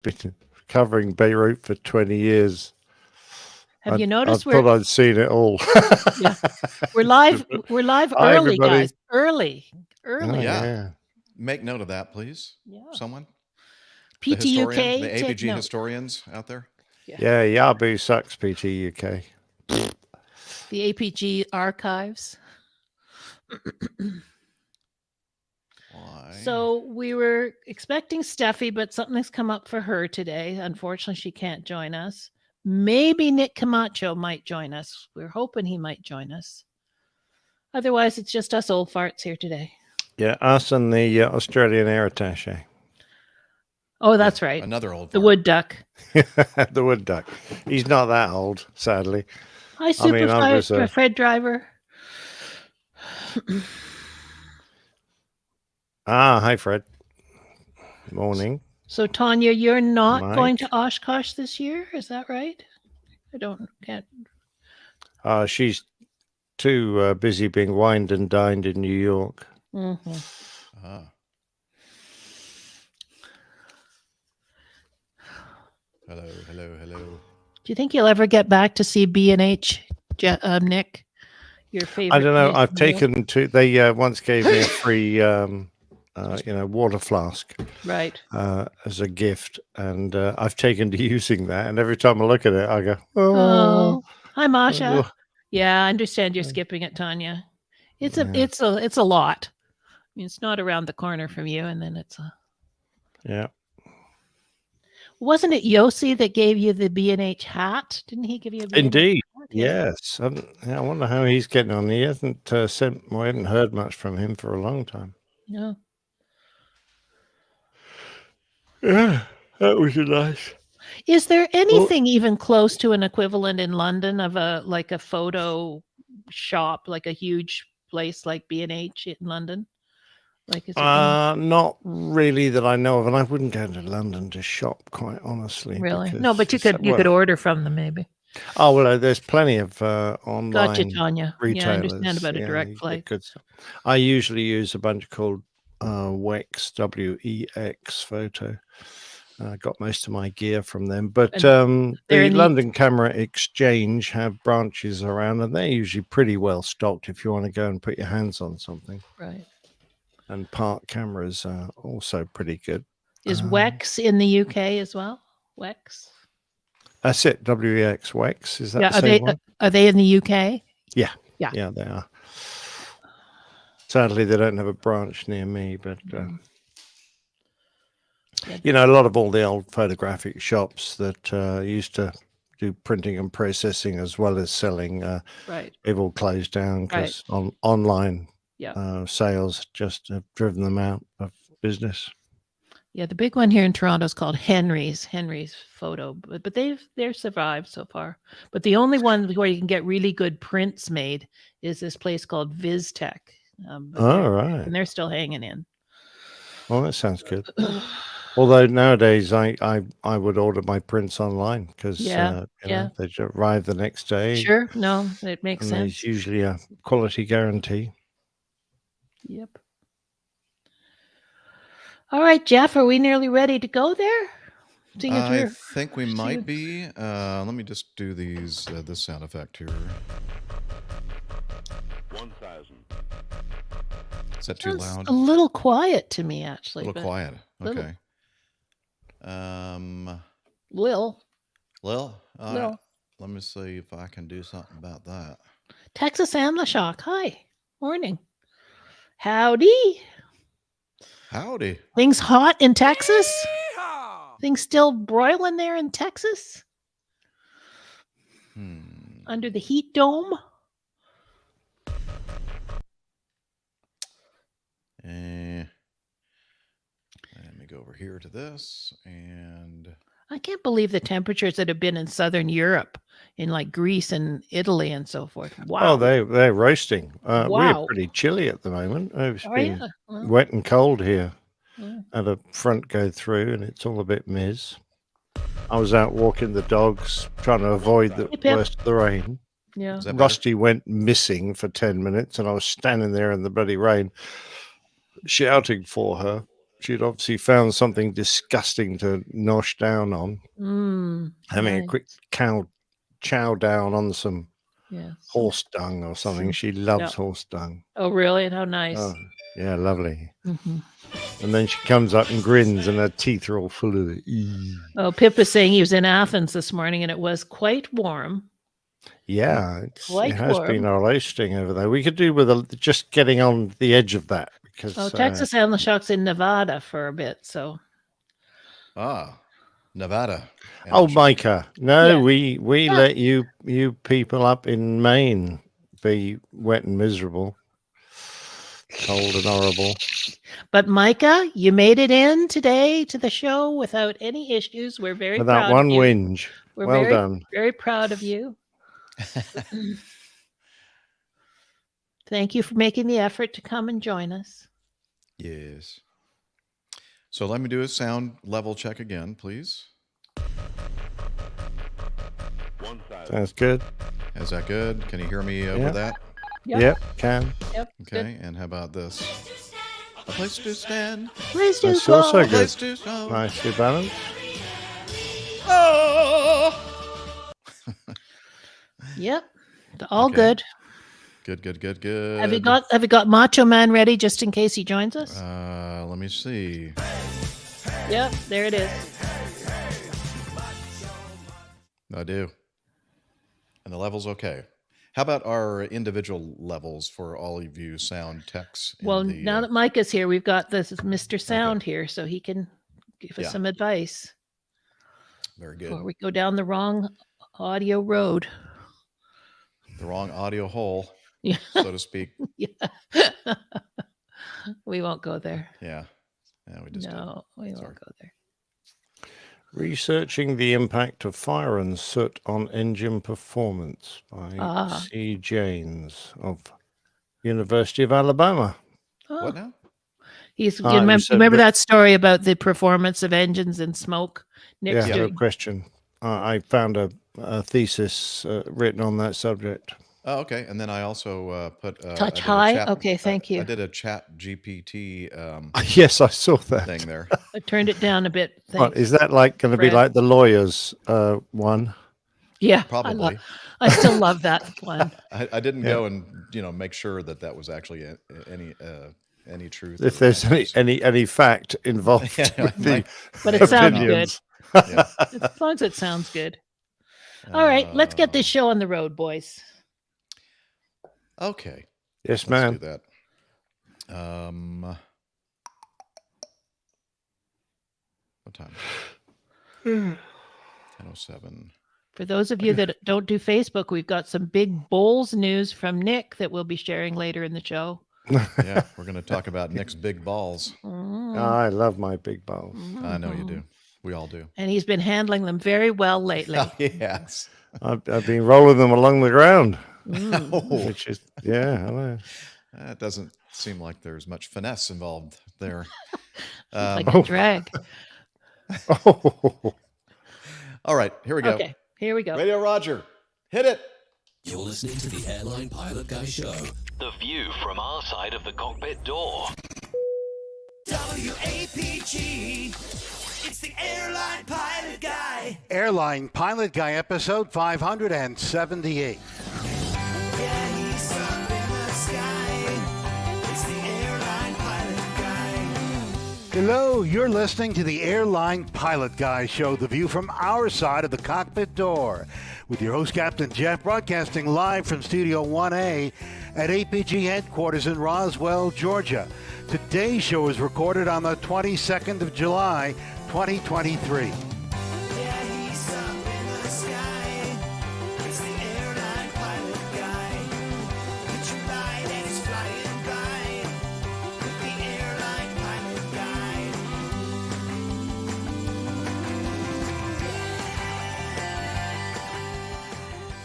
been covering Beirut for 20 years. Have you I noticed thought I'd seen it all. Yeah. We're live Hi, early, everybody. guys. Early. Oh, yeah. Make note of that, please. Yeah. Someone. The historian, the APG historians out there. Yeah, Yabu sucks, PT UK. The APG archives. Why? So we were expecting Steffi, but something's come up for her today. Unfortunately, she can't join us. Maybe Nick Camacho might join us. We're hoping he might join us. Otherwise, it's just us old farts here today. Yeah, us and the Australian air attaché. Oh, that's right. Another old The fart. wood duck. The wood duck. He's not that old, sadly. Hi, Super Fred Driver. Hi, Fred. Morning. So, Tanya, you're not going to Oshkosh this year? Is that right? Can't. She's too busy being wined and dined in New York. Mm-hmm. Hello. Do you think you'll ever get back to see B&H, Nick? Your favorite? I don't know. I've taken to. They once gave me a free, water flask, right, as a gift, and I've taken to using that. And every time I look at it, I go, "Oh, hi, Masha." Yeah, I understand you're skipping it, Tanya. It's a lot. I mean, it's not around the corner from you, and then it's a. Yeah. Wasn't it Yossi that gave you the B&H hat? Didn't he give you a B&H Indeed. hat? Yes. I wonder how he's getting on. He hasn't sent. I hadn't heard much from him for a long time. No. Yeah, that was nice. Is there anything even close to an equivalent in London of a photo shop, like a huge place like B&H in London? Like, is not really that I know of, and I wouldn't go to London to shop, quite honestly. Really? No, but you could order from them maybe. Oh well, there's plenty of online Gotcha, Tanya. retailers. Yeah, I understand about a direct flight. Good stuff. I usually use a bunch called WEX, WEX Photo. I got most of my gear from them, but the London Camera Exchange have branches around, and they're usually pretty well stocked if you want to go and put your hands on something. Right. And Park cameras are also pretty good. Is WEX in the UK as well? WEX. That's it. WEX. WEX. Is that the same one? Are they in the UK? Yeah, they are. Sadly, they don't have a branch near me, but a lot of all the old photographic shops that used to do printing and processing as well as selling, they've all closed down because online sales just have driven them out of business. Yeah, the big one here in Toronto is called Henry's Photo, but they're survived so far. But the only one where you can get really good prints made is this place called VizTech. Right, and they're still hanging in. Well, that sounds good. Although nowadays I would order my prints online because they arrive the next day. Sure, no, it makes sense. There's usually a quality guarantee. Yep. All right, Jeff, are we nearly ready to go there? I think we might be. Let me just do this sound effect here. 1,000. Is that too loud? A little quiet to me, actually. A little quiet. Okay. Lil. Let me see if I can do something about that. Texas Amlashock. Hi. Morning. Howdy. Things hot in Texas? Yeehaw! Things still broiling there in Texas? Under the heat dome? Let me go over here to this, and I can't believe the temperatures that have been in Southern Europe, in like Greece and Italy and so forth. Wow. Oh, they're roasting. We're pretty chilly at the moment. It's been wet and cold here. Had a front go through, and it's all a bit miz. I was out walking the dogs, trying to avoid the worst of the rain. Yeah. Rusty went missing for 10 minutes, and I was standing there in the bloody rain, shouting for her. she'd obviously found something disgusting to nosh down on. Having a quick chow down on some horse dung or something. She loves horse dung. Oh, really? How nice. Oh, yeah, lovely. And then she comes up and grins, and her teeth are all full of it. Oh, Pip was saying he was in Athens this morning, and it was quite warm. Yeah, it has been our roasting over there. We could do with just getting on the edge of that. Because, Texas Shock's in Nevada for a bit, so. Nevada. Oh, Micah. No, we let you people up in Maine be wet and miserable. Cold and horrible. But Micah, you made it in today to the show without any issues. We're very without proud one of you. whinge. We're well done. Very proud of you. Thank you for making the effort to come and join us. Yes. So let me do a sound level check again, please. Sounds good. Is that good? Can you hear me over that? Yep, can. Yep. Okay, and how about this? A place to stand. Place to That's go. also good. Place to go. Nicely balanced. Oh! Yep. All good. Good. Have you got Macho Man ready just in case he joins us? Let me see. Yep, there it is. I do. And the level's okay. How about our individual levels for all of you sound techs? Well, now that Mike is here, we've got this Mr. Sound here, so he can give us some advice. Very good. Before we go down the wrong audio road. The wrong audio hole, Yeah. so to speak. Yeah. We won't go there. Yeah. We just we won't go there. Researching the impact of fire and soot on engine performance by C. Janes of University of Alabama. What now? Remember that story about the performance of engines and smoke? Nick's no question. I found a thesis written on that subject. Oh, okay. And then I also put Touch high. Okay, thank you. I did a Chat GPT. Yes, I saw that thing there. I turned it down a bit. What, is that going to be like the lawyers one? Yeah, probably. I still love that one. I didn't go and make sure that was actually any truth. If there's any fact involved, but it sounds good. As long as it sounds good. All right, let's get this show on the road, boys. Okay. Yes, let's ma'am. do that. 10:07. For those of you that don't do Facebook, we've got some big bowls news from Nick that we'll be sharing later in the show. Yeah, we're going to talk about Nick's big balls. I love my big balls. I know you do. We all do. And he's been handling them very well lately. Yes. I've been rolling them along the ground. Which is, I know. That doesn't seem like there's much finesse involved there. Like a drag. All right, here we go. Okay, here we go. Radio Roger, hit it. You're listening to the Airline Pilot Guy Show. The view from our side of the cockpit door. WAPG. It's the Airline Pilot Guy. Airline Pilot Guy episode 578. Yeah, he's up in the sky. It's the Airline Pilot Guy. Hello, you're listening to the Airline Pilot Guy Show, the view from our side of the cockpit door, with your host, Captain Jeff, broadcasting live from Studio 1A at APG headquarters in Roswell, Georgia. Today's show is recorded on the 22nd of July, 2023. Yeah, he's up in the sky. It's the Airline Pilot Guy. Put your light and it's flying by. With the Airline Pilot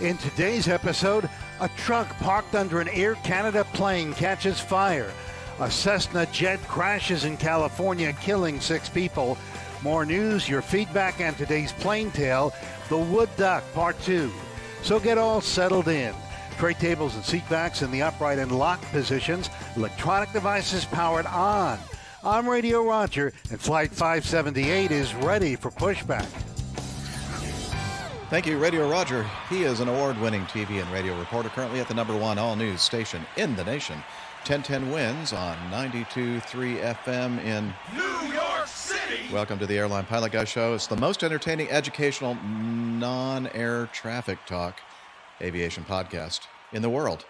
Guy. In today's episode, a truck parked under an Air Canada plane catches fire. A Cessna jet crashes in California, killing 6 people. More news, your feedback, and today's plane tale, the Wood Duck, Part 2. So get all settled in. Tray tables and seat backs in the upright and locked positions. Electronic devices powered on. I'm Radio Roger, and Flight 578 is ready for pushback. Thank you, Radio Roger. He is an award-winning TV and radio reporter, currently at the #1 all-news station in the nation, 1010 Wins on 92.3 FM in New York City! Welcome to the Airline Pilot Guy Show. It's the most entertaining, educational, non-air traffic talk aviation podcast in the world,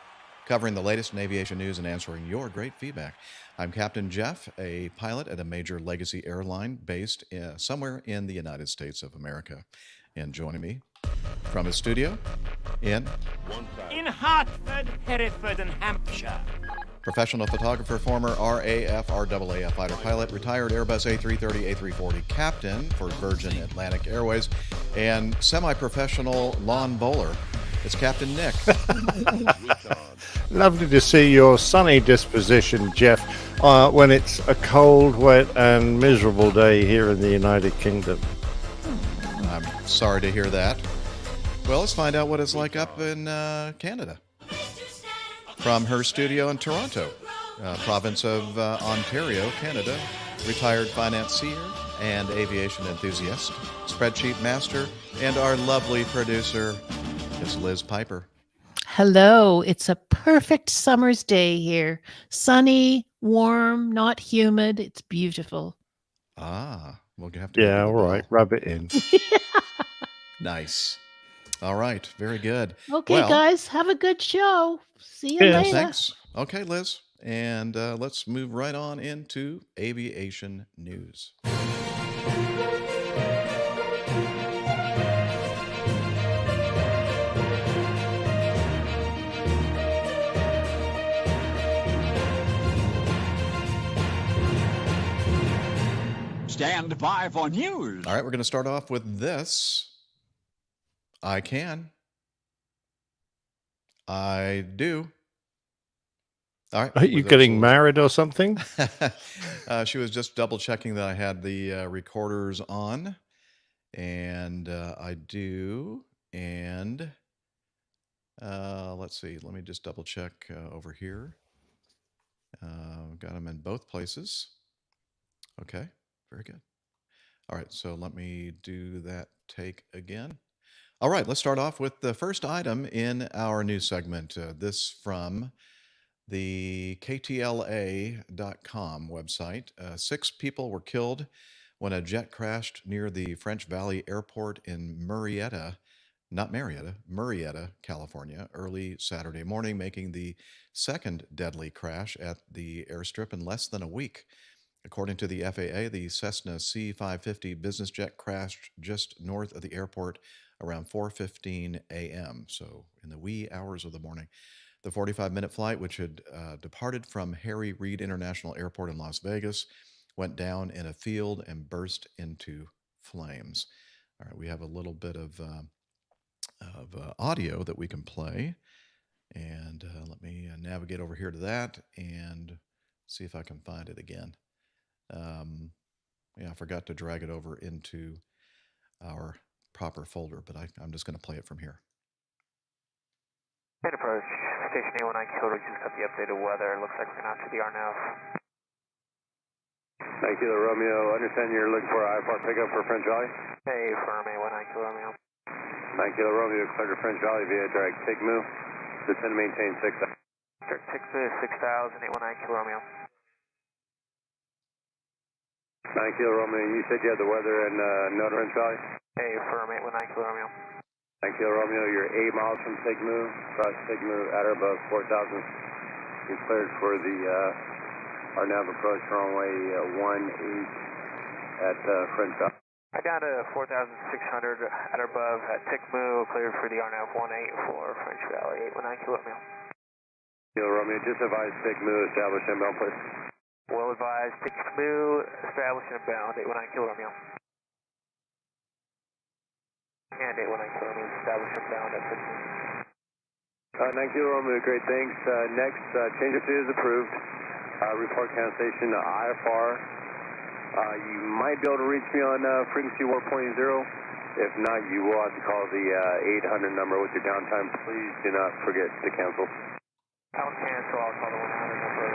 covering the latest in aviation news and answering your great feedback. I'm Captain Jeff, a pilot at a major legacy airline based somewhere in the United States of America. And joining me from his studio in Hartford, Hereford, and Hampshire. professional photographer, former RAF fighter pilot, retired Airbus A330, A340 captain for Virgin Atlantic Airways, and semi-professional lawn bowler. It's Captain Nick. Lovely to see your sunny disposition, Jeff, when it's a cold, wet, and miserable day here in the United Kingdom. I'm sorry to hear that. Well, let's find out what it's like up in Canada. From her studio in Toronto, province of Ontario, Canada, retired financier and aviation enthusiast, spreadsheet master, and our lovely producer is Liz Piper. Hello. It's a perfect summer's day here. Sunny, warm, not humid. It's beautiful. Ah, we'll have to. Yeah, all right. Rub it in. Nice. All right. Very good. Okay, Well, guys, have a good show. See you Yes. later. Thanks. Okay, Liz. And let's move right on into aviation news. Stand by for news. All right, we're going to start off with this. I can. I do. All right. Are you with getting those married or something? she was just double checking that I had the recorders on, and I do. And let's see. Let me just double check over here. Got them in both places. Okay. Very good. All right. So let me do that take again. All right. Let's start off with the first item in our news segment. This from the KTLA.com website. 6 people were killed when a jet crashed near the French Valley Airport in Murrieta, California, early Saturday morning, making the second deadly crash at the airstrip in less than a week. According to the FAA, the Cessna C550 business jet crashed just north of the airport around 4:15 a.m., so in the wee hours of the morning. The 45-minute flight, which had departed from Harry Reid International Airport in Las Vegas, went down in a field and burst into flames. All right, we have a little bit of audio that we can play, and let me navigate over here to that and see if I can find it again. Yeah, I forgot to drag it over into our proper folder, but I'm just going to play it from here. Main approach, station A19 Kilo, just got the updated weather. Looks like we're going out to the RNAV. 9 Kilo Romeo, understand you're looking for a IFR pickup for French Valley? Hey, firm A19 Kilo Romeo. 9 Kilo Romeo, cleared to French Valley via direct TIGMU. Descend to maintain 6,000. Direct Texas 6000, 819 Kilo Romeo. 9 Kilo Romeo, you said you had the weather in North French Valley? Hey, firm 819 Kilo Romeo. 9 Kilo Romeo, you're 8 miles from TIGMU, cross TIGMU at or above 4,000. You're cleared for the RNAV approach runway 18 at French Valley. I got a 4,600 at or above at TIGMU, cleared for the RNAV 18 for French Valley, 819 Kilo Romeo. Kilo Romeo, just advise TIGMU, establish inbound, please. Well advised, TIGMU, establish inbound, 819 Kilo Romeo. And 819 Kilo Romeo, establish inbound at TIGMU. 9 Kilo Romeo, great, thanks. Next, change of is approved. Report cancellation to IFR. You might be able to reach me on frequency 1.0. If not, you will have to call the 800 number with your downtime. Please do not forget to cancel. I'll cancel, I'll call the 100 number.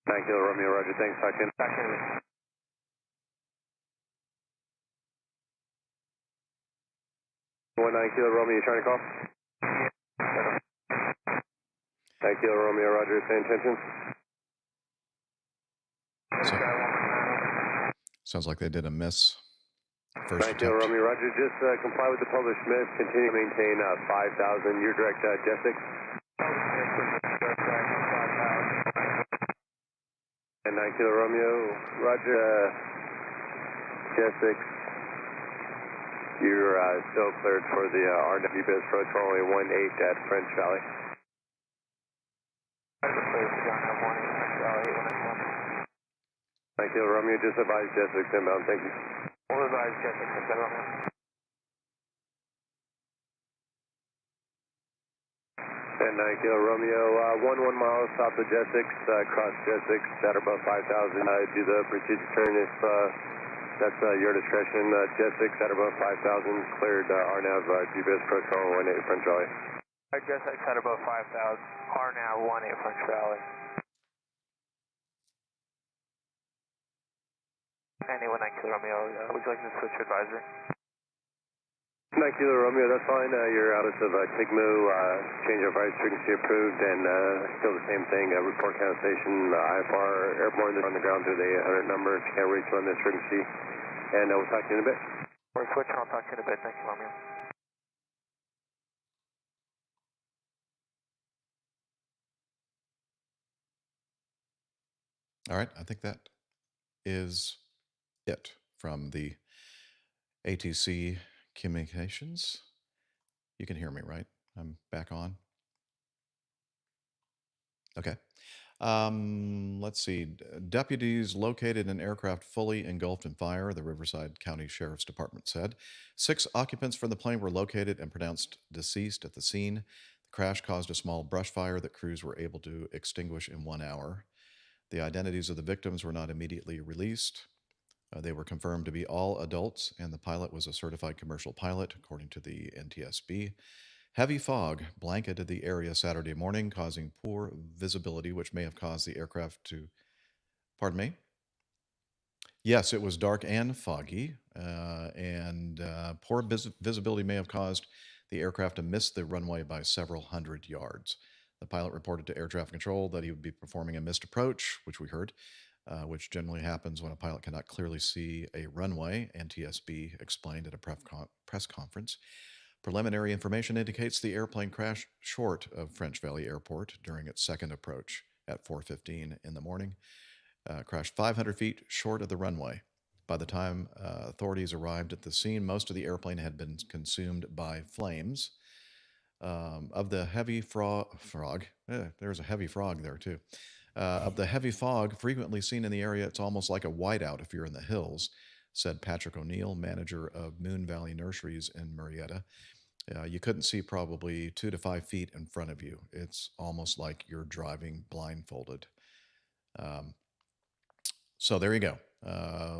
9 Kilo Romeo, roger, thanks, talk in. 19 Kilo Romeo, you trying to call? 9 Kilo Romeo, roger, same intentions. Sounds like they did a miss. 9 Kilo Romeo, roger, just comply with the published miss, continue to maintain 5,000, your direct Jet 6. And 9 Kilo Romeo, roger, Jet 6. You're still cleared for the RW biz approach runway 18 at French Valley. 9 Kilo Romeo, just advise Jet 6 inbound, thank you. We'll advise Jet 6 inbound. And 9 Kilo Romeo, 11 miles south of Jet 6, cross Jet 6 at above 5,000. Do the procedure turn if that's your discretion. Jet 6 at above 5,000, cleared RNAV GBIS approach runway 18 French Valley. Jet 6 at above 5,000, RNAV 18 French Valley. Anyone 9 Kilo Romeo, would you like to switch to advisory? 9 Kilo Romeo, that's fine. You're out of TIGMU, change of ice frequency approved, and still the same thing. Report cancellation, IFR, airborne on the ground through the 800 number. Can't reach on this frequency. And we'll talk to you in a bit. We're switching, I'll talk to you in a bit. 9 Kilo Romeo. All right, I think that is it from the ATC communications. You can hear me, right? I'm back on. Okay. Let's see. Deputies located an aircraft fully engulfed in fire, the Riverside County Sheriff's Department said. 6 occupants from the plane were located and pronounced deceased at the scene. The crash caused a small brush fire that crews were able to extinguish in 1 hour. The identities of the victims were not immediately released. They were confirmed to be all adults, and the pilot was a certified commercial pilot, according to the NTSB. Heavy fog blanketed the area Saturday morning, causing poor visibility, which may have caused the aircraft to... Pardon me? Yes, it was dark and foggy, and poor visibility may have caused the aircraft to miss the runway by several hundred yards. The pilot reported to air traffic control that he would be performing a missed approach, which we heard, which generally happens when a pilot cannot clearly see a runway, NTSB explained at a press conference. Preliminary information indicates the airplane crashed short of French Valley Airport during its second approach at 4:15 in the morning, crashed 500 feet short of the runway. By the time authorities arrived at the scene, most of the airplane had been consumed by flames. Of the heavy frog, there's a heavy frog there too. Of the heavy fog frequently seen in the area, it's almost like a whiteout if you're in the hills, said Patrick O'Neill, manager of Moon Valley Nurseries in Marietta. You couldn't see probably 2 to 5 feet in front of you. It's almost like you're driving blindfolded. So there you go.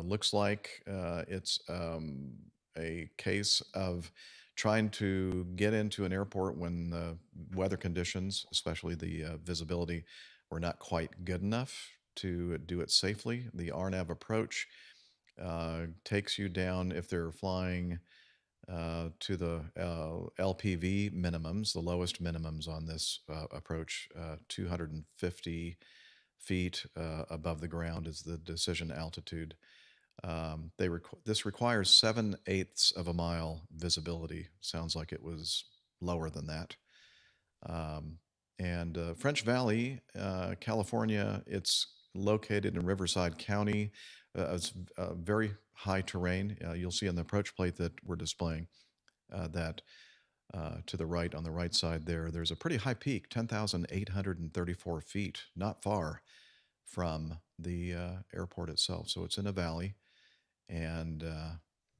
Looks like it's a case of trying to get into an airport when the weather conditions, especially the visibility, were not quite good enough to do it safely. The RNAV approach takes you down, if they're flying to the LPV minimums, the lowest minimums on this approach, 250 feet above the ground is the decision altitude. This requires 7/8 of a mile visibility. Sounds like it was lower than that. And French Valley, California, it's located in Riverside County. It's very high terrain. You'll see on the approach plate that we're displaying that to the right, on the right side there's a pretty high peak, 10,834 feet, not far from the airport itself. So it's in a valley, and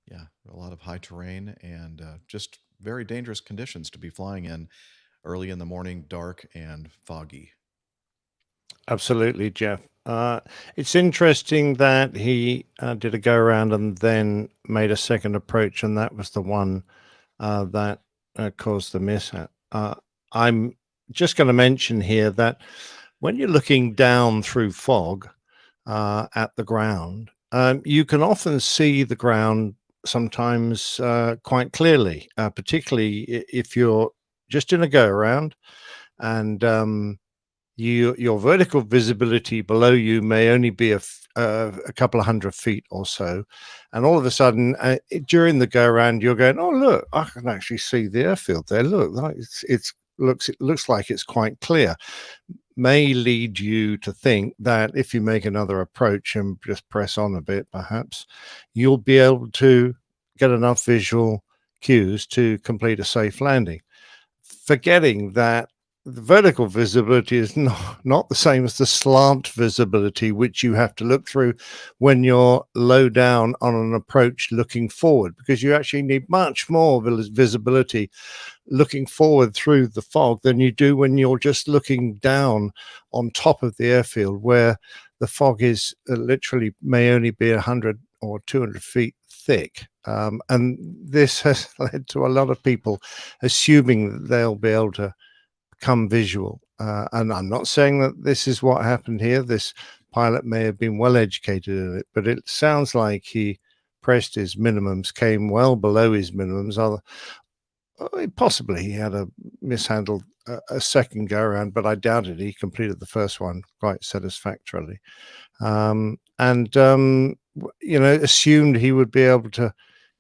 yeah, a lot of high terrain and just very dangerous conditions to be flying in early in the morning, dark and foggy. Absolutely, Jeff. It's interesting that he did a go around and then made a second approach, and that was the one that caused the mishap. I'm just going to mention here that when you're looking down through fog, at the ground, you can often see the ground sometimes quite clearly, particularly if you're just in a go around and your vertical visibility below you may only be a couple of 100 feet or so, and all of a sudden during the go around you're going, oh look, I can actually see the airfield there. Look, it looks like it's quite clear. May lead you to think that if you make another approach and just press on a bit, perhaps you'll be able to get enough visual cues to complete a safe landing, forgetting that the vertical visibility is not the same as the slant visibility, which you have to look through when you're low down on an approach looking forward, because you actually need much more visibility looking forward through the fog than you do when you're just looking down on top of the airfield, where the fog is literally may only be 100 or 200 feet thick. And this has led to a lot of people assuming that they'll be able to come visual. And I'm not saying that this is what happened here. This pilot may have been well educated in it, but it sounds like he pressed his minimums, came well below his minimums. Possibly he had a mishandled a second go around, but I doubt it. He completed the first one quite satisfactorily, assumed he would be able to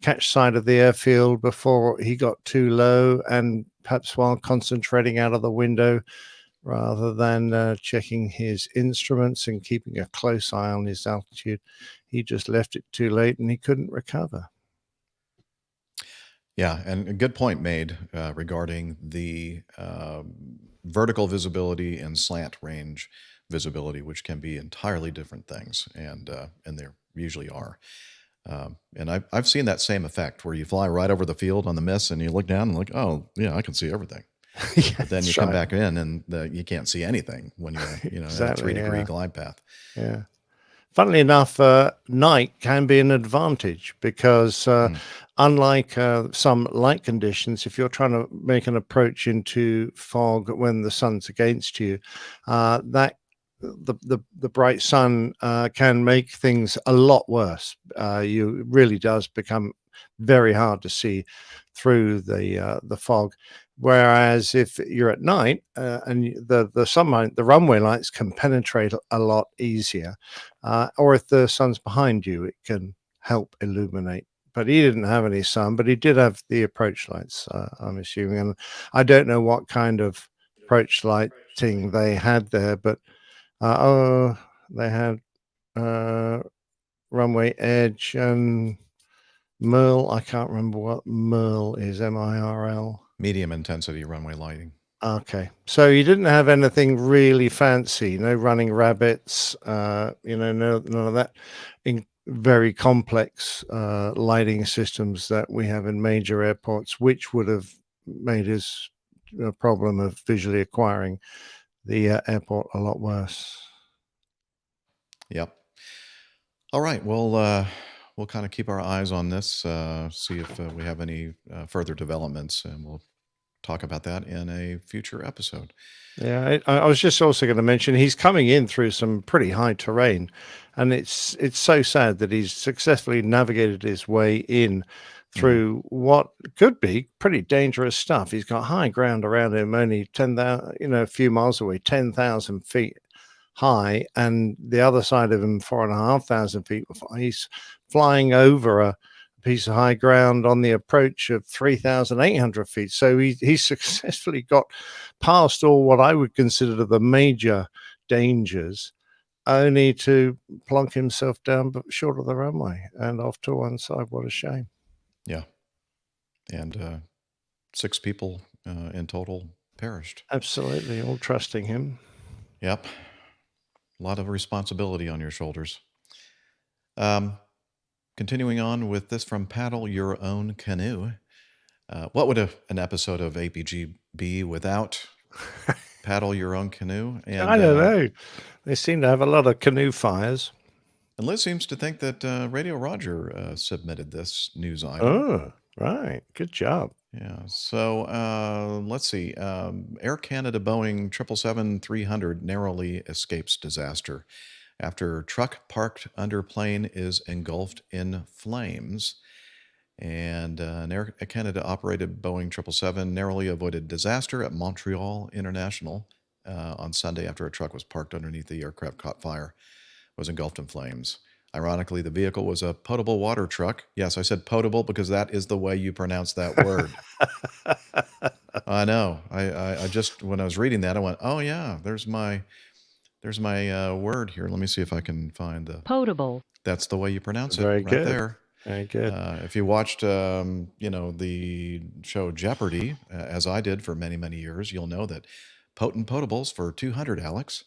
catch sight of the airfield before he got too low, and perhaps while concentrating out of the window rather than checking his instruments and keeping a close eye on his altitude, he just left it too late and he couldn't recover. Yeah, and a good point made regarding the vertical visibility and slant range visibility, which can be entirely different things, and they usually are. And I've seen that same effect where you fly right over the field on the miss and you look down and look, oh, yeah, I can see everything. Yeah, but then you come back in and you can't see anything when you're exactly, at a 3-degree glide path. Yeah. Funnily enough, night can be an advantage because unlike some light conditions, if you're trying to make an approach into fog when the sun's against you, that the bright sun can make things a lot worse. It really does become very hard to see through the fog. Whereas if you're at night and the runway lights can penetrate a lot easier, or if the sun's behind you, it can help illuminate. But he didn't have any sun, but he did have the approach lights, I'm assuming. And I don't know what kind of approach lighting they had there, but they had runway edge and Merle. I can't remember what Merle is, MIRL. Medium intensity runway lighting. Okay, so you didn't have anything really fancy, no running rabbits, none of that very complex lighting systems that we have in major airports, which would have made his problem of visually acquiring the airport a lot worse. Yep. All right. Well, we'll kind of keep our eyes on this, see if we have any further developments, and we'll talk about that in a future episode. Yeah, I was just also going to mention he's coming in through some pretty high terrain, and it's so sad that he's successfully navigated his way in through what could be pretty dangerous stuff. He's got high ground around him, only 10,000, a few miles away, 10,000 feet high, and the other side of him, 4,500 feet. He's flying over a piece of high ground on the approach of 3,800 feet. So he successfully got past all what I would consider the major dangers, only to plonk himself down short of the runway and off to one side. What a shame. Yeah. And 6 people in total perished. Absolutely. All trusting him. Yep. A lot of responsibility on your shoulders. Continuing on with this from Paddle Your Own Canoe. What would an episode of APG be without Paddle Your Own Canoe? And, I don't know. They seem to have a lot of canoe fires. And Liz seems to think that Radio Roger submitted this news item. Oh, right. Good job. Yeah. So let's see. Air Canada Boeing 777-300 narrowly escapes disaster after truck parked under plane is engulfed in flames. And an Air Canada operated Boeing 777 narrowly avoided disaster at Montreal International on Sunday after a truck was parked underneath the aircraft, caught fire, was engulfed in flames. Ironically, the vehicle was a potable water truck. Yes, I said potable because that is the way you pronounce that word. I know. I just, when I was reading that, I went, oh yeah, there's my word here. Let me see if I can find the potable. That's the way you pronounce it. Very right good. there. Very good. If you watched, the show Jeopardy, as I did for many, many years, you'll know that potent potables for 200, Alex.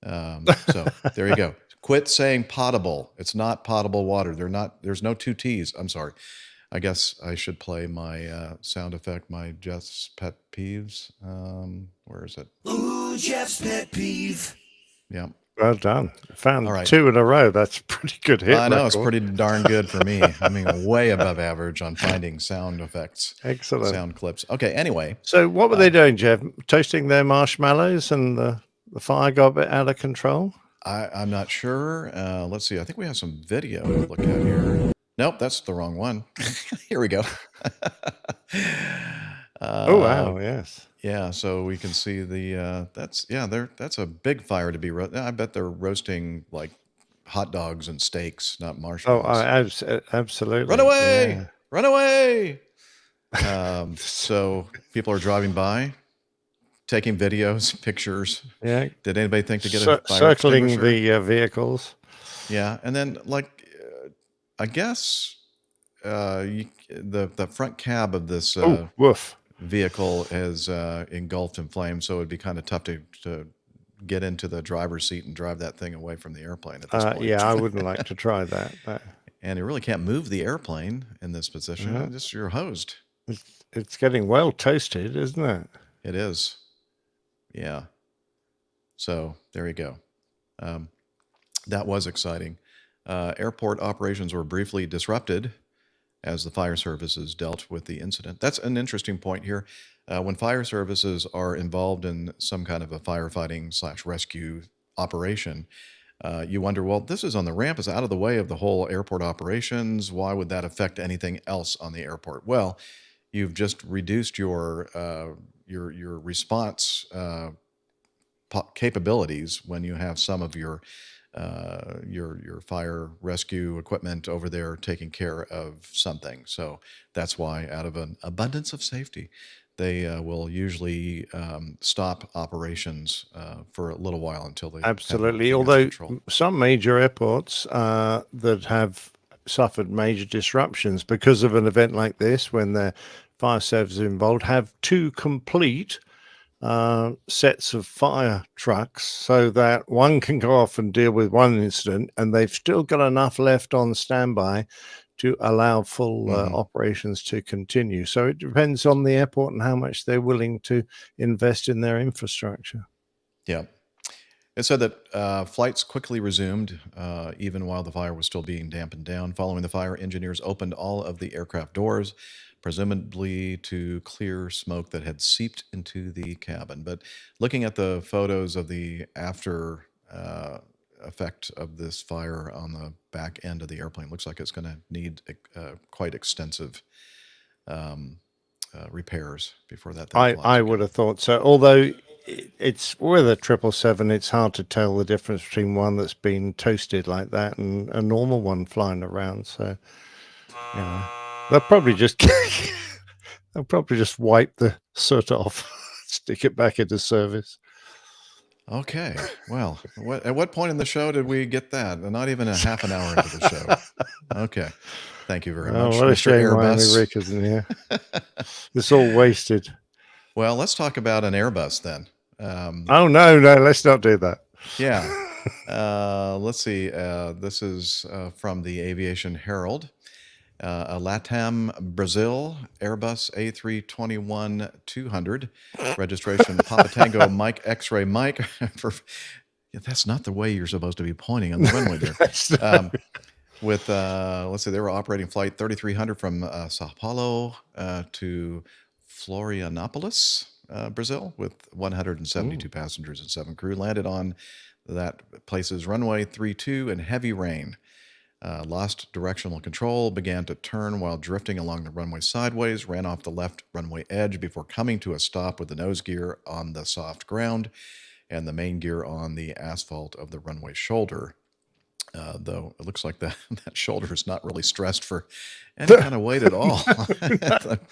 So there you go. Quit saying potable. It's not potable water. There's no two T's. I'm sorry. I guess I should play my sound effect, my Jeff's pet peeves. Where is it? Ooh, Jeff's pet peeve. Yeah. Well done. Found All right. 2 in a row. That's a pretty good hit. I know, it's record. pretty darn good for me. I mean, way above average on finding sound effects. Excellent. Sound clips. Okay, anyway. So what were they doing, Jeff? Toasting their marshmallows and the fire got a bit out of control? I'm not sure. Let's see. I think we have some video to look at here. Nope, that's the wrong one. Here we go. Oh, wow. Yes. Yeah, so we can see the that's a big fire to be I bet they're roasting like hot dogs and steaks, not Oh, marshmallows. absolutely. Run away! Yeah. Run away! So people are driving by, taking videos, pictures. Yeah. Did anybody think to get a fire circling extinguisher? the vehicles? Yeah, and then I guess the front cab of this Woof. vehicle is engulfed in flames, so it'd be kind of tough to get into the driver's seat and drive that thing away from the airplane at this point. Yeah, I wouldn't like to try that. And you really can't move the airplane in this position. Yeah. Just you're hosed. It's getting well toasted, isn't it? It is. Yeah. So there you go. That was exciting. Airport operations were briefly disrupted as the fire services dealt with the incident. That's an interesting point here. When fire services are involved in some kind of a firefighting/rescue operation, you wonder, well, this is on the ramp, is out of the way of the whole airport operations. Why would that affect anything else on the airport? Well, you've just reduced your response capabilities when you have some of your fire rescue equipment over there taking care of something. So that's why, out of an abundance of safety, they will usually stop operations for a little while until they Absolutely. have Although control. some major airports that have suffered major disruptions because of an event like this, when the fire services are involved, have 2 complete sets of fire trucks so that one can go off and deal with one incident, and they've still got enough left on standby to allow full operations to continue. So it depends on the airport and how much they're willing to invest in their infrastructure. Yeah. It said that flights quickly resumed even while the fire was still being dampened down. Following the fire, engineers opened all of the aircraft doors, presumably to clear smoke that had seeped into the cabin. But looking at the photos of the after effect of this fire on the back end of the airplane, looks like it's going to need quite extensive repairs before that thing flies I again. would have thought so. Although it's with a 777, it's hard to tell the difference between one that's been toasted like that and a normal one flying around. So, you know, they'll probably just wipe the soot off, stick it back into service. Okay. Well, at what point in the show did we get that? Not even a half an hour into the show. Okay. Thank you very much, What a Mr. shame Airbus. Rick isn't here. It's all wasted. Well, let's talk about an Airbus then. Oh, no, let's not do that. Yeah. Let's see. This is from the Aviation Herald. A LATAM Brazil Airbus A321-200, registration Papa Tango Mike X-Ray Mike. That's not the way you're supposed to be pointing on the runway there. With, let's see, they were operating flight 3300 from Sao Paulo to Florianopolis, Brazil, with 172 passengers and 7 crew. Landed on that places runway 32 in heavy rain. Lost directional control, began to turn while drifting along the runway sideways, ran off the left runway edge before coming to a stop with the nose gear on the soft ground and the main gear on the asphalt of the runway shoulder. Though it looks like that shoulder is not really stressed for any kind of weight at all,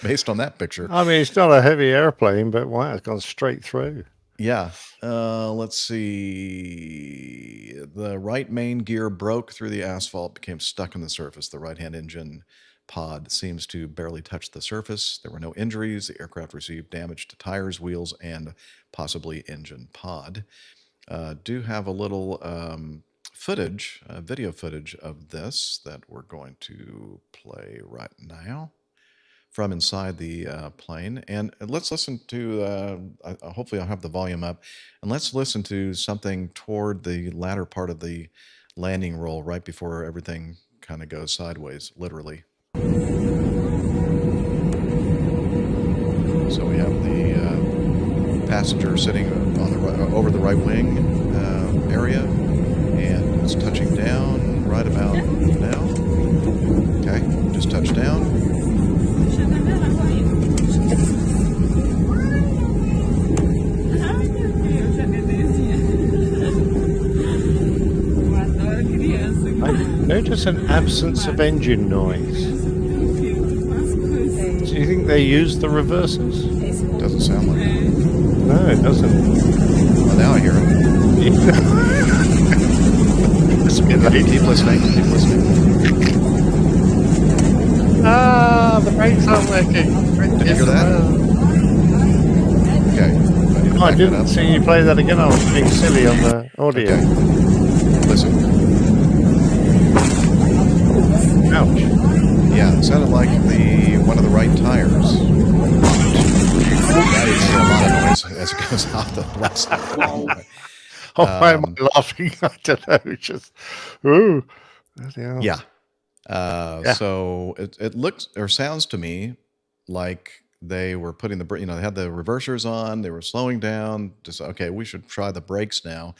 based on that picture. I mean, it's not a heavy airplane, but wow, it's gone straight through. Yeah. Let's see. The right main gear broke through the asphalt, became stuck on the surface. The right-hand engine pod seems to barely touch the surface. There were no injuries. The aircraft received damage to tires, wheels, and possibly engine pod. Do have a little footage, video footage of this that we're going to play right now from inside the plane. And let's listen to, hopefully I'll have the volume up, and let's listen to something toward the latter part of the landing roll right before everything kind of goes sideways, literally. So we have the passenger sitting on the over the right wing area, and it's touching down right about now. Okay, just touched down. I notice an absence of engine noise. Do you think they use the reversers? Doesn't sound like it. No, it doesn't. Well, now I hear it. It's a bit late. Keep listening. Keep listening. Ah, the brakes aren't working. Did you hear that? Okay. I didn't see you play that again. I was being silly on the audio. Okay. Listen. Ouch. Yeah, it sounded like one of the right tires. That is a lot of noise as it goes off the left side. Oh, why am I laughing? I don't know. It's just, ooh. Yeah. So it looks or sounds to me like they were putting they had the reversers on, they were slowing down, just, okay, we should try the brakes now.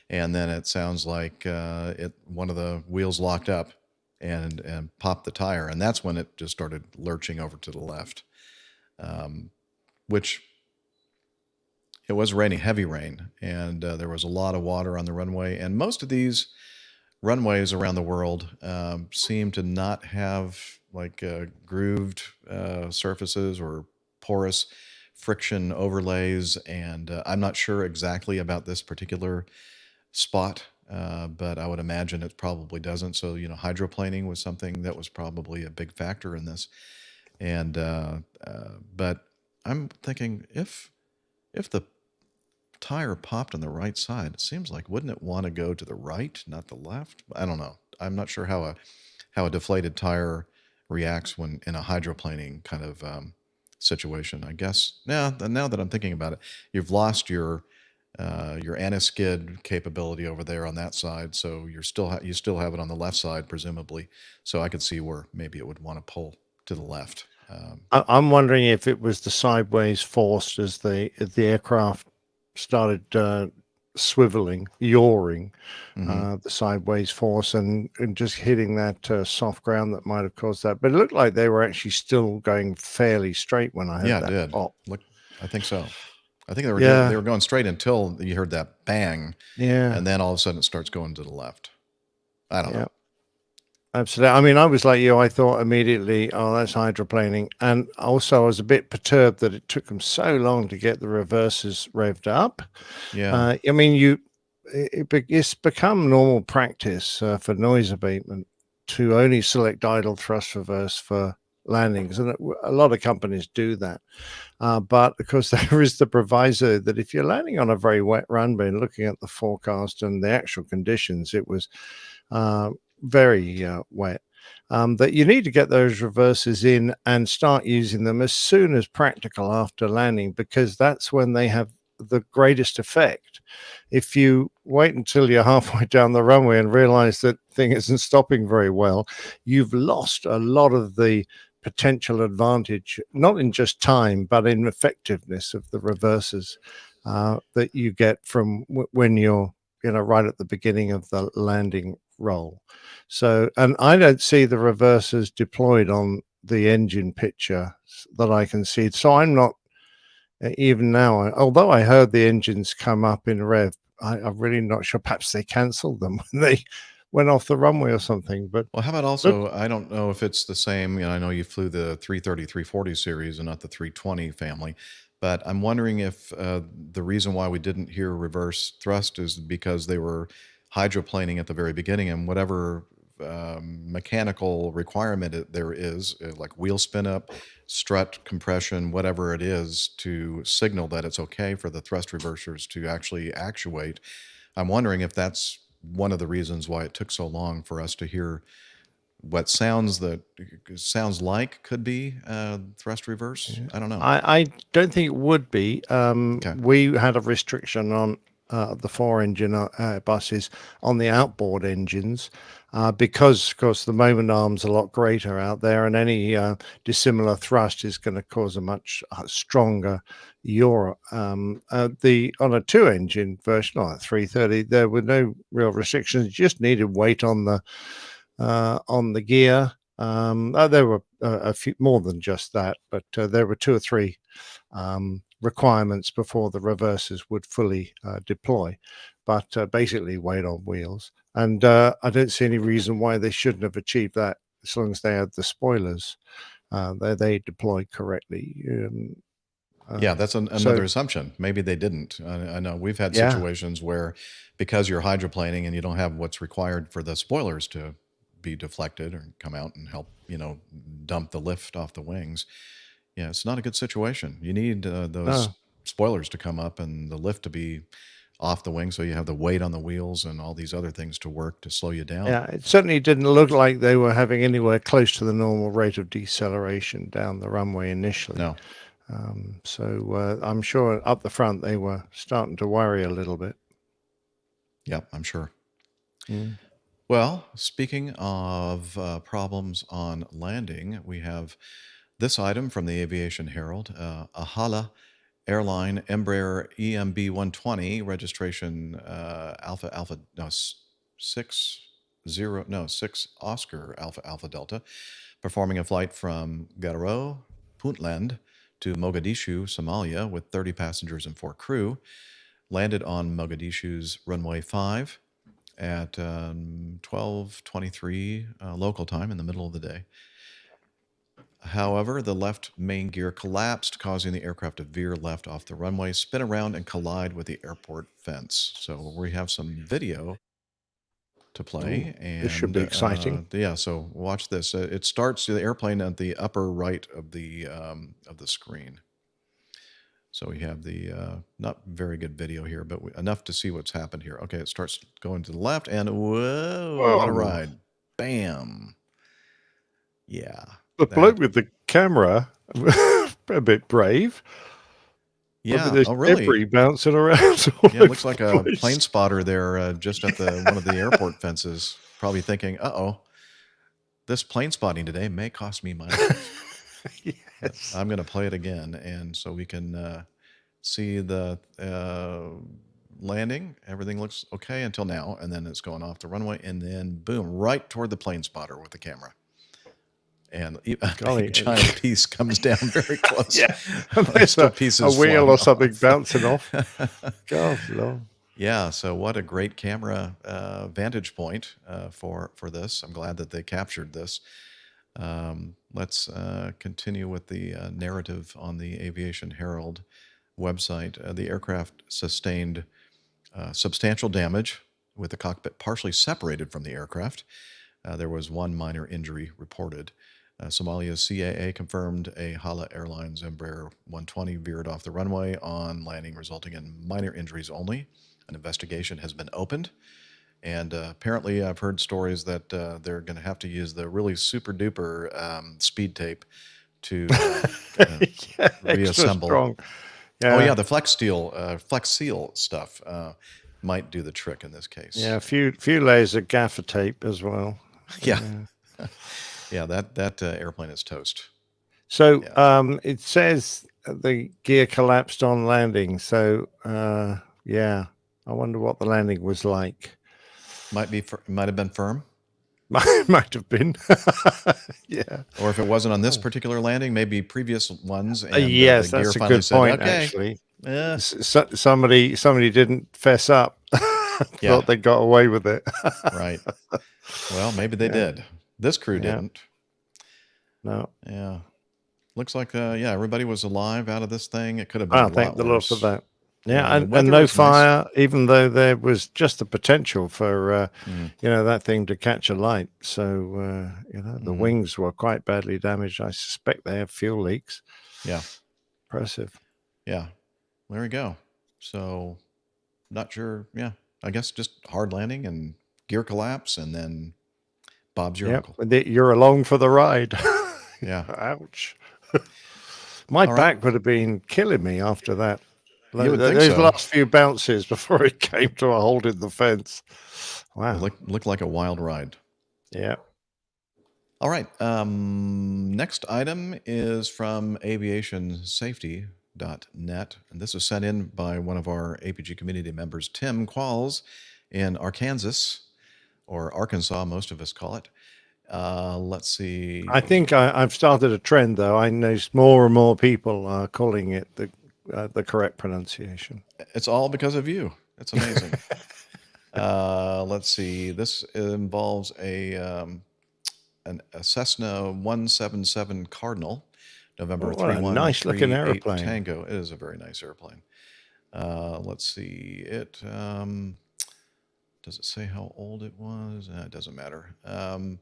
And then it sounds like one of the wheels locked up and popped the tire. And that's when it just started lurching over to the left, which it was raining, heavy rain, and there was a lot of water on the runway. And most of these runways around the world seem to not have like grooved surfaces or porous friction overlays. And I'm not sure exactly about this particular spot, but I would imagine it probably doesn't. So, hydroplaning was something that was probably a big factor in this. And but I'm thinking if the tire popped on the right side, it seems like, wouldn't it want to go to the right, not the left? I don't know. I'm not sure how a deflated tire reacts when in a hydroplaning kind of situation. I guess now that I'm thinking about it, you've lost your anti-skid capability over there on that side, so you still have it on the left side, presumably. So I could see where maybe it would want to pull to the left. I'm wondering if it was the sideways force as the aircraft started swiveling, yawing, the sideways force, and just hitting that soft ground that might have caused that. But it looked like they were actually still going fairly straight when I heard that. Yeah, it did. Pop. Look, I think so. I think they were going straight until you heard that bang. Yeah. And then all of a sudden it starts going to the left. I don't know. Absolutely. I mean, I was like you. I thought immediately, oh, that's hydroplaning. And also I was a bit perturbed that it took them so long to get the reversers revved up. Yeah. I mean, it's become normal practice for noise abatement to only select idle thrust reverse for landings. And a lot of companies do that. But of course, there is the proviso that if you're landing on a very wet runway and looking at the forecast and the actual conditions, it was very wet, that you need to get those reversers in and start using them as soon as practical after landing, because that's when they have the greatest effect. If you wait until you're halfway down the runway and realize that thing isn't stopping very well, you've lost a lot of the potential advantage, not in just time, but in effectiveness of the reversers that you get from when you're right at the beginning of the landing roll. So, and I don't see the reversers deployed on the engine picture that I can see. So I'm not even now, although I heard the engines come up in rev, I'm really not sure. Perhaps they cancelled them when they went off the runway or something. But well, how about also, I don't know if it's the same. I know you flew the 330, 340 series and not the 320 family, but I'm wondering if the reason why we didn't hear reverse thrust is because they were hydroplaning at the very beginning, and whatever mechanical requirement there is, like wheel spin up, strut compression, whatever it is, to signal that it's okay for the thrust reversers to actually actuate. I'm wondering if that's one of the reasons why it took so long for us to hear what sounds like could be thrust reverse. I don't know. I don't think it would be. We had a restriction on the 4-engine buses on the outboard engines because, of course, the moment arm's a lot greater out there, and any dissimilar thrust is going to cause a much stronger yaw. On a 2-engine version, on a 330, there were no real restrictions. You just needed weight on the gear. There were a few more than just that, but there were 2 or 3 requirements before the reversers would fully deploy, but basically weight on wheels. And I don't see any reason why they shouldn't have achieved that as long as they had the spoilers. They deployed correctly. Yeah, that's another assumption. Maybe they didn't. I know we've had situations where, because you're hydroplaning and you don't have what's required for the spoilers to be deflected or come out and help, dump the lift off the wings. Yeah, it's not a good situation. You need those spoilers to come up and the lift to be off the wing, so you have the weight on the wheels and all these other things to work to slow you down. Yeah, it certainly didn't look like they were having anywhere close to the normal rate of deceleration down the runway initially. No. So I'm sure up the front they were starting to worry a little bit. Yep, I'm sure. Well, speaking of problems on landing, we have this item from the Aviation Herald, a HALA airline Embraer EMB 120 registration 6 Oscar Alpha Delta, performing a flight from Garowe, Puntland to Mogadishu, Somalia, with 30 passengers and 4 crew, landed on Mogadishu's runway 5 at 12:23 local time in the middle of the day. However, the left main gear collapsed, causing the aircraft to veer left off the runway, spin around, and collide with the airport fence. So we have some video to play. And this should be exciting. Yeah, so watch this. It starts the airplane at the upper right of the screen. So we have the not very good video here, but enough to see what's happened here. Okay, it starts going to the left, and whoa. What a ride. Bam. Yeah. The bloke with the camera, a bit brave. Yeah, really? Debris bouncing around. Yeah, it looks like a plane spotter there just at one of the airport fences, probably thinking, uh-oh, this plane spotting today may cost me money. Yes. I'm going to play it again, and so we can see the landing. Everything looks okay until now, and then it's going off the runway, and then boom, right toward the plane spotter with the camera. And a giant piece comes down very close. Yeah, there's a wheel or something bouncing off. God, Lord. Yeah, so what a great camera vantage point for this. I'm glad that they captured this. Let's continue with the narrative on the Aviation Herald website. The aircraft sustained substantial damage, with the cockpit partially separated from the aircraft. There was 1 minor injury reported. Somalia's CAA confirmed a HALA Airlines Embraer 120 veered off the runway on landing, resulting in minor injuries only. An investigation has been opened. And apparently I've heard stories that they're going to have to use the really super duper speed tape to reassemble. Yeah. Oh yeah, the Flex Seal stuff might do the trick in this case. Yeah, a few layers of gaffer tape as well. Yeah. Yeah, that airplane is toast. So it says the gear collapsed on landing. So yeah, I wonder what the landing was like. Might have been firm. Might have been. Yeah. Or if it wasn't on this particular landing, maybe previous ones. And yes, the gear that's a finally good said, point, okay, actually. eh. Somebody didn't fess up. Yeah. Thought they got away with it. Right. Well, maybe they Yeah. did. This crew Yeah. didn't. No. Yeah. Looks like, everybody was alive out of this thing. It could have been a lot Thank the Lord for worse. that. Yeah, the and weather no was nice. fire, even though there was just the potential for, that thing to catch a light. So, the wings were quite badly damaged. I suspect they have fuel leaks. Yeah. Impressive. Yeah. There we go. So, not sure. Yeah. I guess just hard landing and gear collapse, and then Bob's your uncle. You're along for the ride. Yeah. Ouch. My back would have been killing me after that. You would think Those so. last few bounces before it came to a halt in the fence. Wow. It looked like a wild ride. Yeah. All right. Next item is from aviationsafety.net. And this was sent in by one of our APG community members, Tim Qualls, in Arkansas, or Arkansas, most of us call it. Let's see. I think I've started a trend, though. I notice more and more people are calling it the correct pronunciation. It's all because of you. It's amazing. Let's see. This involves a Cessna 177 Cardinal, November 3138 nice looking airplane. Tango. It is a very nice airplane. Let's see. It does it say how old it was? It doesn't matter. On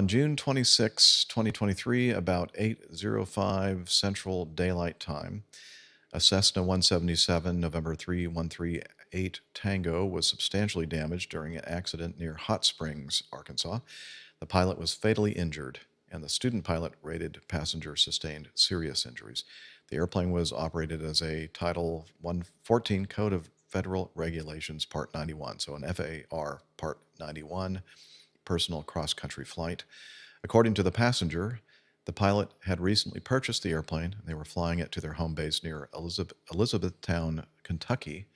June 26, 2023, about 8:05 Central Daylight Time, a Cessna 177 November 3138 Tango was substantially damaged during an accident near Hot Springs, Arkansas. The pilot was fatally injured, and the student pilot rated passenger sustained serious injuries. The airplane was operated as a Title 114 Code of Federal Regulations Part 91, so an FAR Part 91 personal cross-country flight. According to the passenger, the pilot had recently purchased the airplane. They were flying it to their home base near Elizabethtown, Kentucky.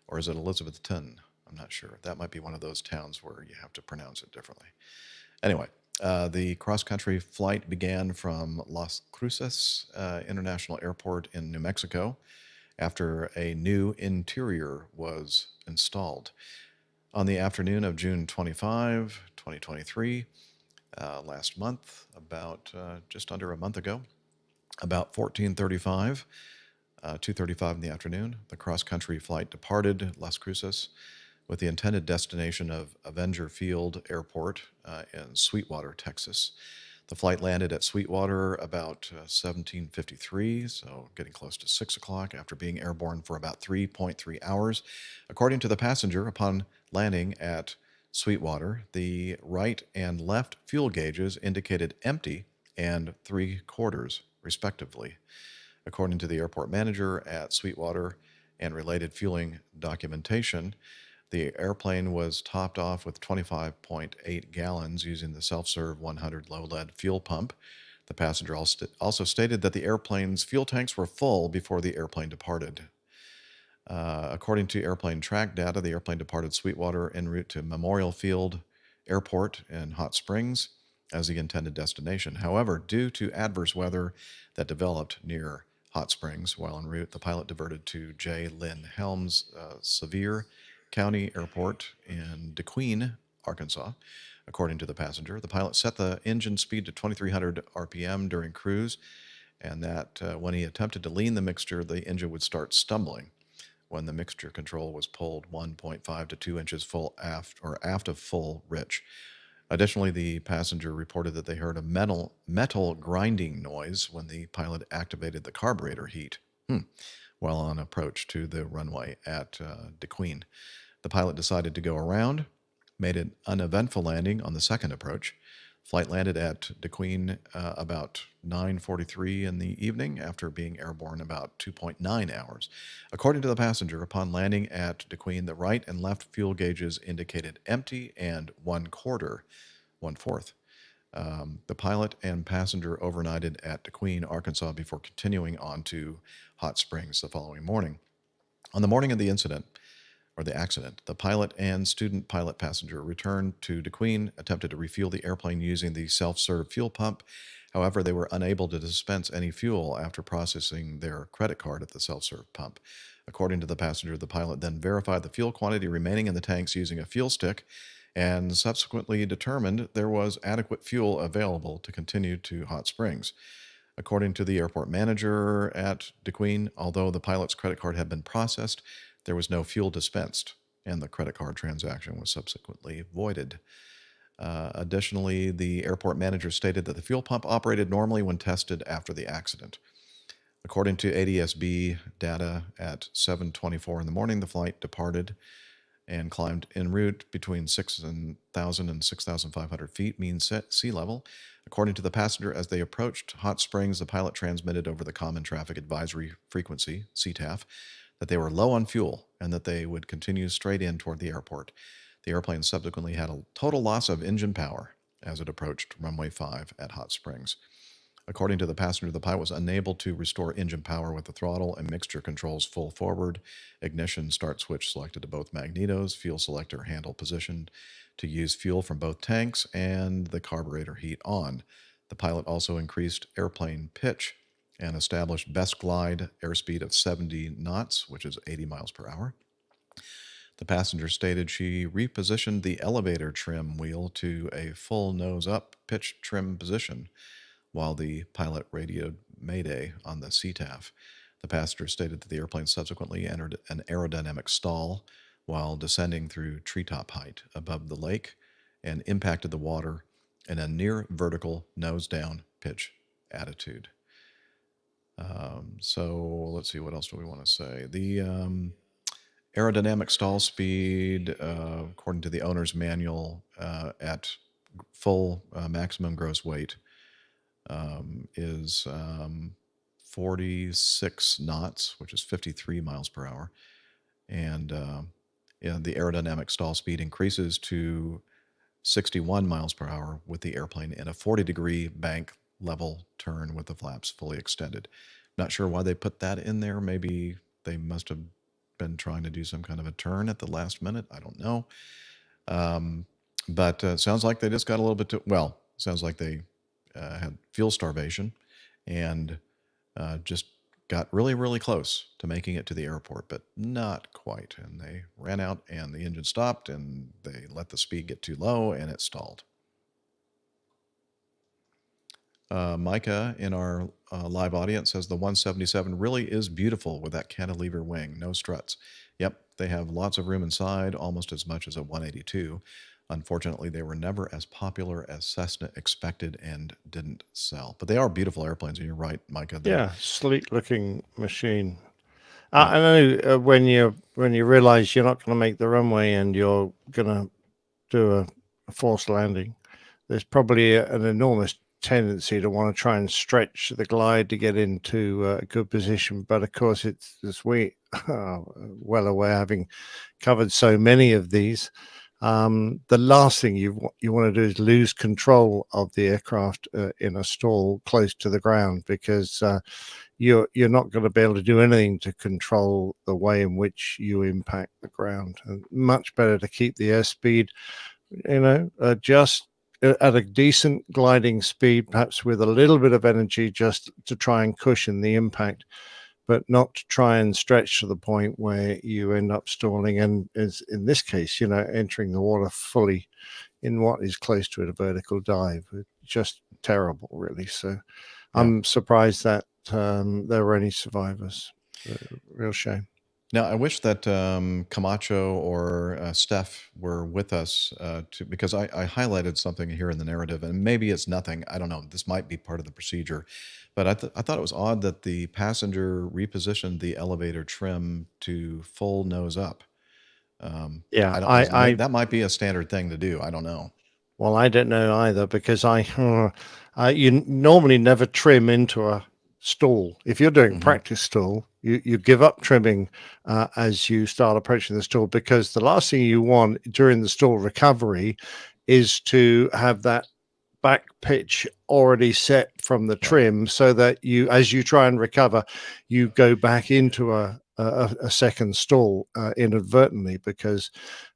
Or is it Elizabethton? I'm not sure. That might be one of those towns where you have to pronounce it differently. Anyway, the cross-country flight began from Las Cruces International Airport in New Mexico after a new interior was installed. On the afternoon of June 25, 2023, last month, about just under a month ago, about 14:35, 2:35 in the afternoon, the cross-country flight departed Las Cruces with the intended destination of Avenger Field Airport in Sweetwater, Texas. The flight landed at Sweetwater about 17:53, so getting close to 6 o'clock after being airborne for about 3.3 hours. According to the passenger, upon landing at Sweetwater, the right and left fuel gauges indicated empty and 3/4, respectively. According to the airport manager at Sweetwater and related fueling documentation, the airplane was topped off with 25.8 gallons using the self-serve 100 low-lead fuel pump. The passenger also stated that the airplane's fuel tanks were full before the airplane departed. According to airplane track data, the airplane departed Sweetwater en route to Memorial Field Airport in Hot Springs as the intended destination. However, due to adverse weather that developed near Hot Springs while en route, the pilot diverted to J. Lynn Helms Sevier County Airport in DeQueen, Arkansas. According to the passenger, the pilot set the engine speed to 2,300 RPM during cruise, and that when he attempted to lean the mixture, the engine would start stumbling. When the mixture control was pulled 1.5 to 2 inches full aft of full rich. Additionally, the passenger reported that they heard a metal grinding noise when the pilot activated the carburetor heat while on approach to the runway at DeQueen. The pilot decided to go around, made an uneventful landing on the second approach. Flight landed at DeQueen about 9:43 in the evening after being airborne about 2.9 hours. According to the passenger, upon landing at DeQueen, the right and left fuel gauges indicated empty and 1/4. The pilot and passenger overnighted at DeQueen, Arkansas, before continuing on to Hot Springs the following morning. On the morning of the incident, or the accident. The pilot and student pilot passenger returned to DeQueen, attempted to refuel the airplane using the self-serve fuel pump. However, they were unable to dispense any fuel after processing their credit card at the self-serve pump. According to the passenger, the pilot then verified the fuel quantity remaining in the tanks using a fuel stick and subsequently determined there was adequate fuel available to continue to Hot Springs. According to the airport manager at DeQueen, although the pilot's credit card had been processed, there was no fuel dispensed, and the credit card transaction was subsequently voided. Additionally, the airport manager stated that the fuel pump operated normally when tested after the accident. According to ADSB data, at 7:24 in the morning, the flight departed and climbed en route between 6,000 and 6,500 feet mean sea level. According to the passenger, as they approached Hot Springs, the pilot transmitted over the Common Traffic Advisory Frequency, CTAF, that they were low on fuel and that they would continue straight in toward the airport. The airplane subsequently had a total loss of engine power as it approached runway 5 at Hot Springs. According to the passenger, the pilot was unable to restore engine power with the throttle and mixture controls full forward, ignition start switch selected to both magnetos, fuel selector handle positioned to use fuel from both tanks, and the carburetor heat on. The pilot also increased airplane pitch and established best glide airspeed of 70 knots, which is 80 miles per hour. The passenger stated she repositioned the elevator trim wheel to a full nose-up pitch trim position, while the pilot radioed Mayday on the CTAF. The passenger stated that the airplane subsequently entered an aerodynamic stall while descending through treetop height above the lake and impacted the water in a near vertical nose-down pitch attitude. So let's see, what else do we want to say? The aerodynamic stall speed, according to the owner's manual, at full maximum gross weight, is 46 knots, which is 53 miles per hour. And the aerodynamic stall speed increases to 61 miles per hour with the airplane in a 40-degree bank level turn with the flaps fully extended. Not sure why they put that in there. Maybe they must have been trying to do some kind of a turn at the last minute. I don't know. But sounds like they just got a little bit too, well, sounds like they had fuel starvation and just got really, really close to making it to the airport, but not quite. And they ran out and the engine stopped and they let the speed get too low and it stalled. Micah in our live audience says the 177 really is beautiful with that cantilever wing, no struts. Yep, they have lots of room inside, almost as much as a 182. Unfortunately, they were never as popular as Cessna expected and didn't sell. But they are beautiful airplanes, and you're right, Micah. Yeah, sleek-looking machine. I know when you realize you're not going to make the runway and you're going to do a forced landing, there's probably an enormous tendency to want to try and stretch the glide to get into a good position. But of course, it's as we are well aware, having covered so many of these, the last thing you want to do is lose control of the aircraft in a stall close to the ground, because you're not going to be able to do anything to control the way in which you impact the ground. And much better to keep the airspeed, just at a decent gliding speed, perhaps with a little bit of energy just to try and cushion the impact, but not to try and stretch to the point where you end up stalling and, as in this case, entering the water fully in what is close to a vertical dive. Just terrible, really. So yeah. I'm surprised that there were any survivors. Real shame. Now, I wish that Camacho or Steph were with us because I highlighted something here in the narrative, and maybe it's nothing. I don't know. This might be part of the procedure. But I thought it was odd that the passenger repositioned the elevator trim to full nose up. That might be a standard thing to do. I don't know. Well, I don't know either, because you normally never trim into a stall. If you're doing practice stall, you give up trimming as you start approaching the stall, because the last thing you want during the stall recovery is to have that back pitch already set from the trim, so that as you try and recover, you go back into a a second stall inadvertently, because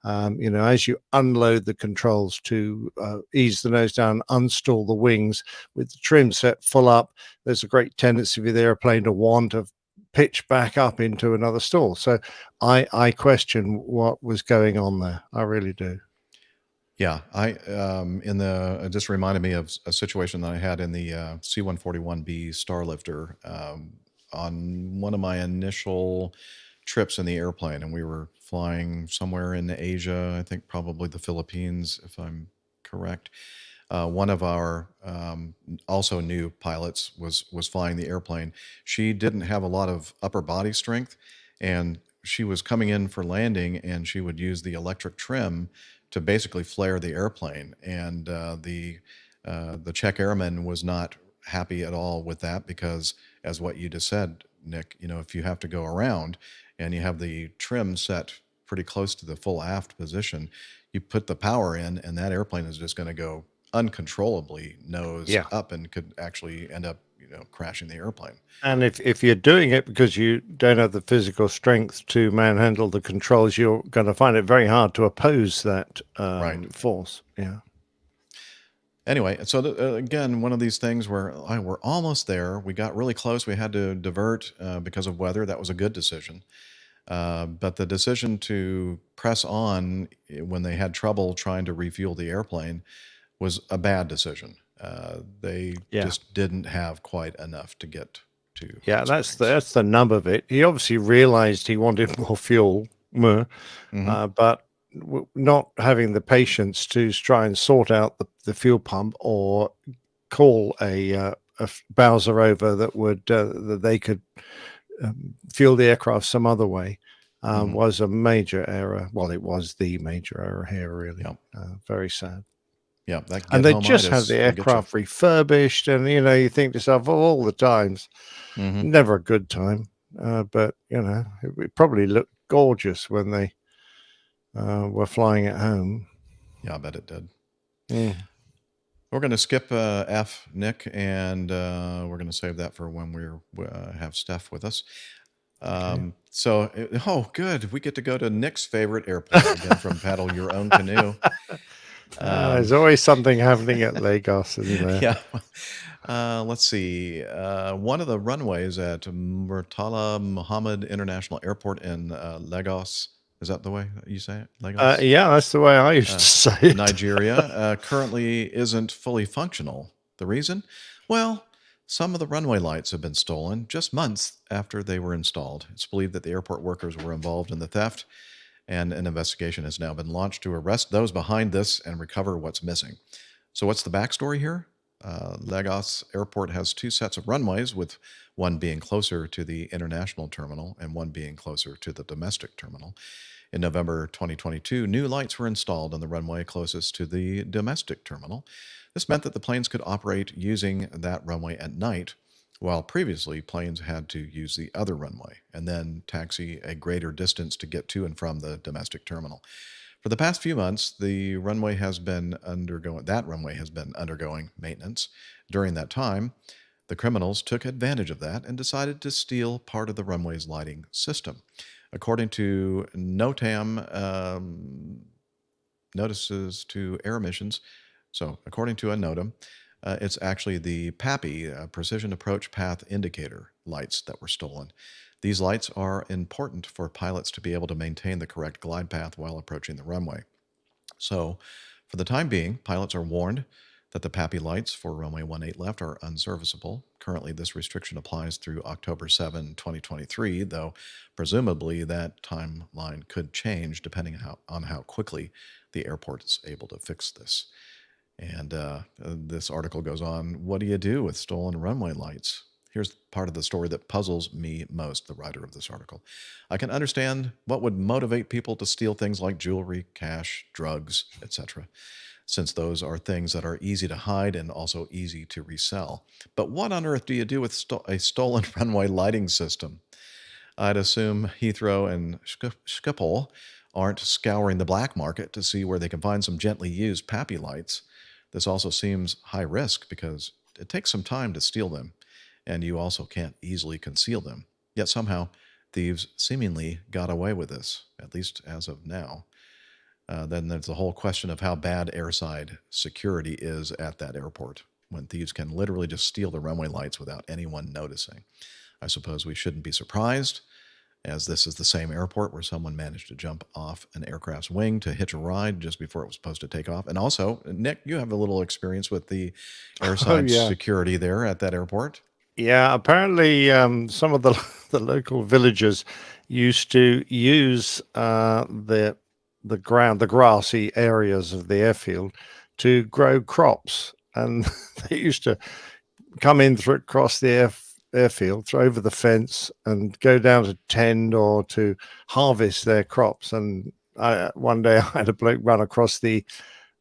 as you unload the controls to ease the nose down, unstall the wings with the trim set full up, there's a great tendency for the airplane to want to pitch back up into another stall. So I question what was going on there. I really do. Yeah, it just reminded me of a situation that I had in the C-141B Starlifter on one of my initial trips in the airplane, and we were flying somewhere in Asia, I think probably the Philippines, if I'm correct. One of our also new pilots was flying the airplane. She didn't have a lot of upper body strength, and she was coming in for landing, and she would use the electric trim to basically flare the airplane. And the Czech airman was not happy at all with that, because, as what you just said, Nick, if you have to go around and you have the trim set pretty close to the full aft position, you put the power in, and that airplane is just going to go uncontrollably nose up and could actually end up crashing the airplane. And if you're doing it because you don't have the physical strength to manhandle the controls, you're going to find it very hard to oppose that force. Yeah. Anyway, so again, one of these things where we're almost there. We got really close. We had to divert because of weather. That was a good decision. But the decision to press on when they had trouble trying to refuel the airplane was a bad decision. They just didn't have quite enough to get to. Yeah, that's the nub of it. He obviously realized he wanted more fuel, but not having the patience to try and sort out the fuel pump or call a Bowser over that would that they could fuel the aircraft some other way was a major error. Well, it was the major error here, really. Very sad. Yeah, and they just had the aircraft refurbished, and you think to yourself, all the times, never a good time. But it probably looked gorgeous when they were flying at home. Yeah, I bet it did. We're going to skip F, Nick, and we're going to save that for when we have Steph with us. So, good. We get to go to Nick's favorite airport again from Paddle Your Own Canoe. There's always something happening at Lagos, isn't there? Yeah. Let's see. One of the runways at Murtala Muhammad International Airport in Lagos. Is that the way you say it? Lagos? Yeah, that's the way I used to say it. Nigeria currently isn't fully functional. The reason? Well, some of the runway lights have been stolen just months after they were installed. It's believed that the airport workers were involved in the theft, and an investigation has now been launched to arrest those behind this and recover what's missing. So what's the backstory here? Lagos Airport has two sets of runways, with one being closer to the international terminal and one being closer to the domestic terminal. In November 2022, new lights were installed on the runway closest to the domestic terminal. This meant that the planes could operate using that runway at night, while previously planes had to use the other runway and then taxi a greater distance to get to and from the domestic terminal. For the past few months, that runway has been undergoing maintenance. During that time, the criminals took advantage of that and decided to steal part of the runway's lighting system. According to NOTAM, notices to air emissions, so according to a NOTAM, it's actually the PAPI, Precision Approach Path Indicator lights, that were stolen. These lights are important for pilots to be able to maintain the correct glide path while approaching the runway. So, for the time being, pilots are warned that the PAPI lights for runway 18 left are unserviceable. Currently, this restriction applies through October 7, 2023, though presumably that timeline could change depending on how quickly the airport is able to fix this. And this article goes on, what do you do with stolen runway lights? Here's part of the story that puzzles me most, the writer of this article. I can understand what would motivate people to steal things like jewelry, cash, drugs, etc., since those are things that are easy to hide and also easy to resell. But what on earth do you do with a stolen runway lighting system? I'd assume Heathrow and Schiphol aren't scouring the black market to see where they can find some gently used PAPI lights. This also seems high risk because it takes some time to steal them, and you also can't easily conceal them. Yet somehow thieves seemingly got away with this, at least as of now. Then there's the whole question of how bad airside security is at that airport when thieves can literally just steal the runway lights without anyone noticing. I suppose we shouldn't be surprised, as this is the same airport where someone managed to jump off an aircraft's wing to hitch a ride just before it was supposed to take off. And also, Nick, you have a little experience with the airside security there at that airport. Yeah, apparently some of the local villagers used to use the grassy areas of the airfield to grow crops, and they used to come in across the airfield, throw over the fence, and go down to tend or to harvest their crops. And one day I had a bloke run across the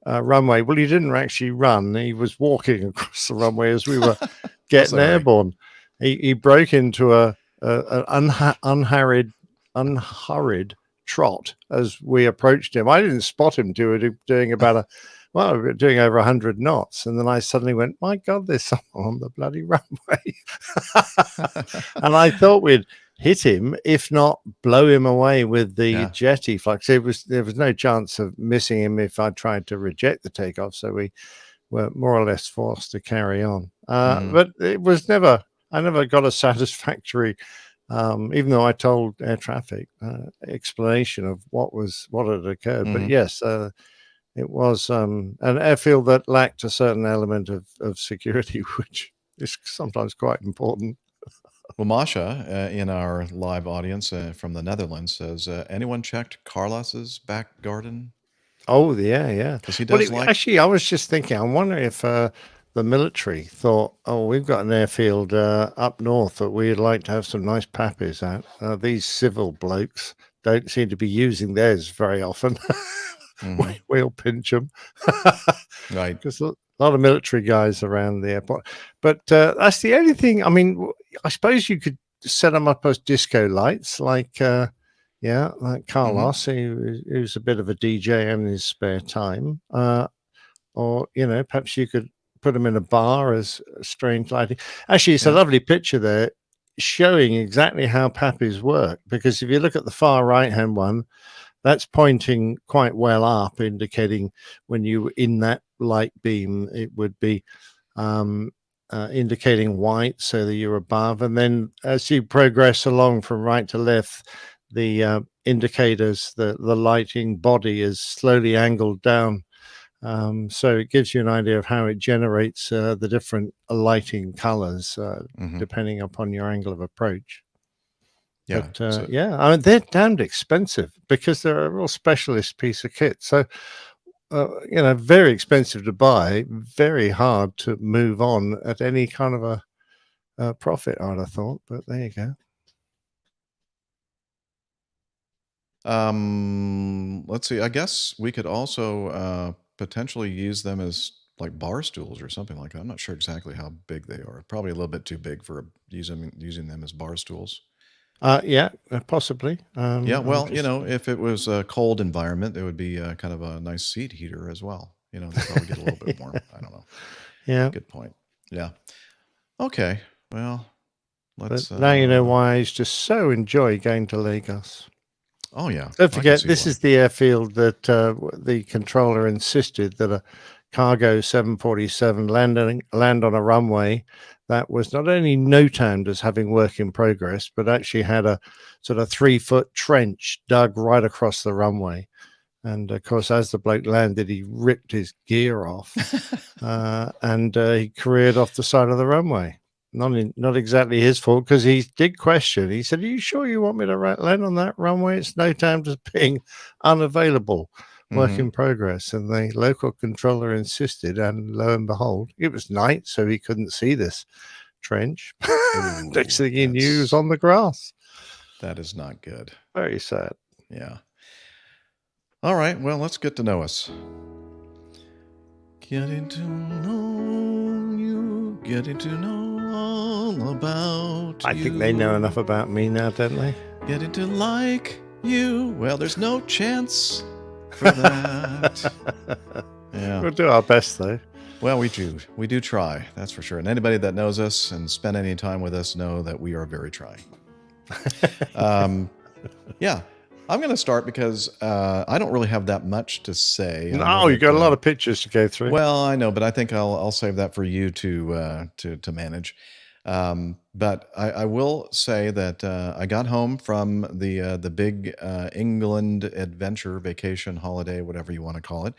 runway. Well, he didn't actually run; he was walking across the runway as we were getting airborne. He broke into an unhurried trot as we approached him. I didn't spot him doing about doing over 100 knots, and then I suddenly went, "My God, there's someone on the bloody runway!" And I thought we'd hit him, if not blow him away with the jetty flux. There was no chance of missing him if I tried to reject the takeoff, so we were more or less forced to carry on. But it was never. I never got a satisfactory, even though I told air traffic, explanation of what had occurred. But yes, it was an airfield that lacked a certain element of security, which is sometimes quite important. Well, Masha, in our live audience from the Netherlands, says, anyone checked Carlos's back garden? Oh, yeah. Because he does actually, I was just thinking, I wonder if the military thought, oh, we've got an airfield up north that we'd like to have some nice pappies at. These civil blokes don't seem to be using theirs very often. We'll pinch them. Right. Because a lot of military guys around the airport. But that's the only thing. I mean, I suppose you could set them up as disco lights, like Carlos, who's a bit of a DJ in his spare time. Or, perhaps you could put them in a bar as strange lighting. Actually, it's a lovely picture there showing exactly how pappies work, because if you look at the far right-hand one, that's pointing quite well up, indicating when you were in that light beam, it would be indicating white, so that you're above. And then as you progress along from right to left, the indicators, the lighting body is slowly angled down. So it gives you an idea of how it generates the different lighting colors depending upon your angle of approach. Yeah. But, I mean, they're damned expensive because they're a real specialist piece of kit. So, very expensive to buy, very hard to move on at any kind of a profit, I'd have thought. But there you go. Let's see. I guess we could also potentially use them as like bar stools or something like that. I'm not sure exactly how big they are. Probably a little bit too big for using them as bar stools. Possibly. If it was a cold environment, it would be kind of a nice seat heater as well. They probably get a little bit warm. I don't know. Yeah. Good point. Yeah. Okay. Well, let's. Now you know why I used to so enjoy going to Lagos. Oh, yeah. Don't forget, this is the airfield that the controller insisted that a cargo 747 land on a runway that was not only notamed as having work in progress, but actually had a sort of 3-foot trench dug right across the runway. And of course, as the bloke landed, he ripped his gear off and he careered off the side of the runway. Not exactly his fault, because he did question. He said, "Are you sure you want me to land on that runway? It's notamed as being unavailable, work in progress." And the local controller insisted, and lo and behold, it was night, so he couldn't see this trench. Next thing he knew, he was on the grass. That is not good. Very sad. Yeah. All right. Well, let's get to know us. Getting to know you, getting to know all about I think they know enough about me now, don't they? Getting to like you. Well, there's no chance for that. Yeah. We'll do our best, though. Well, we do try, that's for sure. And anybody that knows us and spent any time with us know that we are very trying. Yeah, I'm going to start because I don't really have that much to say. No, you got a lot of pictures to go through. Well, I know, but I think I'll save that for you to manage. But I will say that I got home from the big England adventure vacation holiday, whatever you want to call it,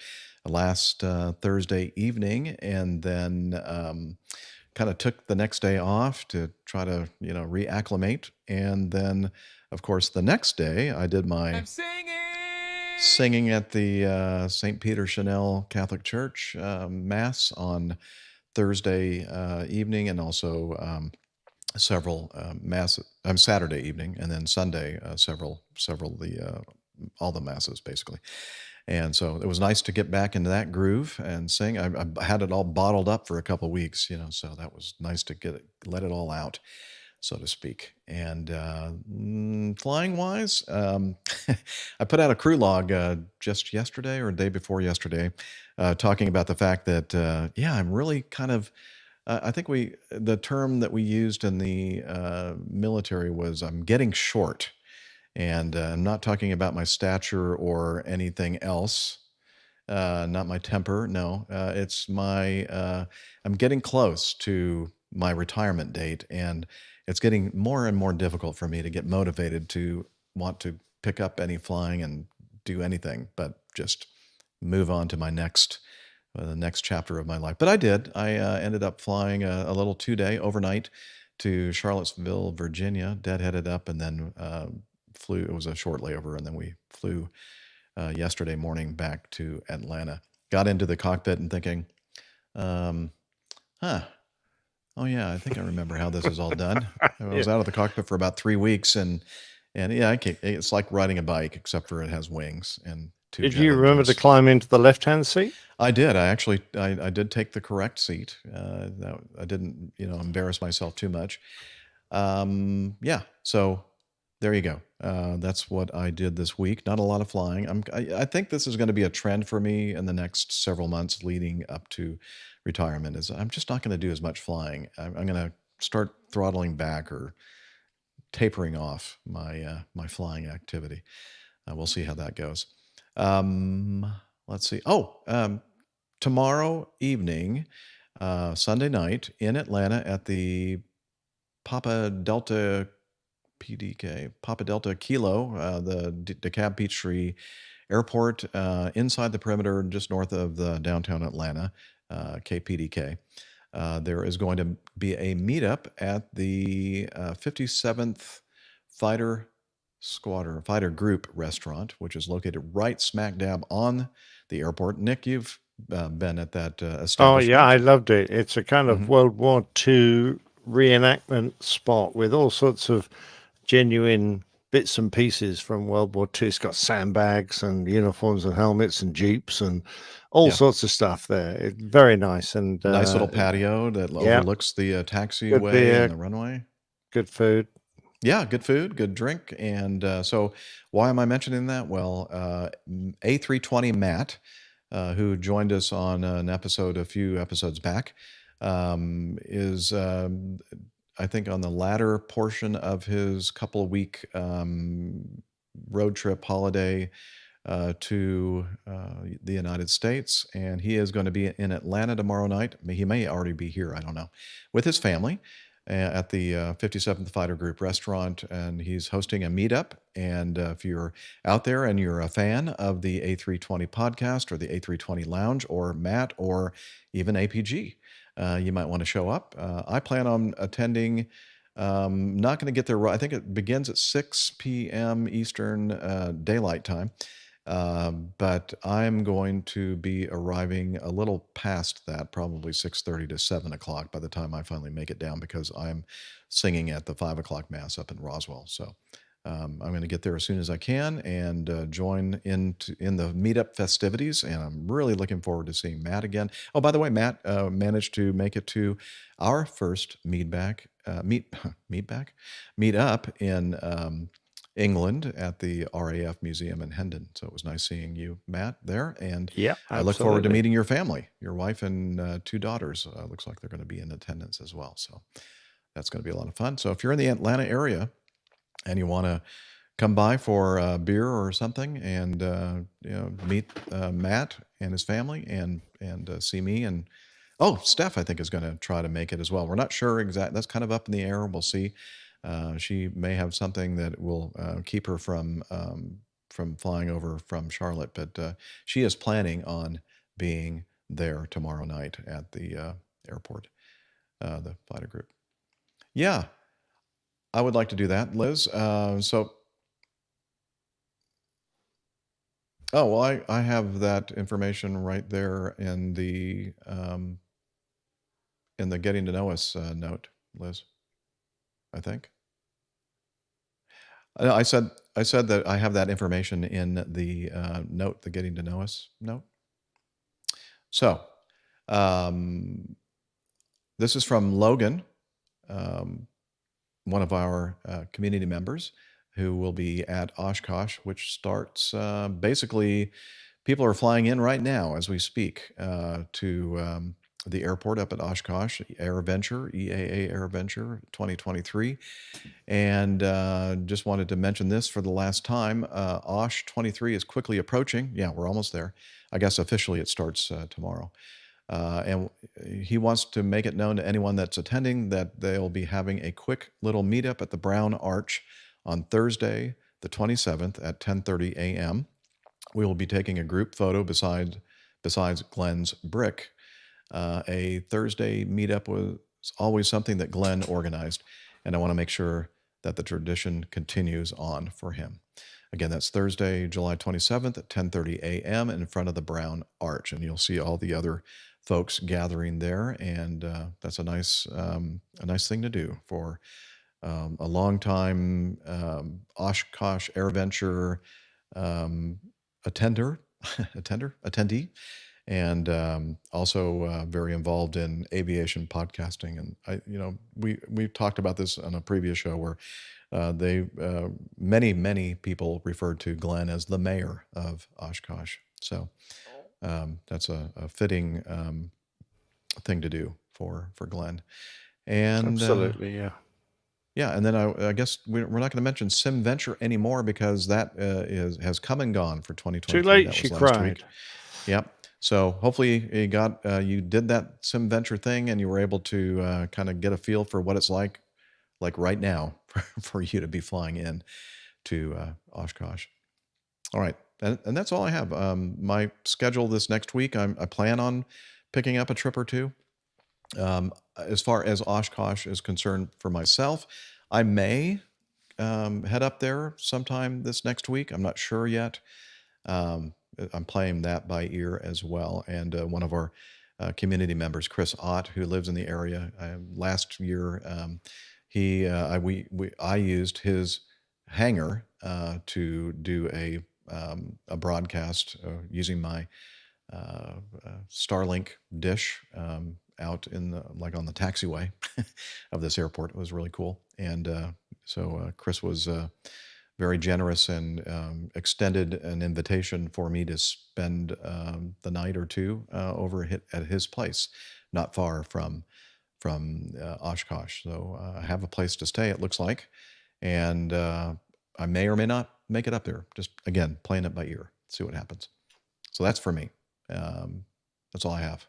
last Thursday evening, and then kind of took the next day off to try to reacclimate, and then of course the next day I did my singing at the St. Peter Chanel Catholic Church Mass on Thursday evening, and also several masses. Saturday evening, and then Sunday several all the masses basically. And so it was nice to get back into that groove and sing. I had it all bottled up for a couple of weeks, so that was nice to let it all out, so to speak. And flying wise, I put out a crew log just yesterday or the day before yesterday, talking about the fact that I'm really kind of I think the term that we used in the military was I'm getting short. And I'm not talking about my stature or anything else, not my temper. No, it's I'm getting close to my retirement date, and it's getting more and more difficult for me to get motivated to want to pick up any flying and do anything but just move on to my the next chapter of my life. But I did. I ended up flying a little 2-day overnight to Charlottesville, Virginia, deadheaded up, and then flew. It was a short layover, and then we flew yesterday morning back to Atlanta. Got into the cockpit and thinking, oh yeah, I think I remember how this is all done. I was out of the cockpit for about 3 weeks, and yeah, it's like riding a bike, except for it has wings and two. Did you remember to climb into the left-hand seat? I did. I did take the correct seat. I didn't, embarrass myself too much. Yeah. So there you go. That's what I did this week. Not a lot of flying. I think this is going to be a trend for me in the next several months leading up to retirement. Is I'm just not going to do as much flying. I'm going to start throttling back or tapering off my flying activity. We'll see how that goes. Let's see. Tomorrow evening, Sunday night in Atlanta at the Papa Delta Kilo, the DeKalb Peachtree Airport, inside the perimeter, just north of the downtown Atlanta, KPDK. There is going to be a meetup at the 57th Fighter Group restaurant, which is located right smack dab on the airport. Nick, you've been at that establishment. Oh yeah, I loved it. It's a kind of World War II reenactment spot with all sorts of genuine bits and pieces from World War II. It's got sandbags and uniforms and helmets and jeeps and all sorts of stuff there. It's very nice, and nice little patio that overlooks the taxiway and the runway. Good food. Yeah, good food, good drink. And so why am I mentioning that? Well, A320 Matt, who joined us on a few episodes back, is I think on the latter portion of his couple-week road trip holiday to the United States. And he is going to be in Atlanta tomorrow night. He may already be here, I don't know, with his family at the 57th Fighter Group restaurant, and he's hosting a meetup. And if you're out there and you're a fan of the A320 podcast or the A320 Lounge or Matt or even APG, you might want to show up. I plan on attending. Not going to get there. I think it begins at 6 p.m. Eastern Daylight Time. But I'm going to be arriving a little past that, probably 6:30 to 7 o'clock by the time I finally make it down, because I'm singing at the 5 o'clock Mass up in Roswell. So I'm going to get there as soon as I can and join in the meetup festivities. And I'm really looking forward to seeing Matt again. Oh, by the way, Matt managed to make it to our first meetup in England at the RAF Museum in Hendon. So it was nice seeing you, Matt, there. And yeah, I look forward to meeting your family, your wife and 2 daughters. Looks like they're going to be in attendance as well. So that's going to be a lot of fun. So if you're in the Atlanta area, and you want to come by for a beer or something and meet Matt and his family and see me. And Steph, I think, is going to try to make it as well. We're not sure exactly. That's kind of up in the air. We'll see. She may have something that will keep her from flying over from Charlotte, but she is planning on being there tomorrow night at the airport, the fighter group. Yeah, I would like to do that, Liz. I have that information right there in the getting to know us note, Liz. I think. I said that I have that information in the note, the getting to know us note. So, this is from Logan, one of our community members, who will be at Oshkosh, which starts basically, people are flying in right now as we speak to the airport up at Oshkosh, AirVenture, EAA AirVenture 2023. And just wanted to mention this for the last time. Osh 23 is quickly approaching. Yeah, we're almost there. I guess officially it starts tomorrow. And he wants to make it known to anyone that's attending that they'll be having a quick little meetup at the Brown Arch on Thursday, the 27th at 10:30 a.m. We will be taking a group photo besides Glenn's brick. A Thursday meetup was always something that Glenn organized, and I want to make sure that the tradition continues on for him. Again, that's Thursday, July 27th at 10:30 a.m. in front of the Brown Arch, and you'll see all the other folks gathering there, and that's a nice thing to do for a long-time Oshkosh AirVenture attendee, and also very involved in aviation podcasting. And we've talked about this on a previous show where many people referred to Glenn as the mayor of Oshkosh. So that's a fitting thing to do for Glenn. And absolutely, yeah. Yeah, and then I guess we're not going to mention SimVenture anymore because that has come and gone for 2023. Too late, that she was last cried. week. Yep. So hopefully you did that SimVenture thing and you were able to kind of get a feel for what it's like right now for you to be flying in to Oshkosh. All right, and that's all I have. My schedule this next week, I plan on picking up a trip or two. As far as Oshkosh is concerned for myself, I may head up there sometime this next week. I'm not sure yet. I'm playing that by ear as well. And one of our community members, Chris Ott, who lives in the area, last year I used his hangar to do a broadcast using my Starlink dish out in on the taxiway of this airport. It was really cool. And so Chris was very generous and extended an invitation for me to spend the night or two over at his place, not far from Oshkosh. So I have a place to stay, it looks like. And I may or may not make it up there. Just, again, playing it by ear. See what happens. So that's for me. That's all I have.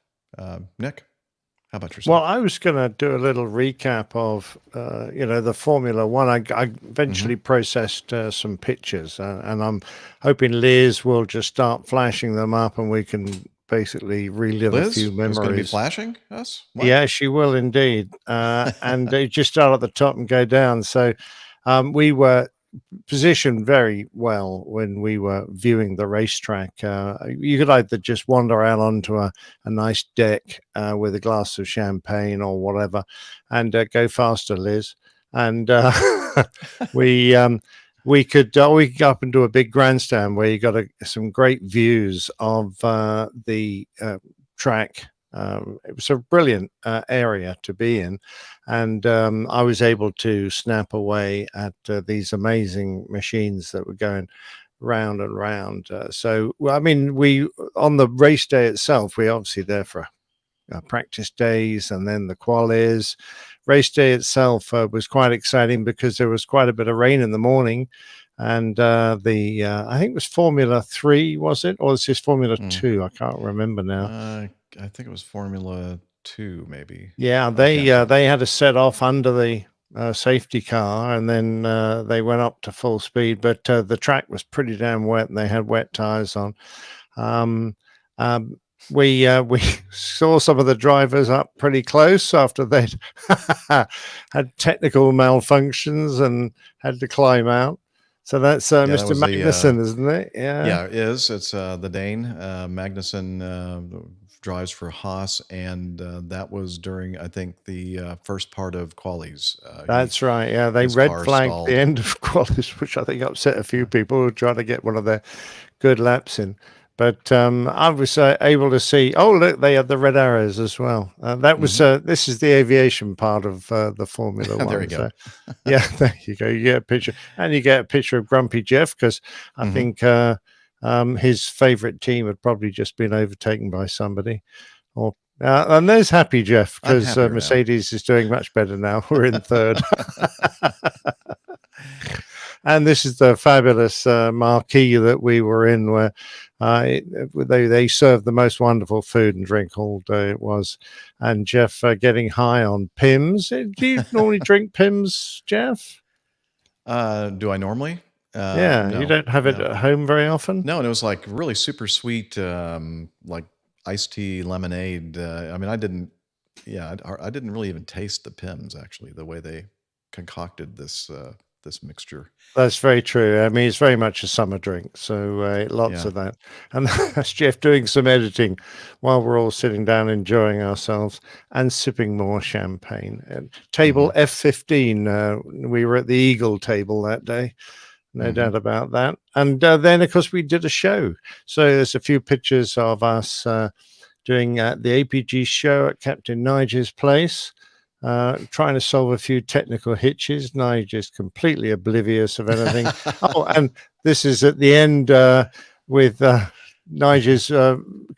Nick, how about yourself? Well, I was going to do a little recap of, the Formula One. I eventually processed some pictures, and I'm hoping Liz will just start flashing them up, and we can basically relive a few memories. Liz is going to be flashing us? What? Yeah, she will indeed. And they just start at the top and go down. So we were positioned very well when we were viewing the racetrack. You could either just wander out onto a nice deck with a glass of champagne or whatever and go faster, Liz. And we could go up and do a big grandstand where you got some great views of the track. It was a brilliant area to be in, and I was able to snap away at these amazing machines that were going round and round. So, I mean, we on the race day itself, we obviously there for practice days, and then the qualies, race day itself was quite exciting because there was quite a bit of rain in the morning. And I think it was Formula 3, was it? Or was this Formula 2? I can't remember now. I think it was Formula 2, maybe. Yeah, they had to set off under the safety car, and then they went up to full speed. But the track was pretty damn wet, and they had wet tires on. We saw some of the drivers up pretty close after they'd had technical malfunctions and had to climb out. So that's Mr. Magnussen, isn't it? Yeah, it is. It's the Dane. Magnussen drives for Haas, and that was during, I think, the first part of qualies. That's right. Yeah, they red flagged the end of qualies, which I think upset a few people who were trying to get one of their good laps in. But I was able to see. Oh, look, they had the red arrows as well. That was this is the aviation part of the Formula One. There you go. So, yeah, there you go. You get a picture, and you get a picture of Grumpy Jeff because I think his favorite team had probably just been overtaken by somebody. Or and there's Happy Jeff because Mercedes is doing much better now. We're in third. And this is the fabulous marquee that we were in, where they served the most wonderful food and drink all day. It was, and Jeff getting high on Pimm's. Do you normally drink Pimm's, Jeff? Do I normally? Yeah, no, you don't have it at home very often. No, and it was like really super sweet, like iced tea lemonade. I mean, I didn't really even taste the Pimm's actually, the way they concocted this mixture. That's very true. I mean, it's very much a summer drink, so lots of that. And that's Jeff doing some editing while we're all sitting down enjoying ourselves and sipping more champagne. And table F15, we were at the Eagle table that day, no doubt about that. And then, of course, we did a show. So there's a few pictures of us doing the APG show at Captain Nigel's place. Trying to solve a few technical hitches. Nigel's completely oblivious of anything. Oh, and this is at the end with Nigel's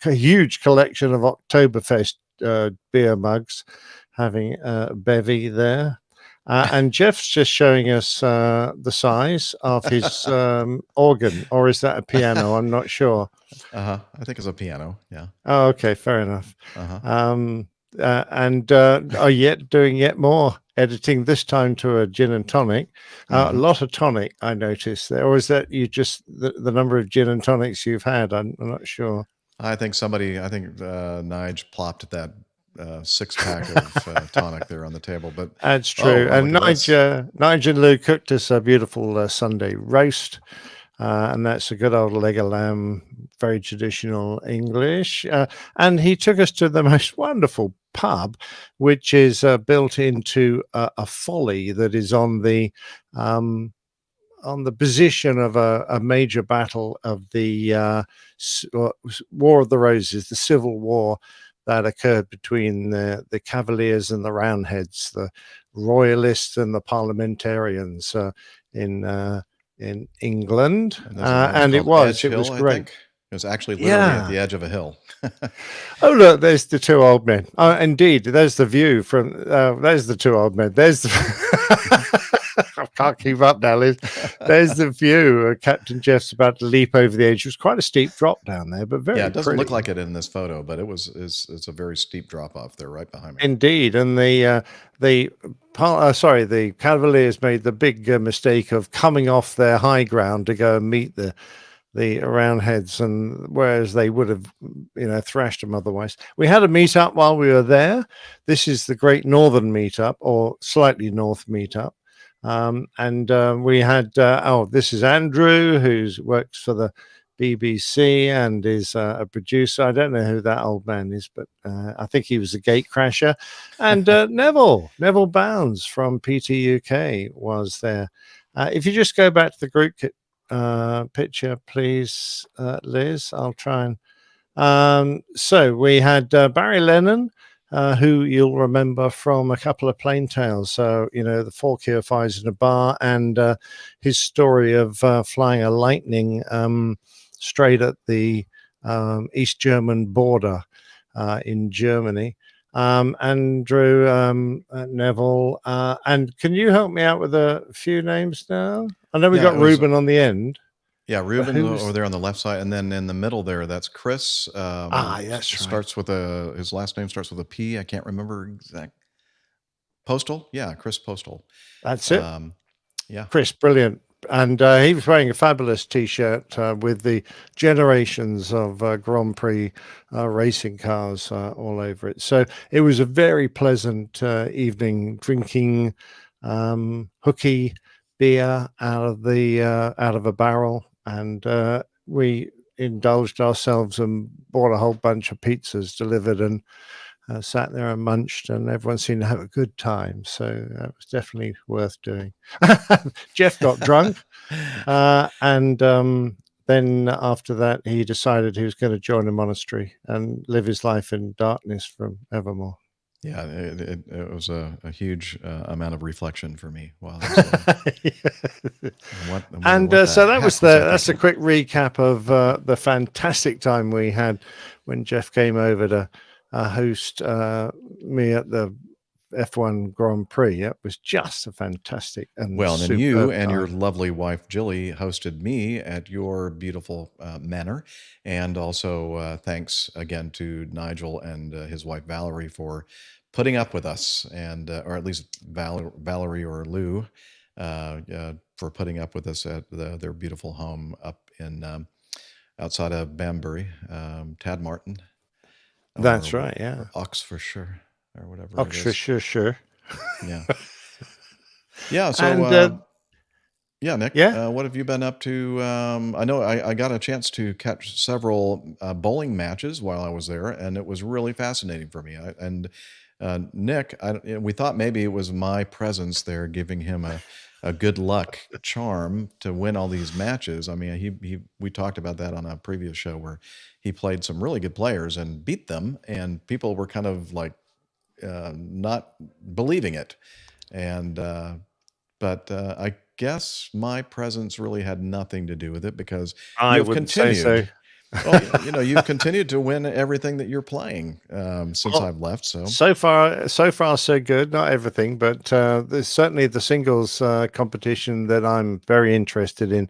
huge collection of Oktoberfest beer mugs, having a bevy there. And Jeff's just showing us the size of his organ, or is that a piano? I'm not sure. I think it's a piano. Yeah. Oh, okay, fair enough. And are doing yet more editing, this time to a gin and tonic. A lot of tonic, I noticed there. Or is that you just the number of gin and tonics you've had? I'm not sure. I think Nige plopped that 6-pack of tonic there on the table. But that's true. And Nige and Lou cooked us a beautiful Sunday roast. And that's a good old leg of lamb, very traditional English. And he took us to the most wonderful pub, which is built into a folly that is on the position of a major battle of the War of the Roses, the Civil War that occurred between the Cavaliers and the Roundheads, the Royalists and the Parliamentarians in England, and it was great. It was actually literally at the edge of a hill. Oh, look, there's the two old men. Indeed, there's the view from. There's the two old men. There's the. I can't keep up now, Liz. There's the view. Captain Jeff's about to leap over the edge. It was quite a steep drop down there, but very. Yeah, it doesn't pretty. Look like it in this photo, but it's a very steep drop off there, right behind me. Indeed, and the Cavaliers made the big mistake of coming off their high ground to go and meet the Roundheads, and whereas they would have, thrashed them otherwise. We had a meetup while we were there. This is the Great Northern Meetup, or slightly North Meetup. And we had, this is Andrew, who works for the BBC and is a producer. I don't know who that old man is, but I think he was a gate crasher. And Neville Bounds from PT UK was there. If you just go back to the group picture, please, Liz, I'll try and. So we had Barry Lennon, who you'll remember from a couple of Plain Tales. So, the 4 KO5s in a bar, and his story of flying a Lightning straight at the East German border in Germany. Andrew, Neville, and can you help me out with a few names now? I know we got Ruben on the end. Yeah, Ruben over there on the left side, and then in the middle there, that's Chris. That's starts with his last name starts with a P. I can't remember exact. Postal, yeah, Chris Postal. That's it. Yeah, Chris, brilliant. And he was wearing a fabulous T-shirt with the generations of Grand Prix racing cars all over it. So it was a very pleasant evening, drinking hooky beer out of a barrel, and we indulged ourselves and bought a whole bunch of pizzas delivered and sat there and munched, and everyone seemed to have a good time. So that was definitely worth doing. Jeff got drunk, and then after that, he decided he was going to join a monastery and live his life in darkness from evermore. Yeah, it was a huge amount of reflection for me while I was so that's a quick recap of the fantastic time we had when Jeff came over to host me at the F1 Grand Prix. It was just a fantastic and then you and time. your lovely wife Jilly hosted me at your beautiful manor, and also thanks again to Nigel and his wife Valerie for putting up with us, and or at least Valerie or Lou for putting up with us at their beautiful home up in outside of Banbury, Tadmartin. That's right, yeah. Or Oxfordshire or whatever. Oxfordshire, sure. Yeah. Yeah. So, yeah, Nick. Yeah. What have you been up to? I know I got a chance to catch several bowling matches while I was there, and it was really fascinating for me. Nick, we thought maybe it was my presence there giving him a good luck charm to win all these matches. I mean, we talked about that on a previous show where he played some really good players and beat them, and people were kind of like not believing it. And but I guess my presence really had nothing to do with it, because you've continued. Well, you've continued to win everything that you're playing since I've left. So far, so good. Not everything, but there's certainly the singles competition that I'm very interested in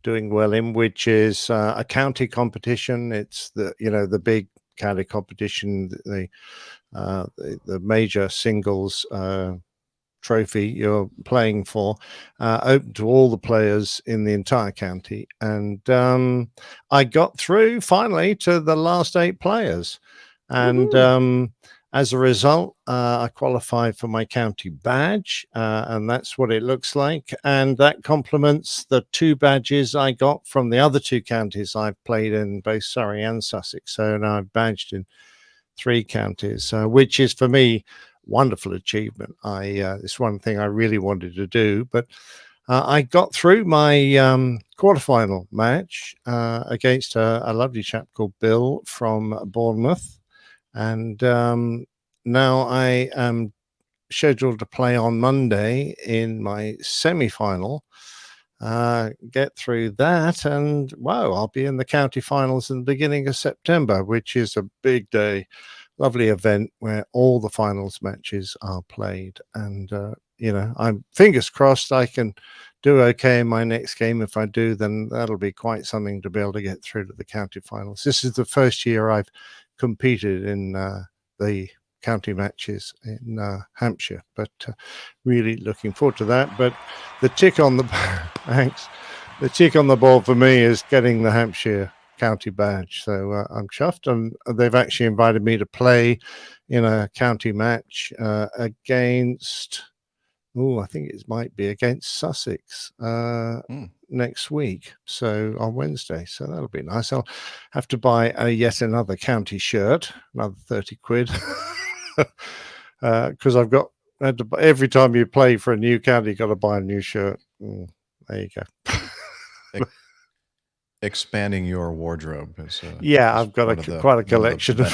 doing well in, which is a county competition. It's the big county competition, the major singles trophy you're playing for, open to all the players in the entire county. And I got through finally to the last 8 players. And as a result, I qualified for my county badge, and that's what it looks like. And that complements the 2 badges I got from the other 2 counties I've played in, both Surrey and Sussex. So now I've badged in 3 counties, which is for me wonderful achievement. It's one thing I really wanted to do, but I got through my quarterfinal match against a lovely chap called Bill from Bournemouth, and now I am scheduled to play on Monday in my semi-final. Get through that, and wow, I'll be in the county finals in the beginning of September, which is a big day. Lovely event where all the finals matches are played, and I'm fingers crossed I can do okay in my next game. If I do, then that'll be quite something to be able to get through to the county finals. This is the first year I've competed in the county matches in Hampshire, but really looking forward to that. But the tick on the the tick on the board for me is getting the Hampshire county badge. So I'm chuffed, and they've actually invited me to play in a county match against I think it might be against Sussex next week, so on Wednesday. So that'll be nice. I'll have to buy yet another county shirt, another 30 quid, because I've got every time you play for a new county, you've got to buy a new shirt. There you go. Expanding your wardrobe is I've got quite a collection of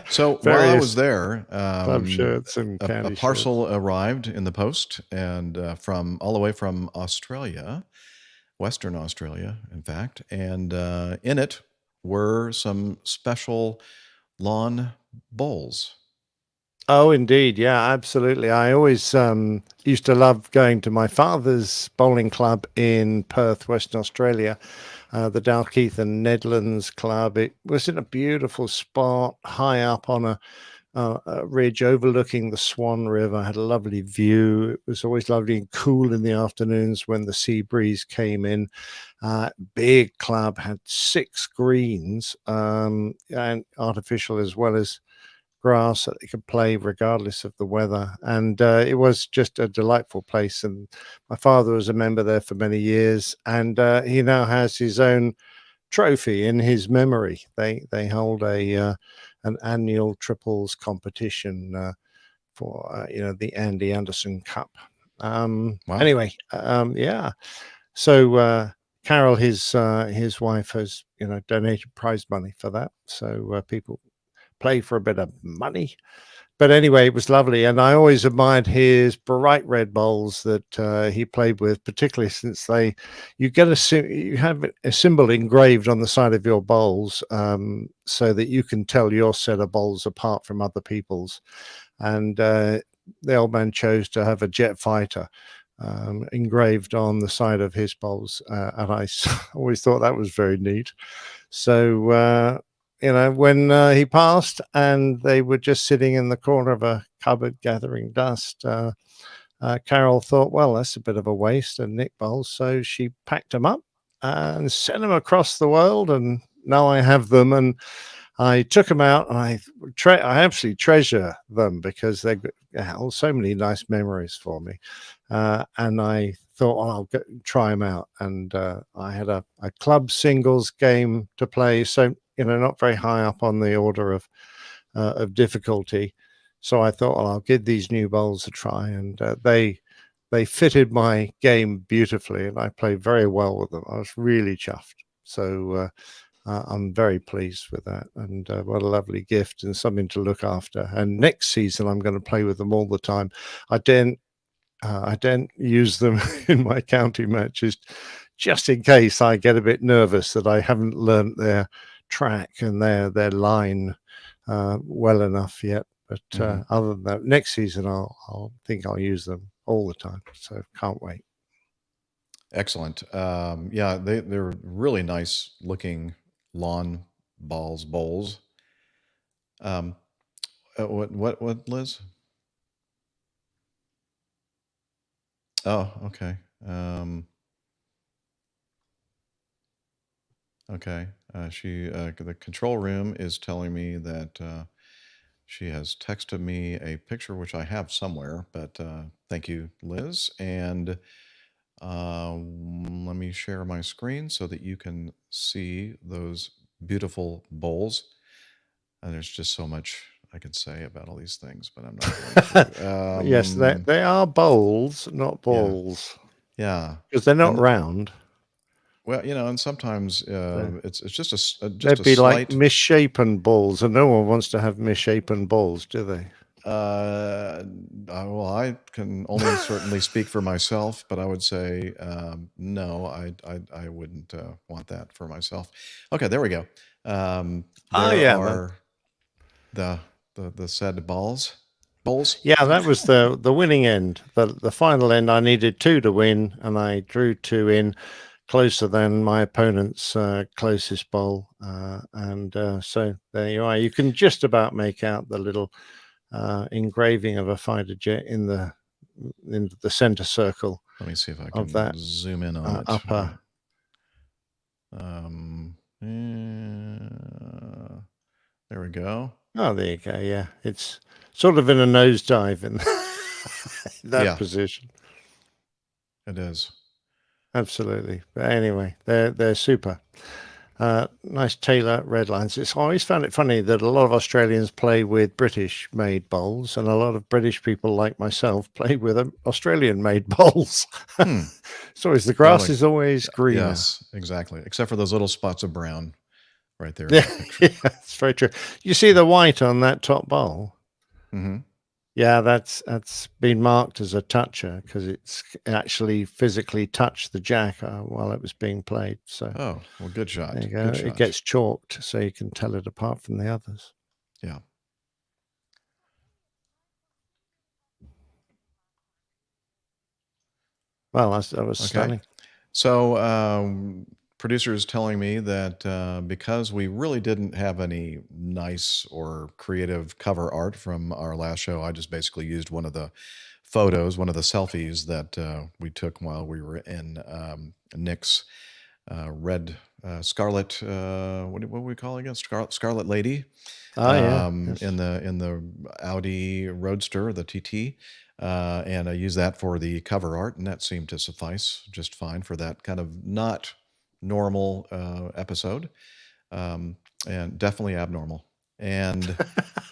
so while I was there, club shirts and a parcel arrived in the post, and from all the way from Australia, Western Australia, in fact, and in it were some special lawn bowls. Oh, indeed. Yeah, absolutely. I always used to love going to my father's bowling club in Perth, Western Australia, the Dalkeith and Nedlands Club. It was in a beautiful spot high up on a ridge overlooking the Swan River. Had a lovely view. It was always lovely and cool in the afternoons when the sea breeze came in. Big club, had 6 greens, and artificial as well as grass that they could play regardless of the weather. And it was just a delightful place. And my father was a member there for many years, and he now has his own trophy in his memory. They hold an annual triples competition for the Andy Anderson Cup. Wow. Anyway, yeah. So Carol, his wife, has donated prize money for that. So people play for a bit of money. But anyway, it was lovely, and I always admired his bright red bowls that he played with, particularly since you have a symbol engraved on the side of your bowls, so that you can tell your set of bowls apart from other people's. And the old man chose to have a jet fighter engraved on the side of his bowls, and I always thought that was very neat. So when he passed and they were just sitting in the corner of a cupboard gathering dust, Carol thought, well, that's a bit of a waste of Nick bowls. So she packed them up and sent them across the world. And now I have them. And I took them out, and I absolutely treasure them because they hold so many nice memories for me. And I thought, well, I'll try them out. And I had a club singles game to play. So, not very high up on the order of difficulty. So I thought, well, I'll give these new bowls a try. And they fitted my game beautifully, and I played very well with them. I was really chuffed. So I'm very pleased with that. And what a lovely gift and something to look after. And next season, I'm going to play with them all the time. I don't use them in my county matches, just in case I get a bit nervous that I haven't learnt their track and their line well enough yet. But other than that, next season I'll use them all the time. So can't wait. Excellent. Yeah, they're really nice looking lawn bowls. What, Liz? Oh, okay. Okay. The control room is telling me that she has texted me a picture, which I have somewhere, but thank you, Liz. And let me share my screen so that you can see those beautiful bowls. And there's just so much I could say about all these things, but I'm not going to. Yes, they are bowls, not balls. Yeah. Because they're not round. Well, and sometimes it's just a They'd be slight, like misshapen balls, and no one wants to have misshapen balls, do they? well, I can only certainly speak for myself, but I would say no, I wouldn't want that for myself. Okay, there we go. There are the said bowls. Yeah, that was the winning end. The final end, I needed 2 to win, and I drew 2 in, closer than my opponent's closest bowl. And so there you are. You can just about make out the little engraving of a fighter jet in the center circle. Let me see if I can zoom in on it. Upper. There we go. Oh, there you go. Yeah, it's sort of in a nosedive in that position. It is. Absolutely. But anyway, they're super. Nice Taylor red lines. I always found it funny that a lot of Australians play with British-made bowls, and a lot of British people like myself play with Australian-made bowls. So the grass is always greener. Yes, exactly. Except for those little spots of brown right there. Yeah, it's very true. You see the white on that top bowl? Mm-hmm. Yeah, that's been marked as a toucher because it's actually physically touched the jack while it was being played. So, well, good shot. There you go. Good shot. It gets chalked so you can tell it apart from the others. Yeah. Well, that was stunning. So producers telling me that because we really didn't have any nice or creative cover art from our last show, I just basically used one of the photos, one of the selfies that we took while we were in Nick's red Scarlet, what do we call it again? Scarlet Lady. Oh, yeah. Yes. In the Audi Roadster, the TT. And I used that for the cover art, and that seemed to suffice just fine for that kind of not normal episode, and definitely abnormal. And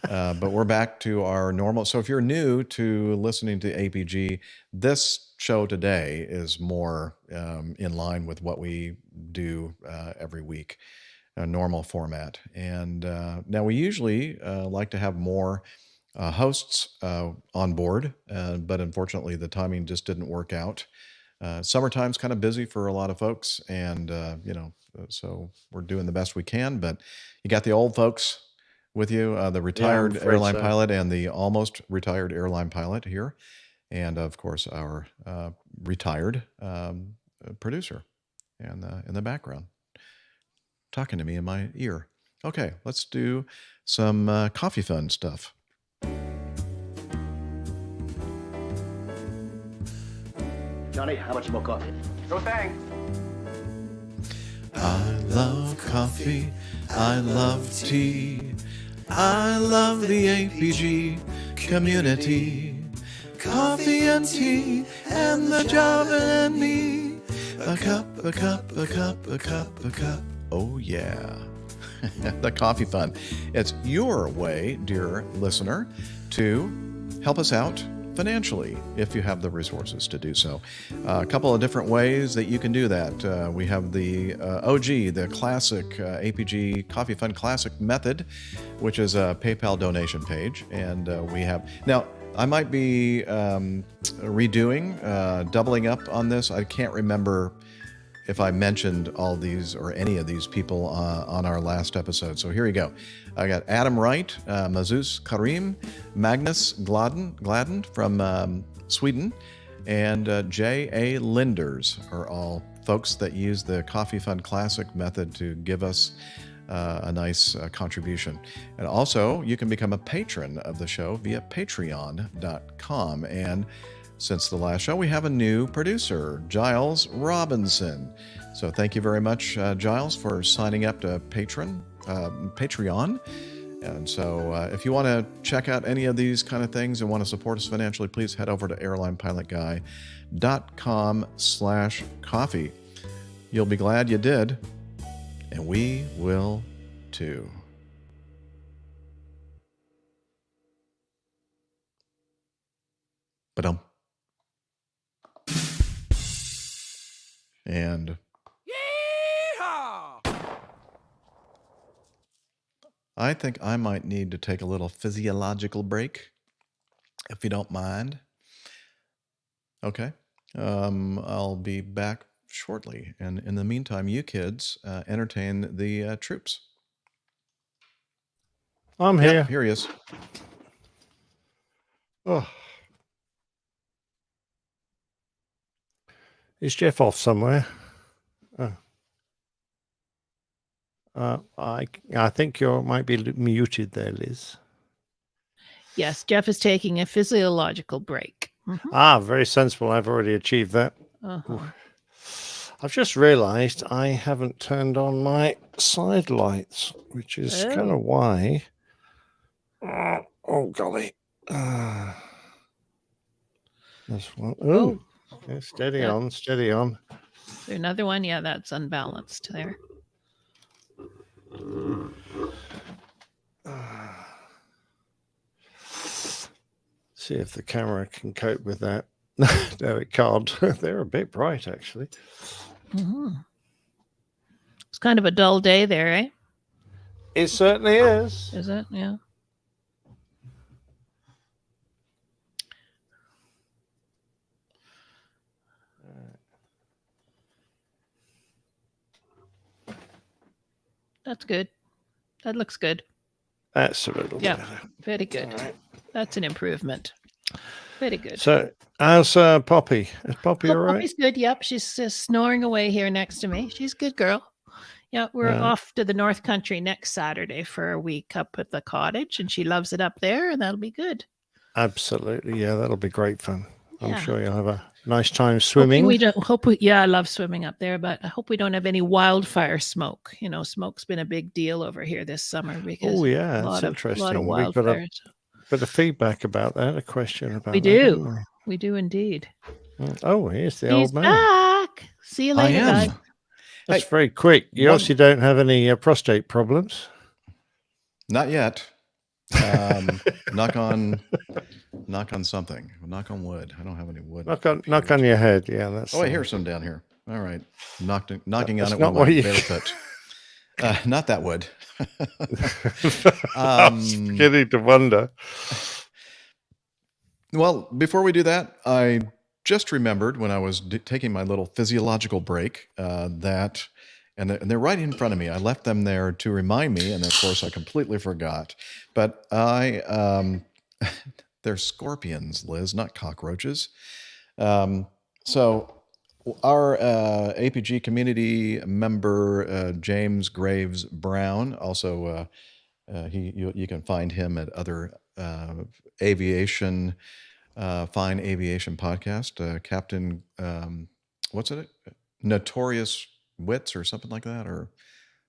but we're back to our normal. So if you're new to listening to APG, this show today is more in line with what we do every week, a normal format. And now we usually like to have more hosts on board, but unfortunately the timing just didn't work out. Summertime's kind of busy for a lot of folks, and so we're doing the best we can. But you got the old folks with you, the retired airline pilot and the almost retired airline pilot here, and of course our retired producer and in the background talking to me in my ear. Okay, let's do some coffee fun stuff. Johnny, how much more coffee? No thanks. I love coffee. I love tea. I love the APG community. Coffee and tea and the Java and me. A cup, a cup, a cup, a cup, a cup. Oh, yeah. The coffee fun. It's your way, dear listener, to help us out financially if you have the resources to do so. A couple of different ways that you can do that. We have the OG, the classic APG Coffee Fund Classic method, which is a PayPal donation page. And we have, now I might be redoing, doubling up on this. I can't remember if I mentioned all these or any of these people on our last episode. So here you go. I got Adam Wright, Mazus Karim, Magnus Gladden from Sweden, and J.A. Linders are all folks that use the Coffee Fund Classic method to give us a nice contribution. And also, you can become a patron of the show via patreon.com. And since the last show, we have a new producer, Giles Robinson. So thank you very much, Giles, for signing up to Patreon. And so if you want to check out any of these kind of things and want to support us financially, please head over to airlinepilotguy.com/coffee. You'll be glad you did, and we will too. Ba-dum. And I think I might need to take a little physiological break, if you don't mind. Okay. I'll be back shortly. And in the meantime, you kids entertain the troops. I'm here. Here he is. Oh. Is Jeff off somewhere? I think you might be muted there, Liz. Yes, Jeff is taking a physiological break. Mm-hmm. Ah, very sensible. I've already achieved that. Uh-huh. I've just realized I haven't turned on my side lights, which is kind of why. Oh, golly. This one. Oh. Okay, steady on, steady on. Is there another one? Yeah, that's unbalanced there. See if the camera can cope with that. No, it can't. They're a bit bright, actually. Mm-hmm. It's kind of a dull day there, eh? It certainly is. Is it? Yeah. That's good. That looks good. That's a little better. Very good. Right. That's an improvement. Very good. So, how's Poppy? Is Poppy all right? Poppy's good. Yep, she's just snoring away here next to me. She's a good girl. Yeah, we're off to the North Country next Saturday for a week up at the cottage, and she loves it up there, and that'll be good. Absolutely, yeah, that'll be great fun. I'm Yeah. sure you'll have a nice time swimming. I love swimming up there, but I hope we don't have any wildfire smoke. You know, smoke's been a big deal over here this summer because Yeah, a that's lot of interesting. We've got wildfires. bit of feedback about that. A question about We that. haven't do. we? We do indeed. Oh, here's the He's old man. back. See you later, I am. guys. That's Hey, very quick. You one- obviously don't have any prostate problems. Not yet. Knock on something. Knock on wood. I don't have any wood. Knock on your head. Yeah, that's. Oh, I hear some down here. All right. Knocking That's on it not with what my you- bare foot. Not that wood. I was beginning to wonder. Well, before we do that, I just remembered when I was taking my little physiological break that, and they're right in front of me. I left them there to remind me, and of course I completely forgot. But they're scorpions, Liz, not cockroaches. So our APG community member, James Graves Brown, also you can find him at other aviation, fine aviation podcast, Captain, what's it? Notorious Wits or something like that, or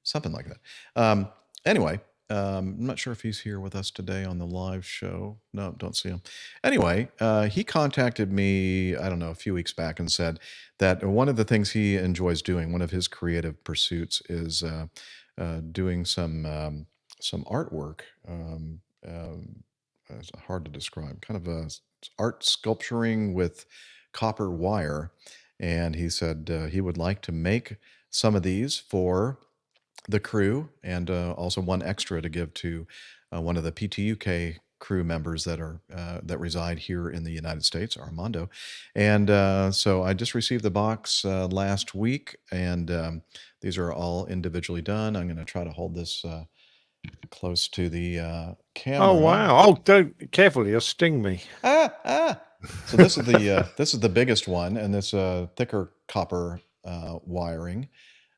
something like that. Anyway, I'm not sure if he's here with us today on the live show. No, don't see him. Anyway, he contacted me, I don't know, a few weeks back and said that one of the things he enjoys doing, one of his creative pursuits is doing some artwork. It's hard to describe, kind of a art sculpturing with copper wire. And he said he would like to make some of these for the crew, and also one extra to give to one of the PTUK crew members that are that reside here in the United States, Armando. And so I just received the box last week, and these are all individually done. I'm going to try to hold this close to the camera. Oh wow! Oh, don't careful! You'll sting me. So this is the biggest one, and it's a thicker copper wiring.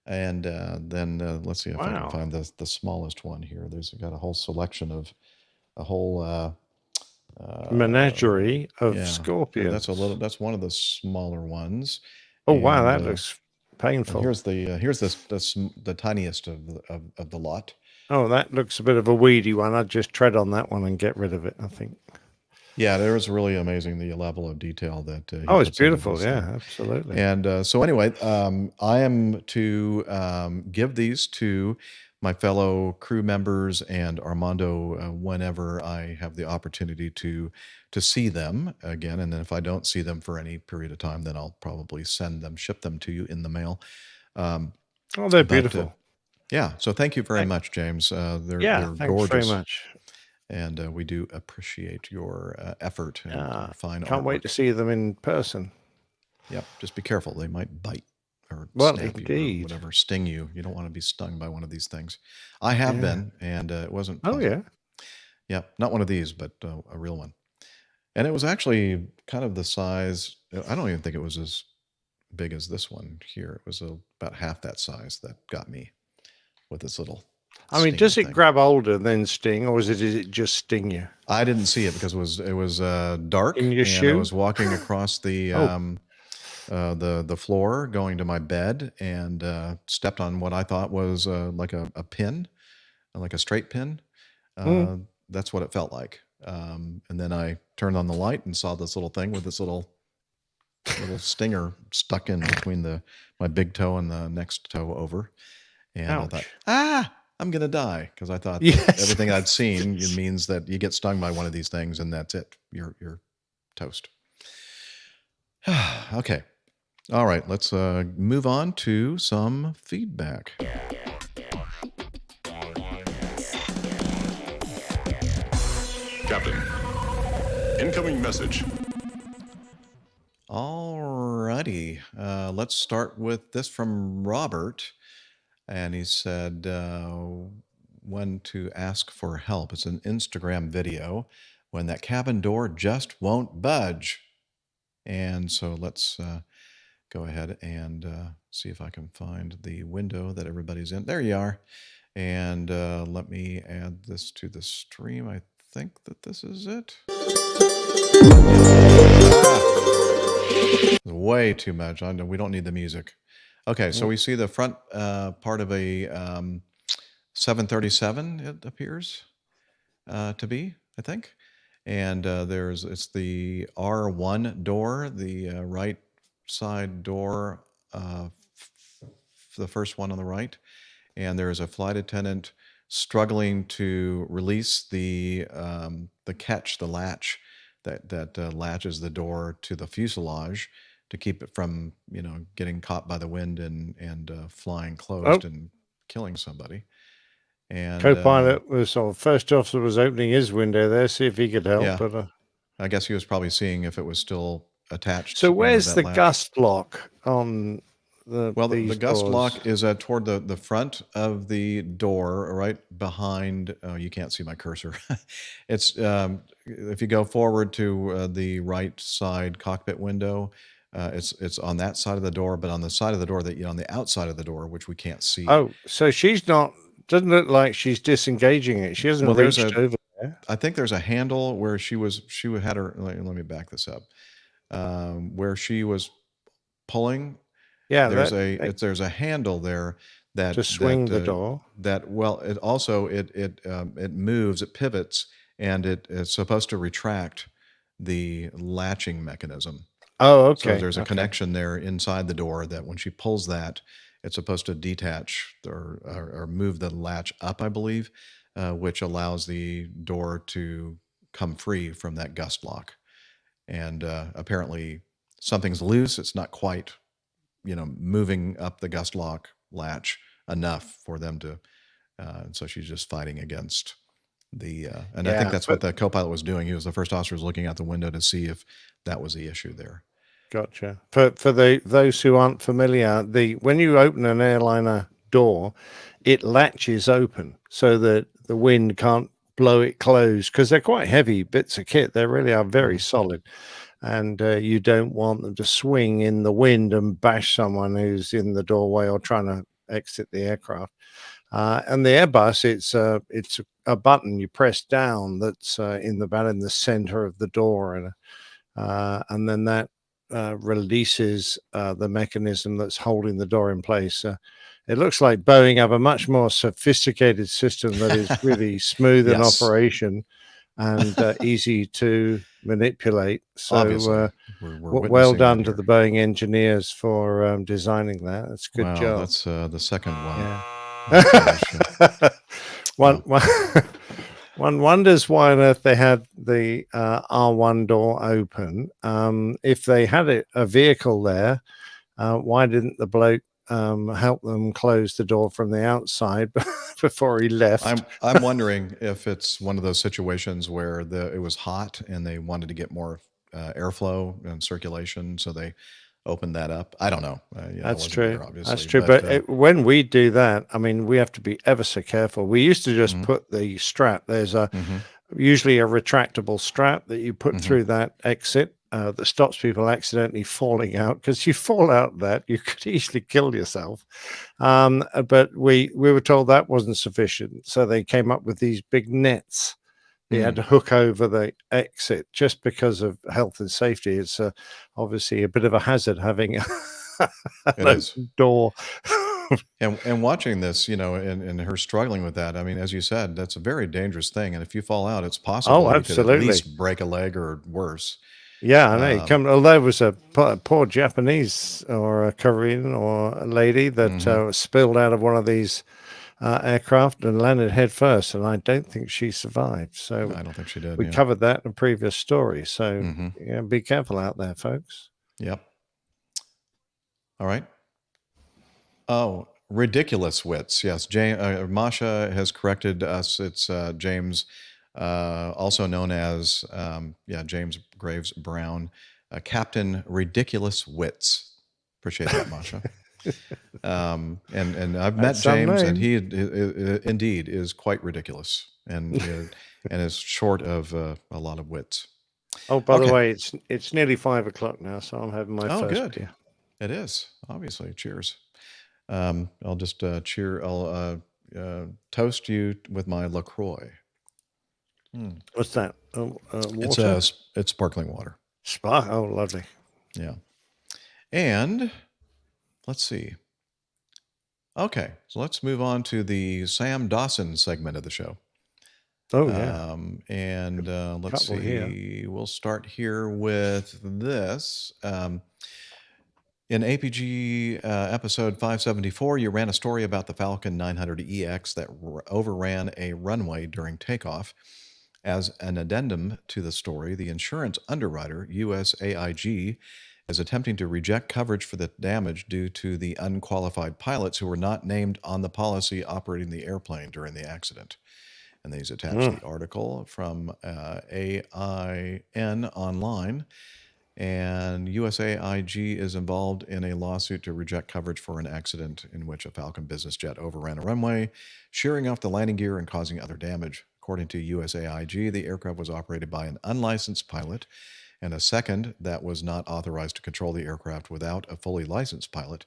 And then let's see if I can find the smallest one here. There's got a whole selection of a whole menagerie of scorpions. That's one of the smaller ones. Oh wow, that looks painful. Here's the tiniest of the lot. Oh, that looks a bit of a weedy one. I'd just tread on that one and get rid of it, I think. Yeah, it was really amazing, the level of detail that. It's beautiful. Yeah, absolutely. And so anyway, I am to give these to my fellow crew members and Armando whenever I have the opportunity to see them again. And then if I don't see them for any period of time, then I'll probably ship them to you in the mail. They're beautiful. Yeah. So thank you very much, James. They're thanks gorgeous. very much. And we do appreciate your effort and your fine Can't wait artwork. to see them in person. Yep. Just be careful. They might bite or Well, snap you indeed. or whatever, sting you. You don't want to be stung by one of these things. I have been, and it wasn't Oh pleasant. yeah. Yeah. Not one of these, but a real one. And it was actually kind of the size. I don't even think it was as big as this one here. It was about half that size that got me with this little. I mean, does it grab older then sting, or is it just sting you? I didn't see it because it was dark in your and shoe. I was walking across the floor going to my bed and stepped on what I thought was like a pin, like a straight pin. That's what it felt like. And then I turned on the light and saw this little thing with this little stinger stuck in between my big toe and the next toe over. And Ouch. I thought, I'm going to die, because I thought Yes. everything I'd seen it means that you get stung by one of these things and that's it. You're toast. Okay. All right. Let's move on to some feedback. Captain, incoming message. All righty. Let's start with this from Robert. And he said when to ask for help. It's an Instagram video when that cabin door just won't budge. And so let's go ahead and see if I can find the window that everybody's in. There you are. And let me add this to the stream. I think that this is it. Way too much. I know we don't need the music. Okay, so we see the front part of a 737, it appears to be, I think. And it's the R1 door, the right side door, the first one on the right. And there's a flight attendant struggling to release the catch, the latch that latches the door to the fuselage to keep it from, getting caught by the wind and flying closed and killing somebody. And co-pilot first officer was opening his window there, see if he could help. Yeah. But I guess he was probably seeing if it was still attached. so where's that the latch. gust lock on the? Well, the these gust doors? lock is toward the front of the door, right behind. Oh, you can't see my cursor. It's if you go forward to the right side cockpit window, it's on that side of the door, but on the side of the door on the outside of the door, which we can't see. Oh, so she's not. Doesn't look like she's disengaging it. She hasn't reached over there. I think there's a handle where she had her. Let me back this up. Where she was pulling. Yeah, there's a handle there that to swing the door. It also it moves, it pivots, and it's supposed to retract the latching mechanism. Oh, okay. So there's a connection there inside the door that when she pulls that, it's supposed to detach or move the latch up, I believe, which allows the door to come free from that gust lock. And apparently something's loose. It's not quite, moving up the gust lock latch enough for them to. And so she's just fighting against the. I think that's what the co-pilot was doing. He was the first officer was looking out the window to see if that was the issue there. Gotcha. For those who aren't familiar, when you open an airliner door, it latches open so that the wind can't blow it closed because they're quite heavy bits of kit. They really are very solid, and you don't want them to swing in the wind and bash someone who's in the doorway or trying to exit the aircraft. And the Airbus, it's a button you press down that's in the center of the door, and then that releases the mechanism that's holding the door in place. It looks like Boeing have a much more sophisticated system that is really smooth in operation and easy to manipulate. So we're well done to the Boeing engineers for designing that. That's a good job. That's the second one. Yeah. One wonders why on earth they had the R1 door open. If they had a vehicle there, why didn't the bloke help them close the door from the outside before he left? I'm wondering if it's one of those situations where it was hot and they wanted to get more airflow and circulation, so they opened that up. I don't know. That's true. There, that's true. But when we do that, I mean, we have to be ever so careful. We used to just put the strap. There's usually a retractable strap that you put through that exit that stops people accidentally falling out, because you fall out that you could easily kill yourself. But we were told that wasn't sufficient, so they came up with these big nets. You had to hook over the exit just because of health and safety. It's obviously a bit of a hazard having a door. and watching this, and her struggling with that. I mean, as you said, that's a very dangerous thing. And if you fall out, it's possible you could at least break a leg or worse. Yeah, I know. Although it was a poor Japanese or a Korean or a lady that spilled out of one of these aircraft and landed head first, and I don't think she survived. So I don't think she did. We covered that in a previous story. So be careful out there, folks. Yep. All right. Oh, ridiculous wits. Yes, Masha has corrected us. It's James, also known as James Graves Brown, Captain Ridiculous Wits. Appreciate that, Masha. And I've met That's some James, and name. he indeed is quite ridiculous, and is short of a lot of wits. Oh, by the Okay. way, it's nearly 5 o'clock now, so I'm having my Oh, first good. beer. It is, obviously. Cheers. I'll just I'll toast you with my LaCroix. What's that? Water? It's sparkling water. Oh, lovely. Yeah. And let's see. Okay, so let's move on to the Sam Dawson segment of the show. Oh, yeah. And let's Couple see. here. We'll start here with this. In APG episode 574, you ran a story about the Falcon 900EX that overran a runway during takeoff. As an addendum to the story, the insurance underwriter, USAIG, is attempting to reject coverage for the damage due to the unqualified pilots who were not named on the policy operating the airplane during the accident. And these attach the article from AIN Online. And USAIG is involved in a lawsuit to reject coverage for an accident in which a Falcon business jet overran a runway, shearing off the landing gear and causing other damage. According to USAIG, the aircraft was operated by an unlicensed pilot and a second that was not authorized to control the aircraft without a fully licensed pilot,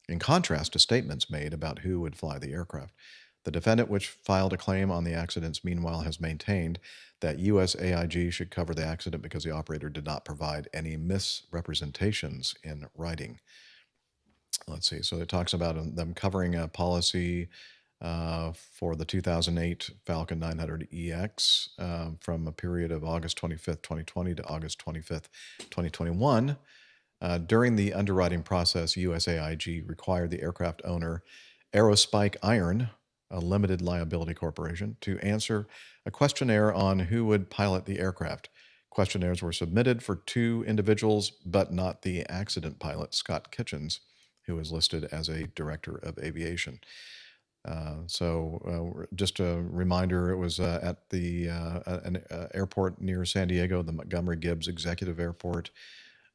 in contrast to statements made about who would fly the aircraft. The defendant, which filed a claim on the accidents, meanwhile has maintained that USAIG should cover the accident because the operator did not provide any misrepresentations in writing. Let's see. So it talks about them covering a policy for the 2008 Falcon 900EX from a period of August 25th, 2020 to August 25th, 2021. During the underwriting process, USAIG required the aircraft owner, Aerospike Iron, a limited liability corporation, to answer a questionnaire on who would pilot the aircraft. Questionnaires were submitted for 2 individuals, but not the accident pilot, Scott Kitchens, who is listed as a director of aviation. Just a reminder, it was at the an airport near San Diego, the Montgomery Gibbs Executive Airport.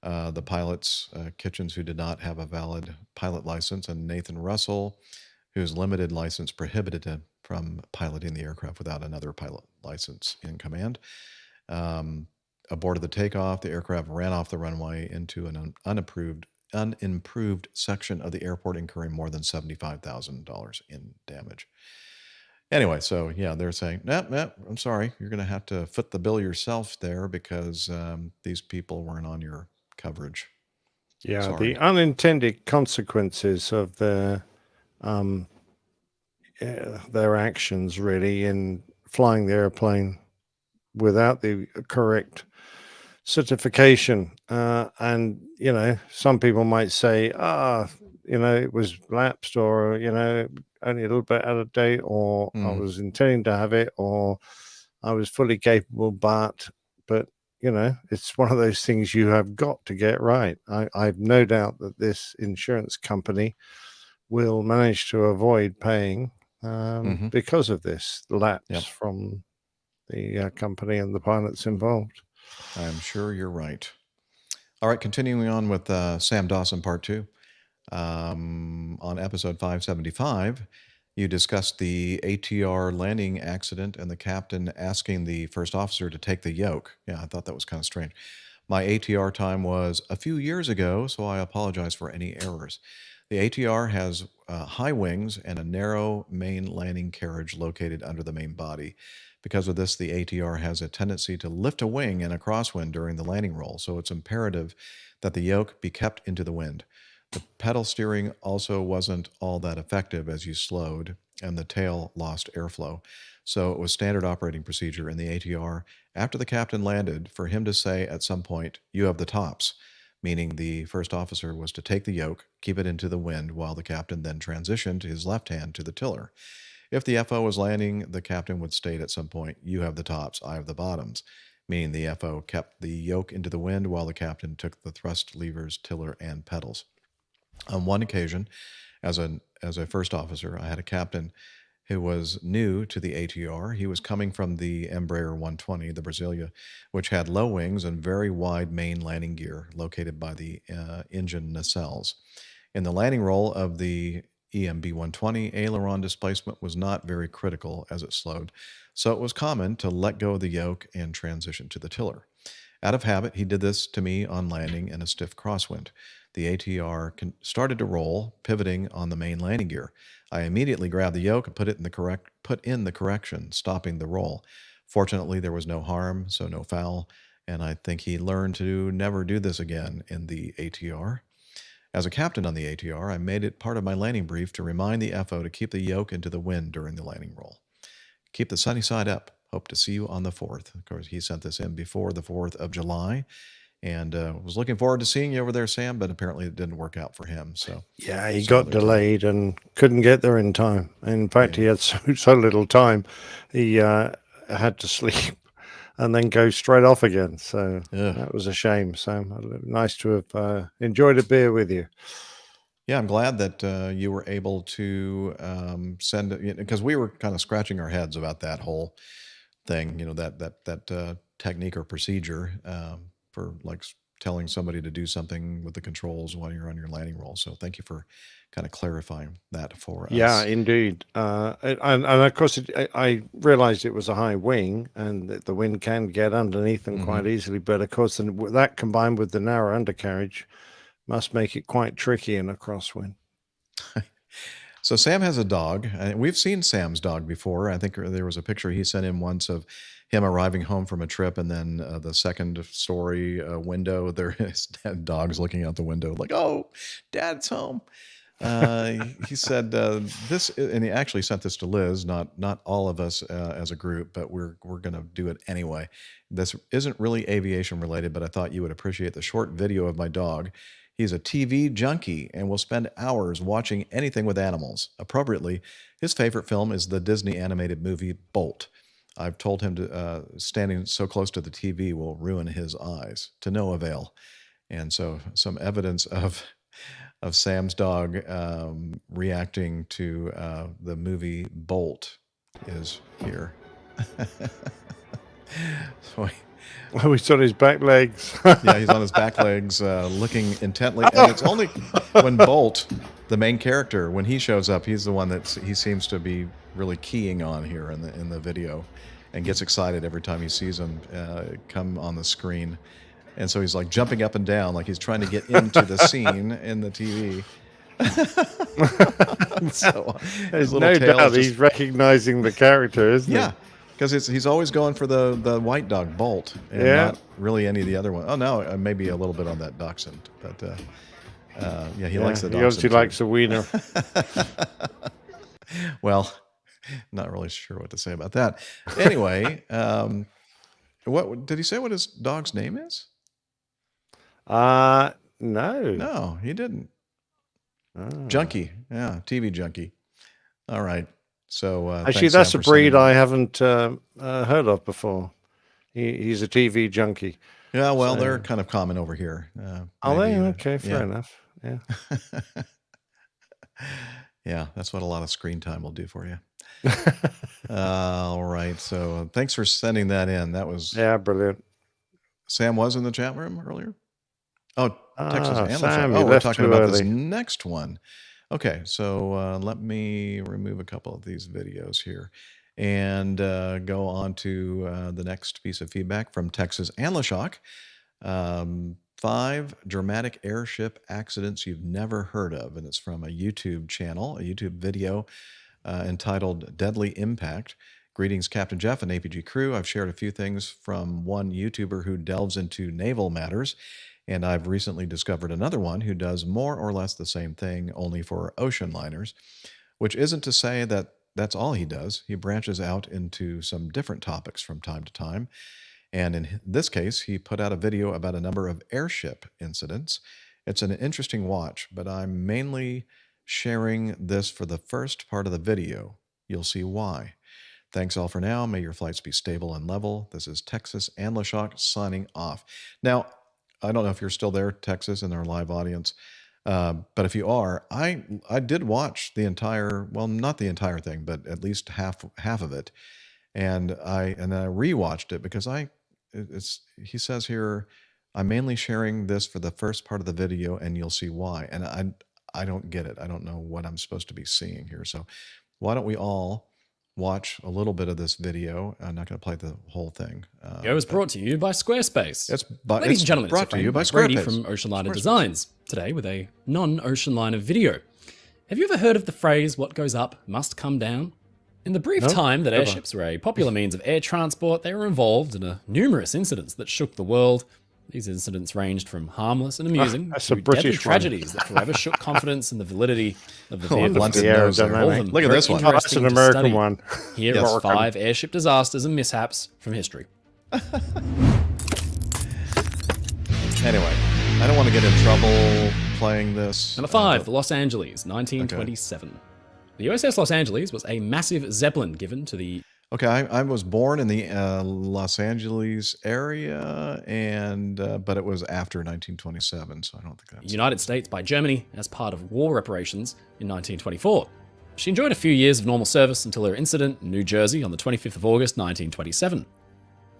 The pilots, Kitchens, who did not have a valid pilot license, and Nathan Russell, whose limited license prohibited him from piloting the aircraft without another pilot license in command. Aboard the takeoff, the aircraft ran off the runway into an unimproved section of the airport, incurring more than $75,000 in damage. Anyway, so yeah, they're saying, nope, I'm sorry, you're going to have to foot the bill yourself there because these people weren't on your coverage. Yeah, Sorry. the unintended consequences of their actions, really, in flying the airplane without the correct certification. And, some people might say, it was lapsed, or, only a little bit out of date, or I was intending to have it, or I was fully capable, but it's one of those things you have got to get right. I've no doubt that this insurance company will manage to avoid paying because of this lapse from the company and the pilots involved. I'm sure you're right. All right, continuing on with Sam Dawson Part 2. On episode 575, you discussed the ATR landing accident and the captain asking the first officer to take the yoke. Yeah, I thought that was kind of strange. My ATR time was a few years ago, so I apologize for any errors. The ATR has high wings and a narrow main landing carriage located under the main body. Because of this, the ATR has a tendency to lift a wing in a crosswind during the landing roll, so it's imperative that the yoke be kept into the wind. The pedal steering also wasn't all that effective as you slowed, and the tail lost airflow. So it was standard operating procedure in the ATR, after the captain landed, for him to say at some point, "You have the tops," meaning the first officer was to take the yoke, keep it into the wind, while the captain then transitioned his left hand to the tiller. If the FO was landing, the captain would state at some point, "You have the tops, I have the bottoms," meaning the FO kept the yoke into the wind while the captain took the thrust levers, tiller, and pedals. On one occasion, as a first officer, I had a captain who was new to the ATR. He was coming from the Embraer 120, the Brasilia, which had low wings and very wide main landing gear located by the engine nacelles. In the landing roll of the EMB-120, aileron displacement was not very critical as it slowed, so it was common to let go of the yoke and transition to the tiller. Out of habit, he did this to me on landing in a stiff crosswind. The ATR started to roll, pivoting on the main landing gear. I immediately grabbed the yoke and put in the correction, stopping the roll. Fortunately, there was no harm, so no foul, and I think he learned to never do this again in the ATR. As a captain on the ATR, I made it part of my landing brief to remind the FO to keep the yoke into the wind during the landing roll. Keep the sunny side up. Hope to see you on the 4th. Of course, he sent this in before the 4th of July, and was looking forward to seeing you over there, Sam, but apparently it didn't work out for him. So yeah, he got delayed and couldn't get there in time. In fact, he had so little time, he had to sleep and then go straight off again. So that was a shame, Sam. Nice to have enjoyed a beer with you. Yeah, I'm glad that you were able to send it, because we were kind of scratching our heads about that whole thing, that technique or procedure for like telling somebody to do something with the controls while you're on your landing roll. So thank you for kind of clarifying that for us. Yeah, indeed. And of course, I realized it was a high wing and that the wind can get underneath them quite easily. But of course, that combined with the narrow undercarriage must make it quite tricky in a crosswind. So Sam has a dog. We've seen Sam's dog before. I think there was a picture he sent in once of him arriving home from a trip, and then the second story window, there is dogs looking out the window like, "Oh, Dad's home." He said this, and he actually sent this to Liz, not all of us as a group, but we're going to do it anyway. This isn't really aviation related, but I thought you would appreciate the short video of my dog. He's a TV junkie and will spend hours watching anything with animals. Appropriately, his favorite film is the Disney animated movie Bolt. I've told him to standing so close to the TV will ruin his eyes, to no avail. And so some evidence of Sam's dog reacting to the movie Bolt is here. Oh, he's on his back legs. Yeah, he's on his back legs, looking intently. And it's only when Bolt, the main character, when he shows up, he's the one that he seems to be really keying on here in the video, and gets excited every time he sees him come on the screen. And so he's like jumping up and down, like he's trying to get into the scene in the TV. So there's no doubt he's recognizing the character, isn't he? Yeah, because he's always going for the white dog Bolt, and not really any of the other ones. Oh no, maybe a little bit on that dachshund, but yeah, he likes the dachshund. He obviously likes the wiener. Well, not really sure what to say about that. Anyway, what did he say? What his dog's name is? No. No, he didn't. Junkie. Yeah, TV junkie. All right. So actually, that's a breed I haven't heard of before. He's a TV junkie. Yeah, well, they're kind of common over here. Are they? Okay, fair enough. Yeah. Yeah, that's what a lot of screen time will do for you. All right. So thanks for sending that in. That was brilliant. Sam was in the chat room earlier. Oh, Texas Analyst. Sam, we're talking about this next one. Okay, so let me remove a couple of these videos here and go on to the next piece of feedback from Texas Analyst. 5 dramatic airship accidents you've never heard of, and it's from a YouTube channel, a YouTube video entitled Deadly Impact. Greetings, Captain Jeff and APG crew. I've shared a few things from one YouTuber who delves into naval matters, and I've recently discovered another one who does more or less the same thing, only for ocean liners, which isn't to say that that's all he does. He branches out into some different topics from time to time. And in this case, he put out a video about a number of airship incidents. It's an interesting watch, but I'm mainly sharing this for the first part of the video. You'll see why. Thanks all for now. May your flights be stable and level. This is Texas and LaShock signing off. Now, I don't know if you're still there, Texas, in our live audience, but if you are, I did watch the entire, well, not the entire thing, but at least half of it, and then I rewatched it because he says here, I'm mainly sharing this for the first part of the video, and you'll see why. And I don't get it. I don't know what I'm supposed to be seeing here. So why don't we all watch a little bit of this video? I'm not going to play the whole thing. It was brought to you by Squarespace. Ladies and gentlemen, brought it's to you by Brady Squarespace. from Ocean Liner Designs, today with a non-Ocean Liner video. Have you ever heard of the phrase, what goes up must come down? In the brief time that airships were a popular means of air transport, they were involved in numerous incidents that shook the world. These incidents ranged from harmless and amusing to deadly tragedies that forever shook confidence in the validity of the vehicle. Look at this one. Oh, that's an American one. Here are 5 airship disasters and mishaps from history. Anyway, I don't want to get in trouble playing this. Number 5, the Los Angeles, 1927. Okay. The USS Los Angeles was a massive Zeppelin given to the... Okay, I was born in the Los Angeles area, but it was after 1927, so I don't think that's... United States by Germany as part of war reparations in 1924. She enjoyed a few years of normal service until her incident in New Jersey on the 25th of August, 1927.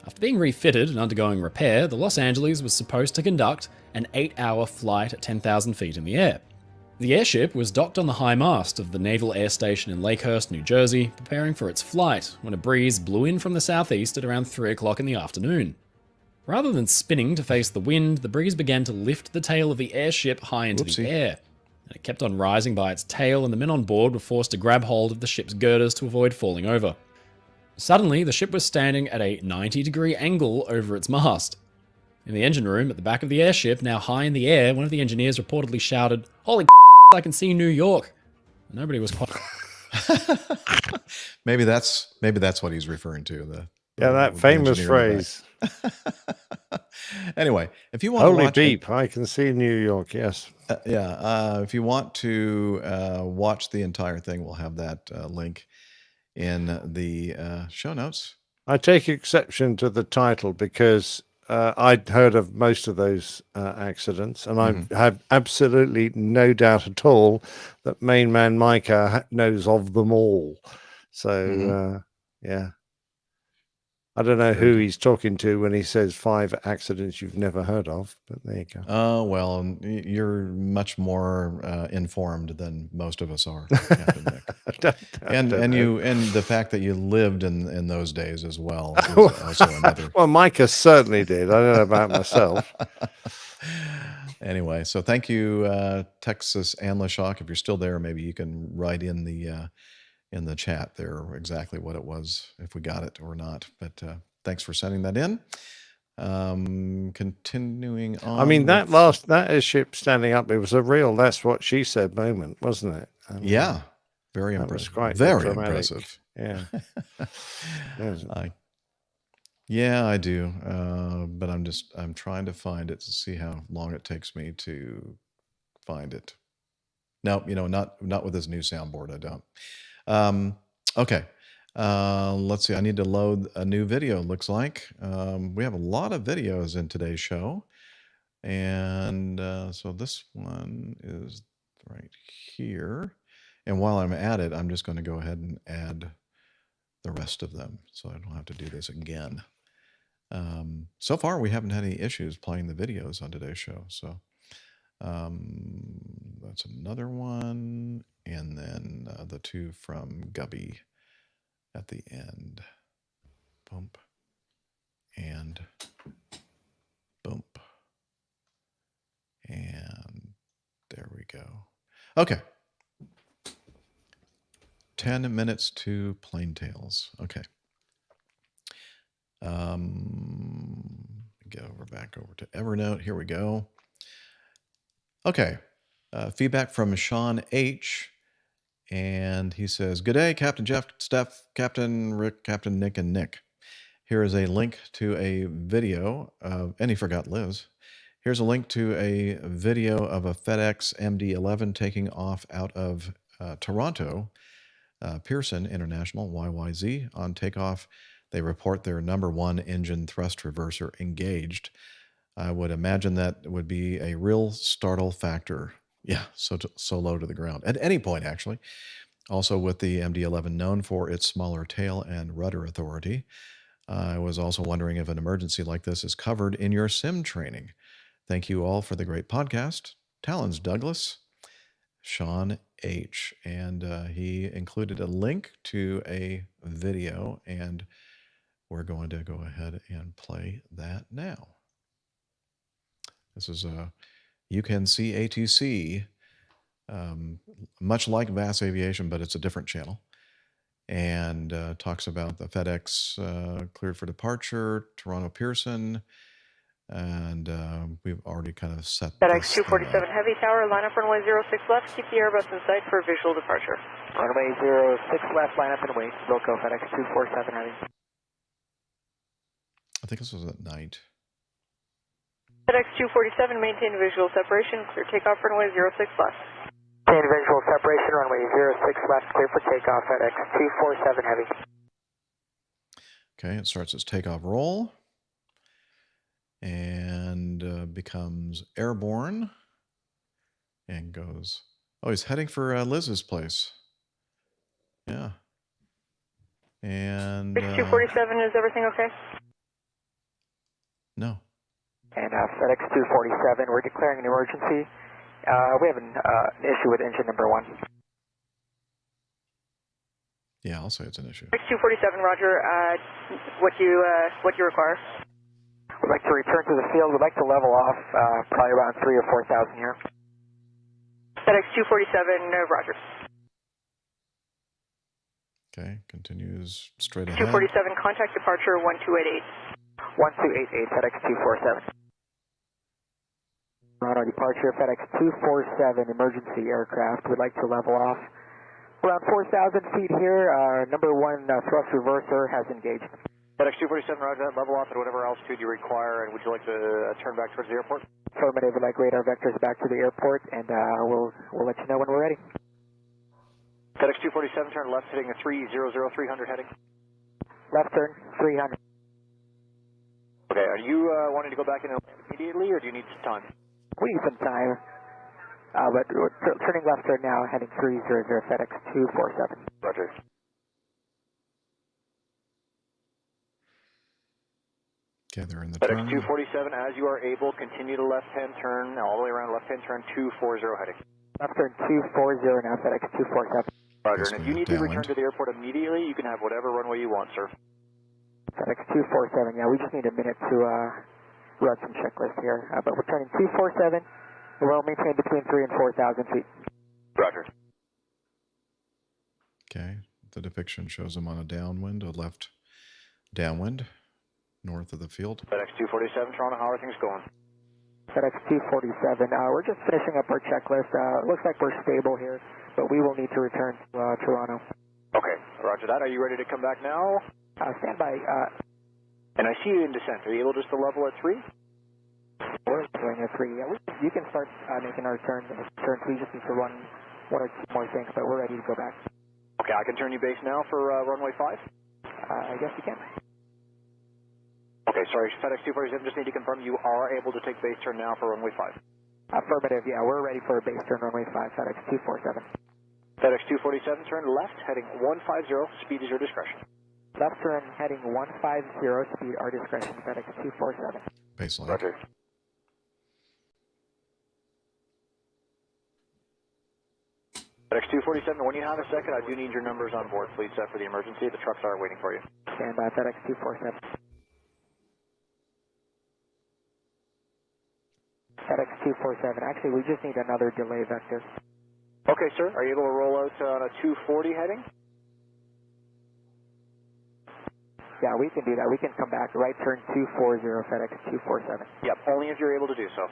After being refitted and undergoing repair, the Los Angeles was supposed to conduct an 8-hour flight at 10,000 feet in the air. The airship was docked on the high mast of the Naval Air Station in Lakehurst, New Jersey, preparing for its flight when a breeze blew in from the southeast at around 3 o'clock in the afternoon. Rather than spinning to face the wind, the breeze began to lift the tail of the airship high into the air. And it kept on rising by its tail, and the men on board were forced to grab hold of the ship's girders to avoid falling over. Suddenly, the ship was standing at a 90-degree angle over its mast. In the engine room at the back of the airship, now high in the air, one of the engineers reportedly shouted, "Holy I can see New York." Nobody was quite... maybe that's what he's referring to. That famous phrase. Anyway, if you want Holy to watch beep, I can see New York, yes. If you want to watch the entire thing, we'll have that link in the show notes. I take exception to the title because I'd heard of most of those accidents, and I have absolutely no doubt at all that main man Micah knows of them all. So, yeah. I don't know who he's talking to when he says 5 accidents you've never heard of, but there you go. Oh, well, you're much more informed than most of us are, Captain Nick. and the fact that you lived in those days as well is also another. Well, Micah certainly did. I don't know about myself. Anyway, so thank you, Texas and LaShock. If you're still there, maybe you can write in the chat there exactly what it was, if we got it or not. But thanks for sending that in. Continuing on. I mean, that airship standing up, it was a real "that's what she said" moment, wasn't it? Yeah, very impressive. Was quite very dramatic. impressive. Yeah. Yeah, I do. But I'm trying to find it to see how long it takes me to find it. No, not with this new soundboard. I don't. Okay. Let's see. I need to load a new video, looks like. We have a lot of videos in today's show. And so this one is right here. And while I'm at it, I'm just going to go ahead and add the rest of them so I don't have to do this again. So far, we haven't had any issues playing the videos on today's show. So that's another one. And then the 2 from Gubby at the end. Bump. And bump. And there we go. Okay. 10 minutes to Plain Tales. Okay. Back over to Evernote. Here we go. Okay. Feedback from Sean H. And he says, "Good day, Captain Jeff, Steph, Captain Rick, Captain Nick, and Nick. Here is a link to a video of," and he forgot Liz. "Here's a link to a video of a FedEx MD-11 taking off out of Toronto, Pearson International, YYZ. On takeoff, they report their #1 engine thrust reverser engaged. I would imagine that would be a real startle factor. Yeah, so low to the ground. At any point, actually. Also with the MD-11 known for its smaller tail and rudder authority. I was also wondering if an emergency like this is covered in your sim training. Thank you all for the great podcast. Talons Douglas." Sean H. And he included a link to a video, and we're going to go ahead and play that now. This is you can see ATC, much like VAS Aviation, but it's a different channel, and talks about the FedEx cleared for departure, Toronto Pearson, and we've already kind of set FedEx this 247 Heavy Tower, line up runway 06 left, keep the Airbus in sight for visual departure. Runway 06 left, line up and wait, Wilco FedEx 247 Heavy. I think this was at night. FedEx 247, maintain visual separation, clear takeoff runway 06 left. Maintain visual separation, runway 06 left, clear for takeoff, FedEx 247 Heavy. Okay, it starts its takeoff roll and becomes airborne and goes, oh, he's heading for Liz's place. Yeah. And 247, is everything okay? No. And FedEx 247, we're declaring an emergency. We have an issue with engine number 1. Yeah, I'll say it's an issue. FedEx 247, Roger. What do you require? We'd like to return to the field. We'd like to level off, probably around 3,000 or 4,000 here. FedEx 247, Roger. Okay, continues straight ahead. 247, contact departure 1288. 1288, FedEx 247. Toronto departure, FedEx 247, emergency aircraft. We'd like to level off around 4,000 feet here. Number 1 thrust reverser has engaged. FedEx 247, roger that. Level off at whatever altitude you require, and would you like to turn back towards the airport? Affirmative, we'd like radar vectors back to the airport, and we'll let you know when we're ready. FedEx 247, turn left, hitting a 300, 300 heading. Left turn, 300. Okay, are you wanting to go back in immediately, or do you need some time? We need some time, but we're turning left turn now, heading 300, FedEx 247. Roger. Okay, they're in the FedEx turn. 247, as you are able, continue to left-hand turn, all the way around left-hand turn 240 heading. Left turn 240 now, FedEx 247. Roger, and if you need to return to the airport immediately, you can have whatever runway you want, sir. FedEx 247, yeah, we just need a minute to run some checklist here. But we're turning 247, and we'll maintain between 3,000 and 4,000 feet. Roger. Okay, the depiction shows them on a downwind, a left downwind, north of the field. FedEx 247, Toronto, how are things going? FedEx 247, we're just finishing up our checklist. Looks like we're stable here, but we will need to return to Toronto. Okay, roger that. Are you ready to come back now? Stand by. And I see you in descent. Are you able just to level at 3? We're doing at 3. Yeah, you can start making our turns. We just need to run 1 or 2 more things, but we're ready to go back. Okay, I can turn you base now for runway 5? I guess you can. Okay, sorry, FedEx 247, just need to confirm you are able to take base turn now for runway 5. Affirmative, yeah, we're ready for a base turn runway 5, FedEx 247. FedEx 247, turn left, heading 150, speed is your discretion. Left turn, heading 150, speed our discretion, FedEx 247. Baseline. Roger. FedEx 247, when you have a second, I do need your numbers on board, please, for the emergency. The trucks are waiting for you. Stand by, FedEx 247. FedEx 247. Actually, we just need another delay vector. Okay, sir. Are you able to roll out on a 240 heading? Yeah, we can do that. We can come back. Right turn 240, FedEx 247. Yep, only if you're able to do so.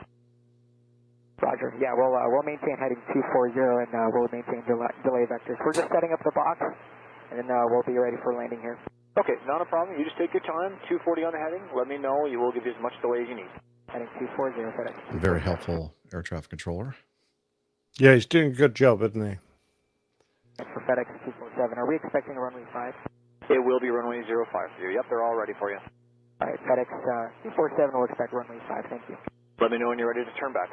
Roger. Yeah, we'll maintain heading 240 and we'll maintain delay vectors. We're just setting up the box, and then we'll be ready for landing here. Okay, not a problem. You just take your time. 240 on the heading. Let me know. You will give you as much delay as you need. Heading 240, FedEx. Very helpful air traffic controller. Yeah, he's doing a good job, isn't he? For FedEx 247, are we expecting a runway 5? It will be runway 05 for you. Yep, they're all ready for you. All right, FedEx 247 will expect runway 5. Thank you. Let me know when you're ready to turn back.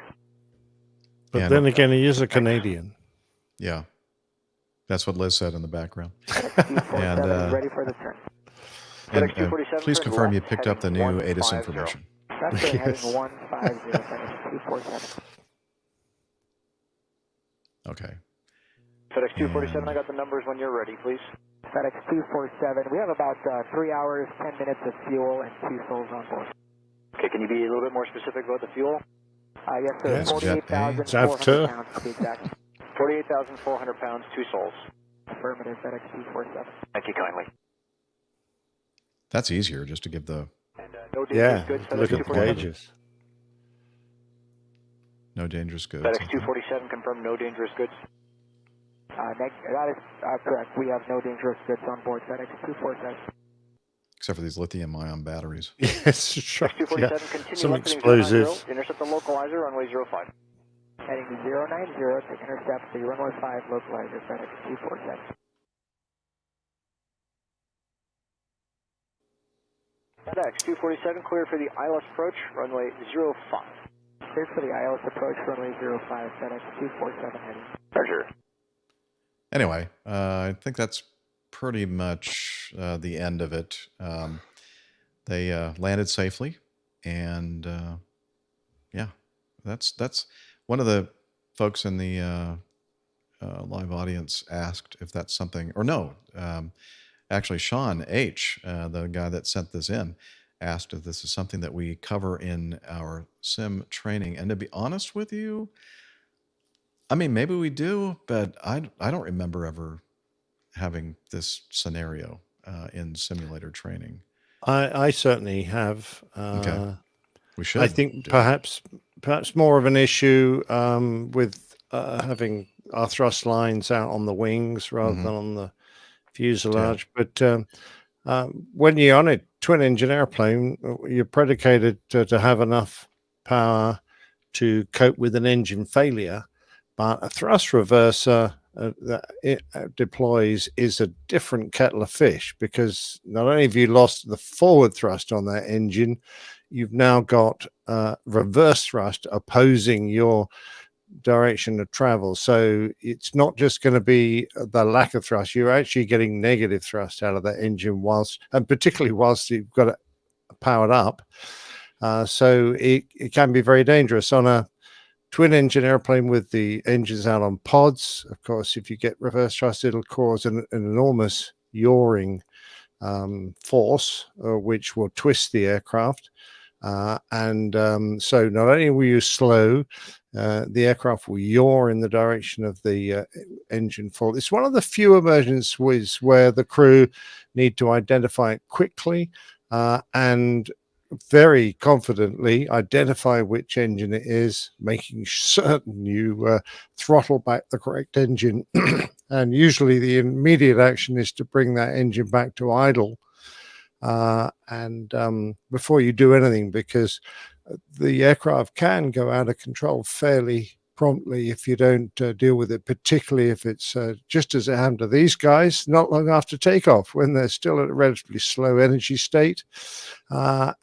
But then again, he is a Canadian. Yeah. That's what Liz said in the background. And ready for the turn. And please confirm you picked up the new ATIS information. That's heading 150, FedEx 247. Okay. FedEx 247, I got the numbers when you're ready, please. FedEx 247, we have about 3 hours, 10 minutes of fuel and 2 souls on board. Okay, can you be a little bit more specific about the fuel? Yes, sir. Yes, 48,400 pounds to be exact. 48,400 pounds, 2 souls. Affirmative, FedEx 247. Thank you kindly. That's easier, just to give the... No dangerous goods, look FedEx at the 247. gauges. No dangerous goods. FedEx 247, confirm no dangerous goods. That is correct. We have no dangerous goods on board FedEx 247. Except for these lithium-ion batteries. Yes, sure. 247, Yeah. continue Some left heading explosives. 090, intercept the localizer, runway 05. Heading 090 to intercept the runway 5 localizer, FedEx 247. FedEx 247, clear for the ILS approach, runway 05. Clear for the ILS approach, runway 05, FedEx 247 heading. Roger. Anyway, I think that's pretty much the end of it. They landed safely, and yeah, that's one of the folks in the live audience asked if that's something, or no, actually Sean H, the guy that sent this in, asked if this is something that we cover in our sim training. And to be honest with you, I mean, maybe we do, but I don't remember ever having this scenario in simulator training. I certainly have. Okay. We should. I think perhaps more of an issue with having our thrust lines out on the wings rather than on the fuselage. Yeah. But when you're on a twin-engine airplane, you're predicated to have enough power to cope with an engine failure. But a thrust reverser that it deploys is a different kettle of fish, because not only have you lost the forward thrust on that engine, you've now got reverse thrust opposing your direction of travel. So it's not just going to be the lack of thrust, you're actually getting negative thrust out of that engine, and particularly whilst you've got it powered up. So it can be very dangerous. On a twin engine airplane with the engines out on pods, of course, if you get reverse thrust, it'll cause an enormous yawing force, which will twist the aircraft. So not only will you slow, the aircraft will yaw in the direction of the engine fault. It's one of the few emergencies where the crew need to identify it quickly and very confidently identify which engine it is, making certain you throttle back the correct engine. And usually the immediate action is to bring that engine back to idle before you do anything, because the aircraft can go out of control fairly promptly if you don't deal with it, particularly if it's just as it happened to these guys not long after takeoff, when they're still at a relatively slow energy state. It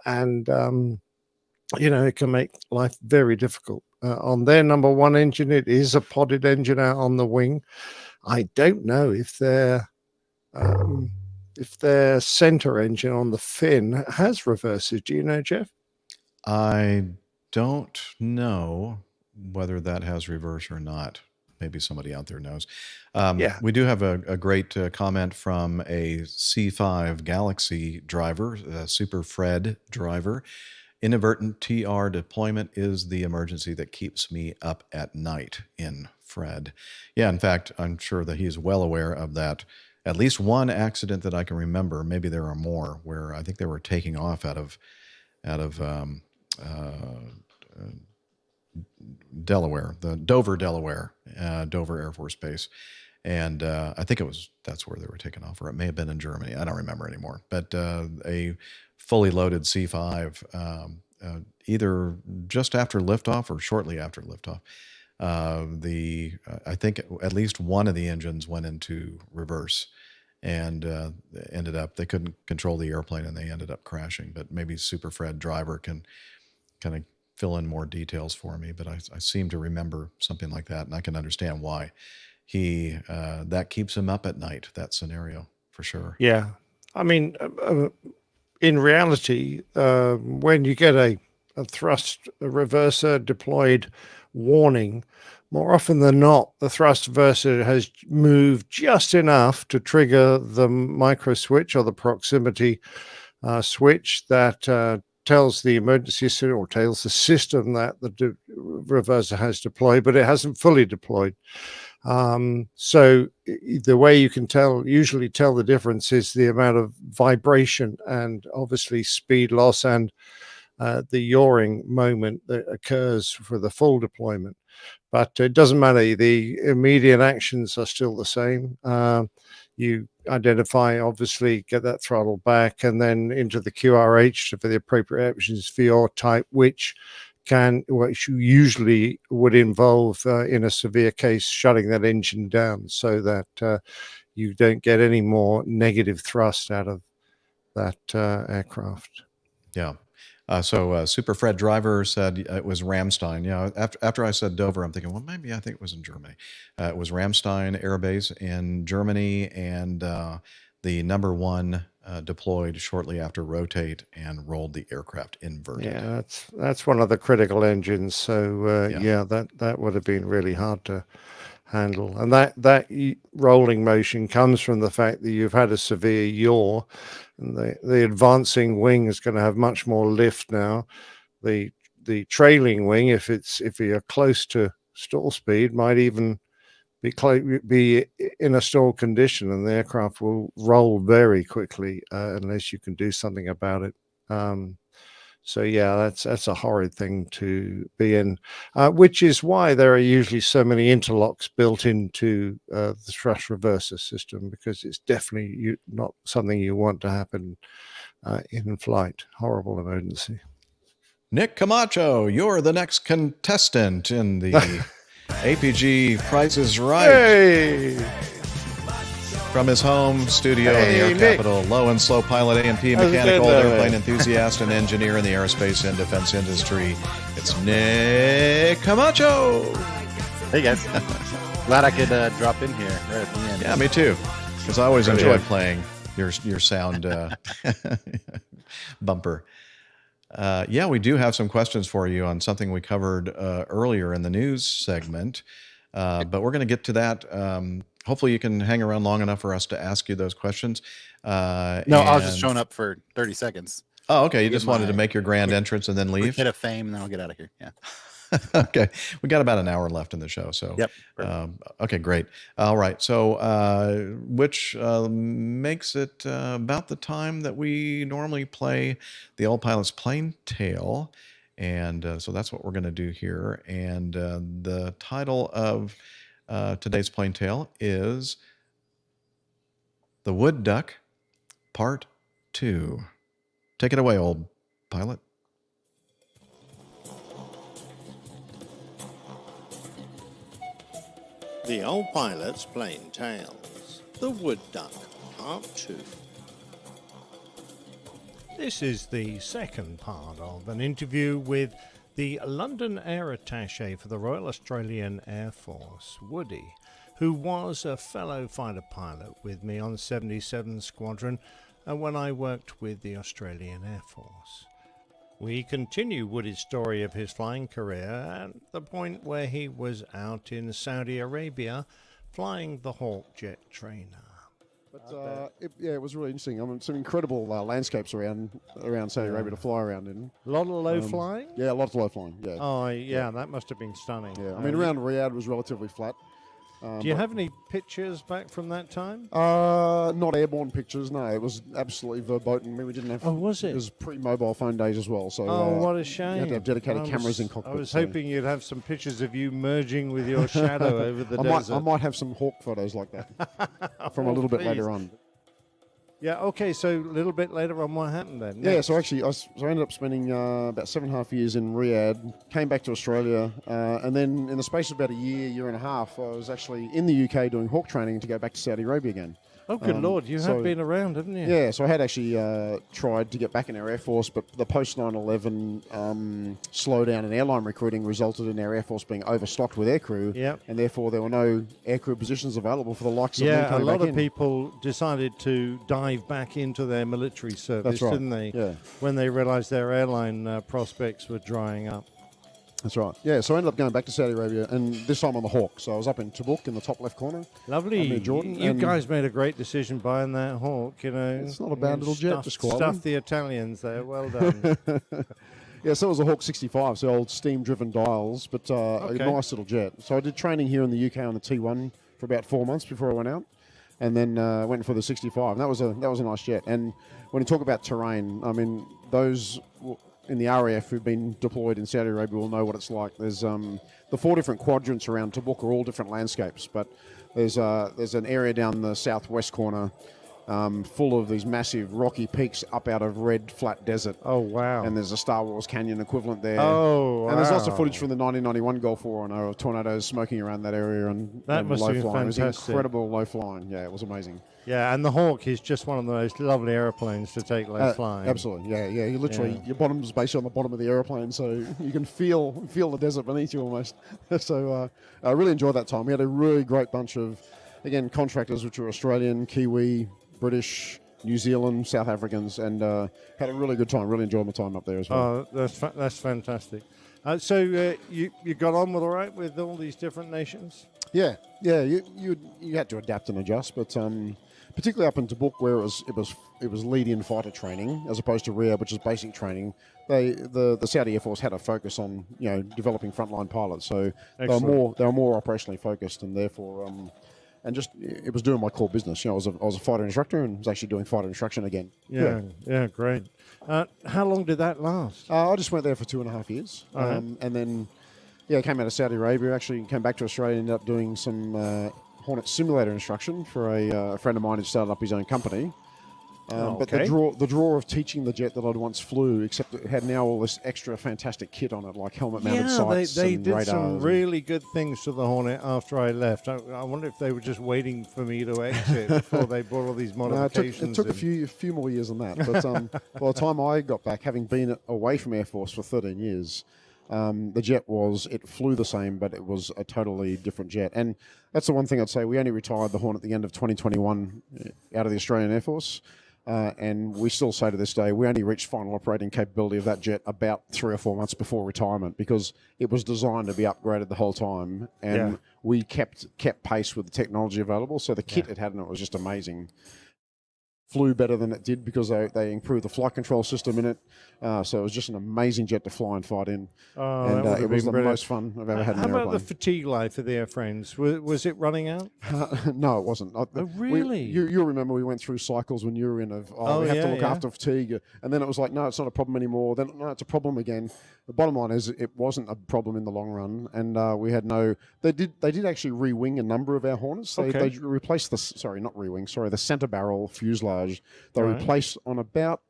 can make life very difficult. On their number one engine, it is a podded engine out on the wing. I don't know if their center engine on the fin has reversers. Do you know, Jeff? I don't know whether that has reverse or not. Maybe somebody out there knows. We do have a great comment from a C5 Galaxy driver, Super Fred driver. Inadvertent TR deployment is the emergency that keeps me up at night, in Fred. Yeah, in fact, I'm sure that he's well aware of that. At least one accident that I can remember, maybe there are more, where I think they were taking off out of Delaware, the Dover, Delaware, Dover Air Force Base. And I think that's where they were taking off, or it may have been in Germany. I don't remember anymore. But a fully loaded C5, either just after liftoff or shortly after liftoff, I think at least one of the engines went into reverse, and they couldn't control the airplane, and they ended up crashing. But maybe Super Fred driver can kind of fill in more details for me, but I seem to remember something like that, and I can understand why that keeps him up at night, that scenario, for sure. Yeah. I mean, in reality, when you get a thrust reverser deployed warning, more often than not, the thrust reverser has moved just enough to trigger the micro switch or the proximity switch that tells the emergency system or tells the system that the reverser has deployed, but it hasn't fully deployed. So the way you can usually tell the difference is the amount of vibration and obviously speed loss and the yawing moment that occurs for the full deployment. But it doesn't matter. The immediate actions are still the same. You identify, obviously, get that throttle back, and then into the QRH for the appropriate actions for your type, which you usually would involve, in a severe case, shutting that engine down so that you don't get any more negative thrust out of that aircraft. Yeah. So Super Fred Driver said it was Ramstein. After I said Dover, I'm thinking, well, maybe I think it was in Germany. It was Ramstein Air Base in Germany, and the number 1 deployed shortly after rotate and rolled the aircraft inverted. Yeah, that's one of the critical engines. So that would have been really hard to handle. And that rolling motion comes from the fact that you've had a severe yaw, and the advancing wing is going to have much more lift now. The trailing wing, if you're close to stall speed, might even be in a stall condition, and the aircraft will roll very quickly unless you can do something about it. So yeah, that's a horrid thing to be in, which is why there are usually so many interlocks built into the thrust reverser system, because it's definitely not something you want to happen in flight. Horrible emergency. Nick Camacho, you're the next contestant in the APG Price is Right. Hey! From his home studio in the Air Capital, low and slow pilot, A&P, mechanical, airplane enthusiast, and engineer in the aerospace and defense industry. It's Nick Camacho. Hey, guys. Glad I could drop in here right at the end. Yeah, me too, because I always enjoy playing your sound bumper. Yeah, we do have some questions for you on something we covered earlier in the news segment, but we're going to get to that. Hopefully you can hang around long enough for us to ask you those questions. No, I was just showing up for 30 seconds. Oh, okay. You just wanted to make your grand entrance and then leave? Hit a fame, and then I'll get out of here. Yeah. Okay. We got about an hour left in the show. So, yep. Okay, great. All right. So, which makes it about the time that we normally play the Old Pilot's Plain Tale. And so that's what we're going to do here. And the title of today's Plain Tale is The Wood Duck, Part 2. Take it away, Old Pilot. The Old Pilot's Plain Tales, The Wood Duck, Part 2. This is the second part of an interview with the London Air Attaché for the Royal Australian Air Force, Woody, who was a fellow fighter pilot with me on 77 Squadron when I worked with the Australian Air Force. We continue Woody's story of his flying career at the point where he was out in Saudi Arabia flying the Hawk jet trainer. But it was really interesting. I mean, some incredible landscapes around Saudi Arabia to fly around in. A lot of low flying? Yeah, a lot of low flying. Yeah. Oh, yeah, that must have been stunning. Yeah, I mean, around Riyadh was relatively flat. Do you have any pictures back from that time? Not airborne pictures, no. It was absolutely verboten. I mean, we didn't have... Oh, was it? It was pre-mobile phone days as well. So, what a shame. You had to have dedicated cameras in cockpit. I was hoping you'd have some pictures of you merging with your shadow over the desert. I might have some Hawk photos like that from a little bit later on. Yeah, okay, so a little bit later on, what happened then? Yeah, so actually, I ended up spending about 7.5 years in Riyadh, came back to Australia, and then in the space of about a year and a half, I was actually in the UK doing Hawk training to go back to Saudi Arabia again. Oh, good Lord, you have been around, haven't you? Yeah, so I had actually tried to get back in our Air Force, but the post-9/11 slowdown in airline recruiting resulted in our Air Force being overstocked with aircrew, and therefore there were no aircrew positions available for the likes of me coming back in. Yeah, a lot of people decided to dive back into their military service, didn't they? Yeah. When they realized their airline prospects were drying up. That's right. Yeah, so I ended up going back to Saudi Arabia, and this time on the Hawk. So I was up in Tabuk in the top left corner. Lovely. Near Jordan. You guys made a great decision buying that Hawk, you know. It's not a bad little jet, just quietly. Stuffed the Italians there. Well done. Yeah, so it was a Hawk 65, so old steam-driven dials, but a nice little jet. So I did training here in the UK on the T1 for about 4 months before I went out, and then went for the 65. And that was a nice jet. And when you talk about terrain, I mean, those in the RAF who've been deployed in Saudi Arabia will know what it's like. There's the 4 different quadrants around Tabuk are all different landscapes, but there's an area down the southwest corner full of these massive rocky peaks up out of red flat desert. Oh, wow. And there's a Star Wars Canyon equivalent there. Oh, wow. And there's lots of footage from the 1991 Gulf War and tornadoes smoking around that area and that must low have been flying. fantastic. It was incredible low flying. Yeah, it was amazing. Yeah, and the Hawk is just one of the most lovely airplanes to take low flying. Absolutely, yeah. You literally, your bottom's basically on the bottom of the airplane, so you can feel the desert beneath you almost. So I really enjoyed that time. We had a really great bunch of, again, contractors, which were Australian, Kiwi, British, New Zealand, South Africans, and had a really good time. Really enjoyed my time up there as well. Oh, that's fantastic. So you got on with all right with all these different nations? Yeah. You had to adapt and adjust, but particularly up in Tabuk, where it was lead-in fighter training as opposed to rear, which is basic training. The Saudi Air Force had a focus on developing frontline pilots, so they were more operationally focused, and therefore. And just it was doing my core business. I was a fighter instructor and was actually doing fighter instruction again. Yeah, great. How long did that last? I just went there for 2.5 years, and then I came out of Saudi Arabia. Actually, came back to Australia. Ended up doing some Hornet simulator instruction for a friend of mine who started up his own company. But the draw of teaching the jet that I'd once flew, except it had now all this extra fantastic kit on it, like helmet-mounted sights they and did radars. some really good things to the Hornet after I left. I wonder if they were just waiting for me to exit before they brought all these modifications. It took a few more years than that. But by the time I got back, having been away from Air Force for 13 years, the jet it flew the same, but it was a totally different jet. And that's the one thing I'd say. We only retired the Hornet at the end of 2021 out of the Australian Air Force. And we still say to this day, we only reached final operating capability of that jet about 3 or 4 months before retirement because it was designed to be upgraded the whole time. And we kept pace with the technology available. So the kit it had in it was just amazing. Flew better than it did because they improved the flight control system in it. So it was just an amazing jet to fly and fight in. And it was the most fun I've ever had in an airplane. How about the fatigue life of the airframes? Was it running out? No, it wasn't. Oh, really? You'll remember we went through cycles when you were in we have to look after fatigue. And then it was like, no, it's not a problem anymore. Then, no, it's a problem again. The bottom line is it wasn't a problem in the long run. And we had they did actually re-wing a number of our Hornets. They replaced the center barrel fuselage. They replaced on about,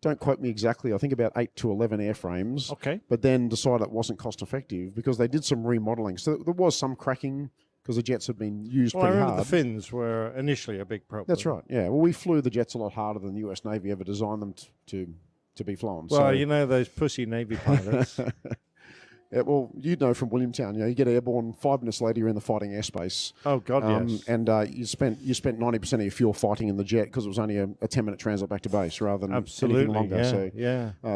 don't quote me exactly, I think about 8 to 11 airframes. Okay. But then decided it wasn't cost effective because they did some remodeling. So there was some cracking because the jets had been used pretty I remember hard. The fins were initially a big problem. That's right, yeah. Well, we flew the jets a lot harder than the US Navy ever designed them to be flown. Well, those pussy Navy pilots. Yeah, well, you'd know from Williamtown, you get airborne, 5 minutes later you're in the fighting airspace. Oh, God, yes. And you spent 90% of your fuel fighting in the jet because it was only a 10-minute transit back to base rather than anything longer.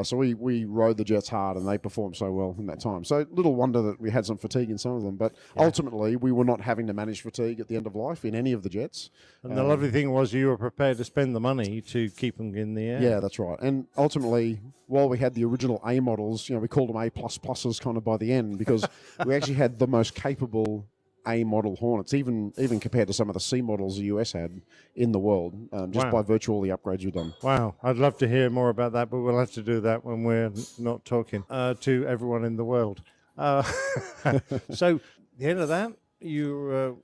So we rode the jets hard and they performed so well in that time. So little wonder that we had some fatigue in some of them. But ultimately, we were not having to manage fatigue at the end of life in any of the jets. And the lovely thing was you were prepared to spend the money to keep them in the air. Yeah, that's right. And ultimately, while we had the original A models, we called them A++ kind of by the end because we actually had the most capable A model Hornets, even compared to some of the C models the US had in the world, just by virtue of all the upgrades we've done. Wow, I'd love to hear more about that, but we'll have to do that when we're not talking to everyone in the world. So, the end of that, you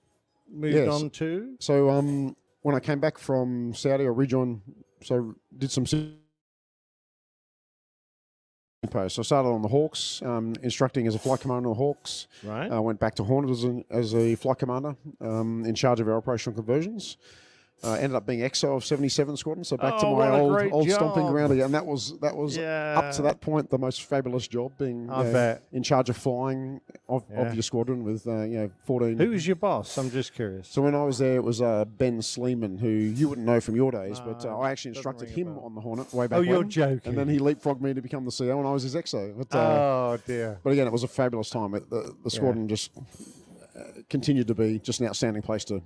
moved on to? So, when I came back from Saudi, I rejoined, so did some post. So I started on the Hawks, instructing as a flight commander on the Hawks. Right. I went back to Hornet as a flight commander, in charge of our operational conversions. ended up being EXO of 77 Squadron, so back to Oh, my what a great old stomping job. ground again. And that was Yeah. up to that point the most fabulous job, being I bet. in charge of flying of your squadron with 14. Who was your boss? I'm just curious. So when I was there, it was Ben Sleeman, who you wouldn't know from your days, but I actually instructed him on the Hornet way back Oh, you're when. joking. And then he leapfrogged me to become the CO, and I was his EXO. But, Oh, dear. But again, it was a fabulous time. The squadron just continued to be just an outstanding place to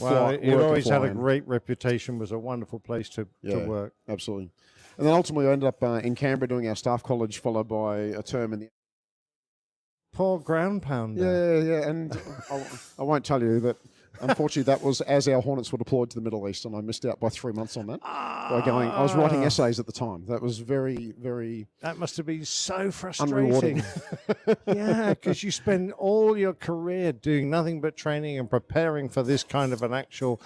Well, it it always had a great reputation, was a wonderful place to work. Absolutely. And then ultimately I ended up in Canberra doing our staff college, followed by a term in the... Poor ground pounder. Yeah, and I won't tell you that, unfortunately, that was as our Hornets were deployed to the Middle East, and I missed out by 3 months on that. I was writing essays at the time. That was very, very... That must have been so frustrating. Unrewarding. Yeah, because you spend all your career doing nothing but training and preparing for this kind of an actual,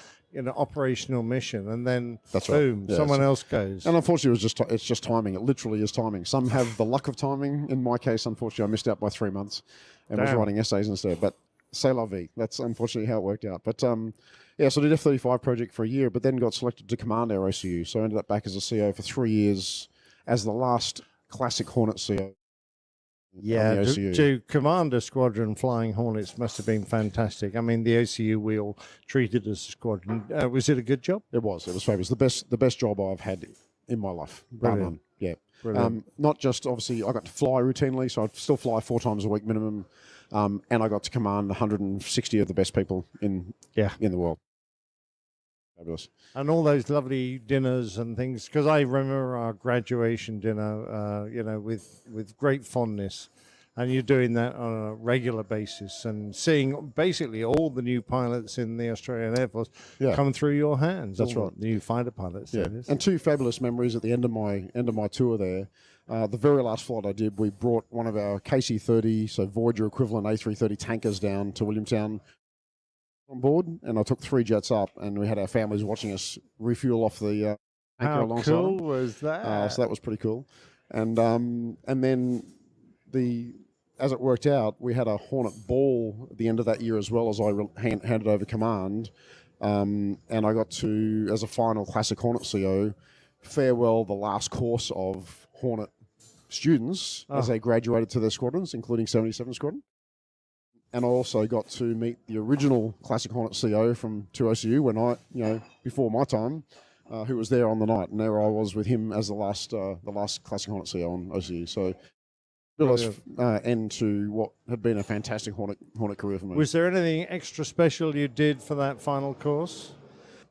operational mission, and then boom, someone else goes. And unfortunately, it's just timing. It literally is timing. Some have the luck of timing. In my case, unfortunately, I missed out by 3 months and was writing essays instead. But c'est la vie. That's unfortunately how it worked out. But so I did F-35 project for a year, but then got selected to command our OCU. So I ended up back as a CO for 3 years as the last classic Hornet CO. Yeah, to command a squadron flying Hornets must have been fantastic. I mean, the OCU we all treated as a squadron. Was it a good job? It was fabulous. The best job I've had in my life. Brilliant. Yeah. Brilliant. Not just, obviously, I got to fly routinely, so I'd still fly 4 times a week minimum, and I got to command 160 of the best people in the world. Fabulous. And all those lovely dinners and things, because I remember our graduation dinner, with great fondness. And you're doing that on a regular basis and seeing basically all the new pilots in the Australian Air Force come through your hands. That's all right. The new fighter pilots. Yeah. And 2 fabulous memories at the end of my tour there. The very last flight I did, we brought one of our KC-30, so Voyager equivalent A330 tankers down to Williamtown on board, and I took 3 jets up, and we had our families watching us refuel off the tanker How alongside cool them. was that? So that was pretty cool. And then as it worked out, we had a Hornet ball at the end of that year as well, as I handed over command, and I got to, as a final classic Hornet CO, farewell the last course of Hornet students as they graduated to their squadrons, including 77 Squadron. And I also got to meet the original classic Hornet CO from 2OCU when before my time, who was there on the night, and there I was with him as the last classic Hornet CO on OCU. So end to what had been a fantastic Hornet career for me. Was there anything extra special you did for that final course?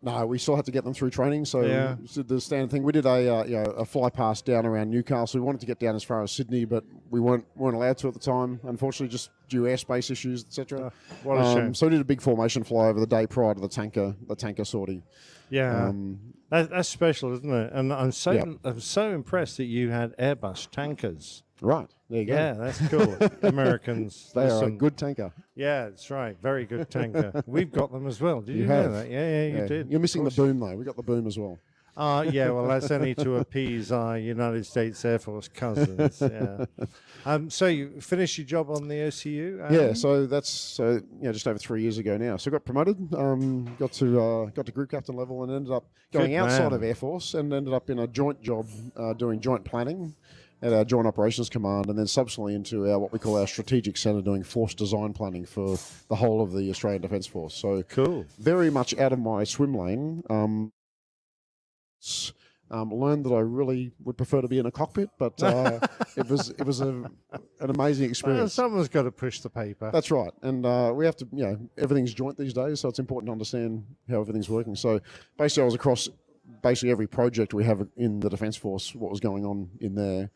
No, we still had to get them through training. So the standard thing, we did a fly past down around Newcastle. We wanted to get down as far as Sydney, but we weren't allowed to at the time. Unfortunately, just due airspace issues, etc. What a shame. So we did a big formation fly over the day prior to the tanker sortie. Yeah, that's special, isn't it? And I'm so impressed that you had Airbus tankers. Right, there you go. Yeah, that's cool. Americans. They are a good tanker. Yeah, that's right. Very good tanker. We've got them as well. Did you know that? Yeah, you did. You're missing the boom, though. We got the boom as well. Yeah, well, that's only to appease our United States Air Force cousins. Yeah. So you finished your job on the OCU? Yeah, so that's just over 3 years ago now. So I got promoted, got to group captain level, and ended up going outside of Air Force and ended up in a joint job doing joint planning at our Joint Operations Command, and then subsequently into what we call our strategic centre, doing force design planning for the whole of the Australian Defence Force. So cool. Very much out of my swim lane. Learned that I really would prefer to be in a cockpit, but it was an amazing experience. Someone's got to push the paper. That's right, and we have to. Everything's joint these days, so it's important to understand how everything's working. So basically, I was across basically every project we have in the Defence Force, what was going on in there.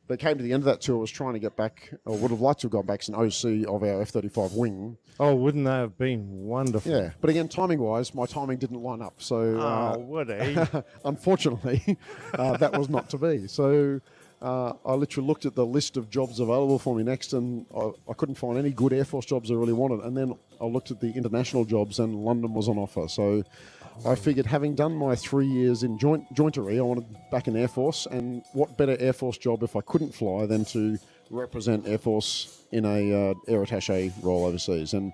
But came to the end of that tour, was trying to get back, or would have liked to have gone back as an OC of our F-35 wing. Oh, wouldn't that have been wonderful? Yeah, but again, timing-wise, my timing didn't line up. So, would it? Unfortunately, that was not to be. So I literally looked at the list of jobs available for me next, and I couldn't find any good Air Force jobs I really wanted. And then I looked at the international jobs, and London was on offer. So I figured, having done my 3 years in jointery, I wanted back in Air Force, and what better Air Force job if I couldn't fly than to represent Air Force in a air attaché role overseas. And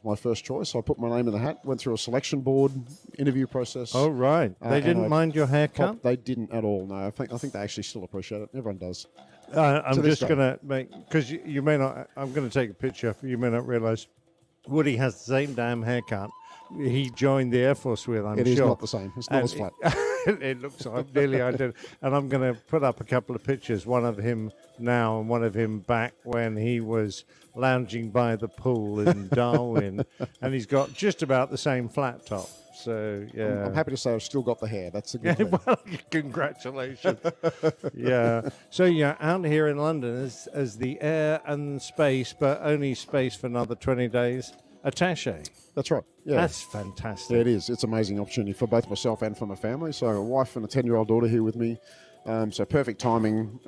my first choice. I put my name in the hat, went through a selection board interview process. Oh, right. They didn't mind your haircut? They didn't at all, no. I think they actually still appreciate it. Everyone does. I'm just going to make, because you may not, I'm going to take a picture. You may not realize Woody has the same damn haircut he joined the Air Force with, I'm sure. It is not the same. It's not as flat. It looks nearly identical. And I'm going to put up a couple of pictures, one of him now and one of him back when he was lounging by the pool in Darwin. And he's got just about the same flat top. So, yeah. I'm happy to say I've still got the hair. That's a good thing. Well, congratulations. Yeah. So you're out here in London as the air and space, but only space for another 20 days. Attaché. That's right. Yeah. That's fantastic. Yeah, it is. It's an amazing opportunity for both myself and for my family. So a wife and a 10-year-old daughter here with me. So perfect timing,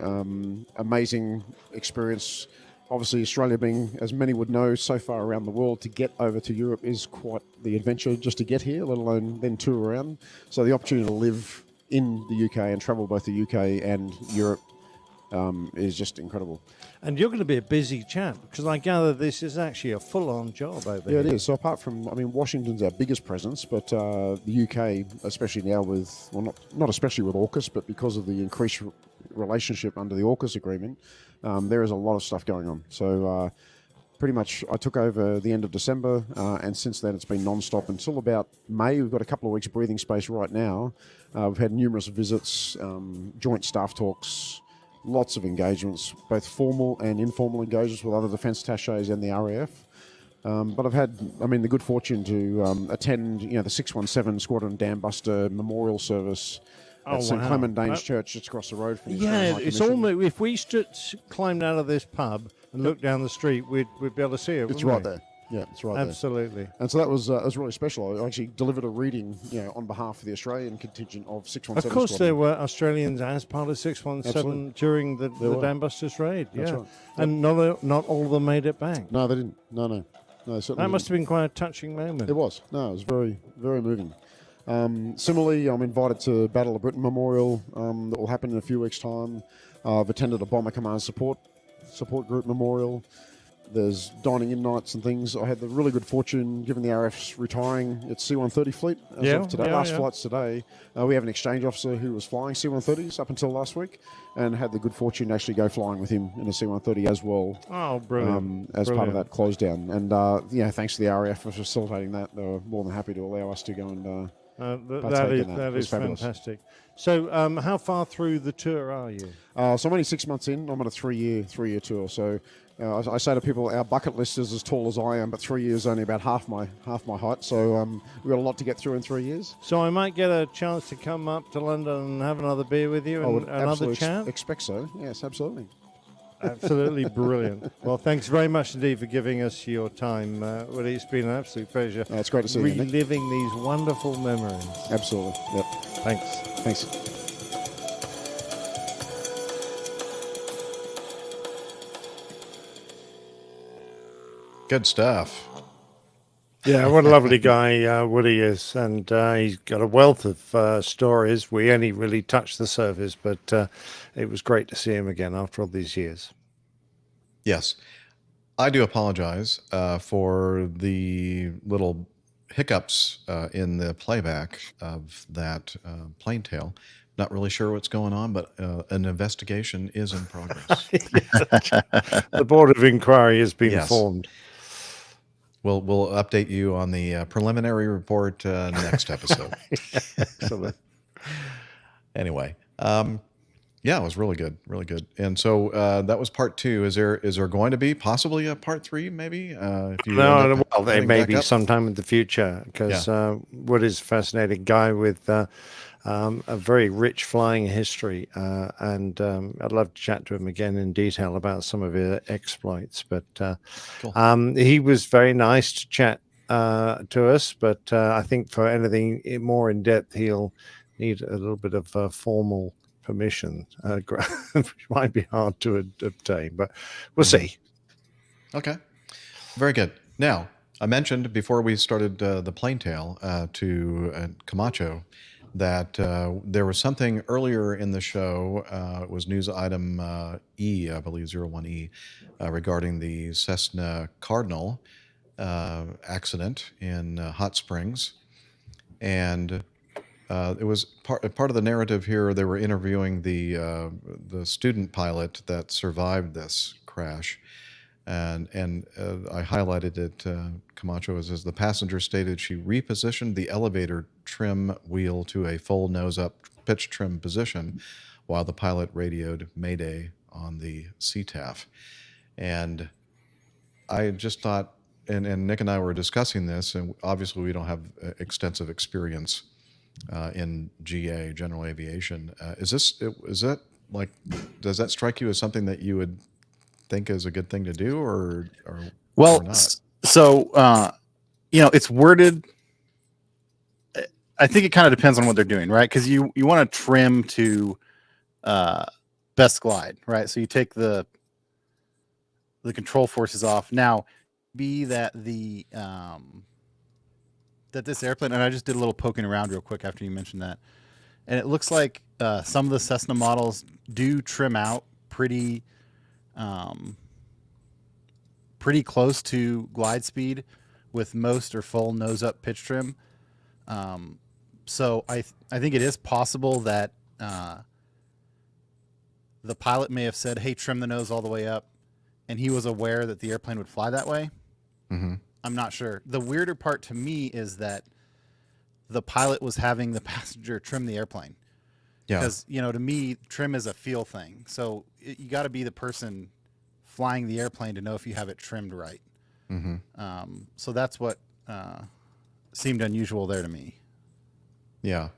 amazing experience. Obviously, Australia being, as many would know, so far around the world, to get over to Europe is quite the adventure just to get here, let alone then tour around. So the opportunity to live in the UK and travel both the UK and Europe is just incredible. And you're going to be a busy chap, because I gather this is actually a full-on job over here. Yeah, it is. So apart from, Washington's our biggest presence, but the UK, especially now with, well, not especially with AUKUS, but because of the increased relationship under the AUKUS agreement, there is a lot of stuff going on. So pretty much I took over the end of December, and since then it's been non-stop until about May. We've got a couple of weeks breathing space right now. We've had numerous visits, joint staff talks, lots of engagements, both formal and informal engagements with other defence attachés and the RAF. But I've had, the good fortune to attend, the 617 Squadron Dambuster Memorial Service at St Clement Danes Church just across the road from the Yeah, it's almost, if we climbed out of this pub and looked down the street, we'd be able to see it. It's right there. Yeah, it's right Absolutely. there. And so that was really special. I actually delivered a reading, on behalf of the Australian contingent of 617. Of course, Squadron. there were Australians as part of 617 Absolutely. during the Dambusters raid. That's yeah, right. And not all of them made it back. No, they didn't. No, certainly that must have been quite a touching moment. It was. No, it was very, very moving. Similarly, I'm invited to Battle of Britain Memorial that will happen in a few weeks' time. I've attended a Bomber Command support group memorial. There's dining in nights and things. I had the really good fortune, given the RF's retiring its C-130 fleet as of today. Last flight's today. We have an exchange officer who was flying C-130s up until last week, and had the good fortune to actually go flying with him in a C-130 as well. Oh, brilliant! Part of that close down. And thanks to the RAF for facilitating that. They were more than happy to allow us to go and that is fantastic. So, how far through the tour are you? So I'm only 6 months in. I'm on a three-year tour. So I say to people, our bucket list is as tall as I am, but 3 years is only about half my height. So we've got a lot to get through in 3 years. So I might get a chance to come up to London and have another beer with you and another chat. Expect so. Yes, absolutely. Absolutely brilliant. Well, thanks very much indeed for giving us your time, Woody. It's been an absolute pleasure. It's great to see you, Nick. Reliving these wonderful memories. Absolutely. Yep. Thanks. Good stuff. Yeah, what a lovely guy Woody is, and he's got a wealth of stories. We only really touched the surface, but it was great to see him again after all these years. Yes. I do apologize for the little hiccups in the playback of that plane tail. Not really sure what's going on, but an investigation is in progress. The Board of Inquiry has been formed. We'll update you on the preliminary report next episode. Excellent. Anyway, yeah, it was really good, really good. And so that was part 2. Is there going to be possibly a part 3? Maybe if you well, there may be sometime in the future, because Wood is a fascinating guy with a very rich flying history, and I'd love to chat to him again in detail about some of his exploits. But cool. He was very nice to chat to us, but I think for anything more in depth, he'll need a little bit of formal permission, which might be hard to obtain, but we'll see. Okay, very good. Now, I mentioned before we started the plane tail to Camacho that there was something earlier in the show, it was news item E, I believe 01E, regarding the Cessna Cardinal accident in Hot Springs, and it was part of the narrative here. They were interviewing the student pilot that survived this crash, and I highlighted it. Camacho as the passenger stated she repositioned the elevator trim wheel to a full nose-up pitch trim position, while the pilot radioed Mayday on the CTAF. And I just thought, and Nick and I were discussing this, and obviously we don't have extensive experience in GA, general aviation. Is that like, does that strike you as something that you would think is a good thing to do, or not? So it's worded. I think it kind of depends on what they're doing, right? Because you want to trim to best glide, right? So you take the control forces off. Now, be that that this airplane, and I just did a little poking around real quick after you mentioned that, and it looks like some of the Cessna models do trim out pretty close to glide speed with most or full nose up pitch trim. So I think it is possible that the pilot may have said, hey, trim the nose all the way up, and he was aware that the airplane would fly that way. Mm-hmm. I'm not sure. The weirder part to me is that the pilot was having the passenger trim the airplane. Yeah. Because, to me, trim is a feel thing. So you got to be the person flying the airplane to know if you have it trimmed right. Mm-hmm. So that's what seemed unusual there to me. Yeah.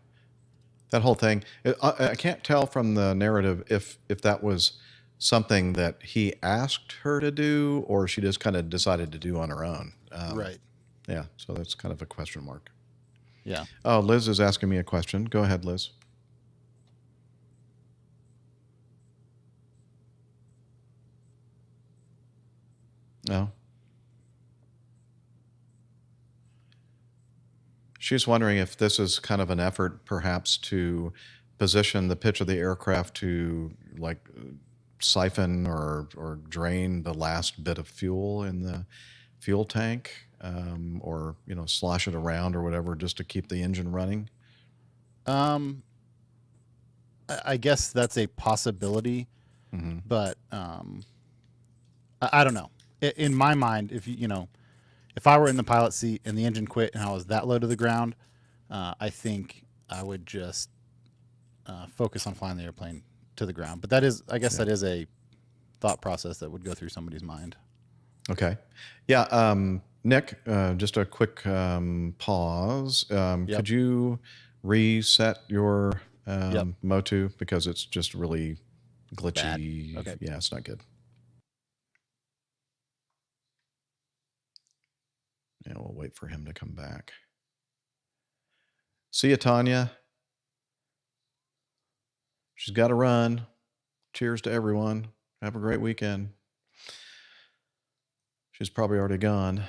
That whole thing, I can't tell from the narrative if that was something that he asked her to do or she just kind of decided to do on her own. Right. Yeah, so that's kind of a question mark. Yeah. Oh, Liz is asking me a question. Go ahead, Liz. No. She's wondering if this is kind of an effort perhaps to position the pitch of the aircraft to like siphon or drain the last bit of fuel in the fuel tank, or slosh it around or whatever just to keep the engine running. I guess that's a possibility, but I don't know. In my mind, if I were in the pilot seat and the engine quit and I was that low to the ground, I think I would just focus on flying the airplane to the ground. But that is, I guess, that is a thought process that would go through somebody's mind. Okay. Yeah. Nick, just a quick pause. Could you reset your Motu because it's just really glitchy? Okay. Yeah, it's not good. Yeah, we'll wait for him to come back. See you, Tanya. She's got to run. Cheers to everyone. Have a great weekend. She's probably already gone,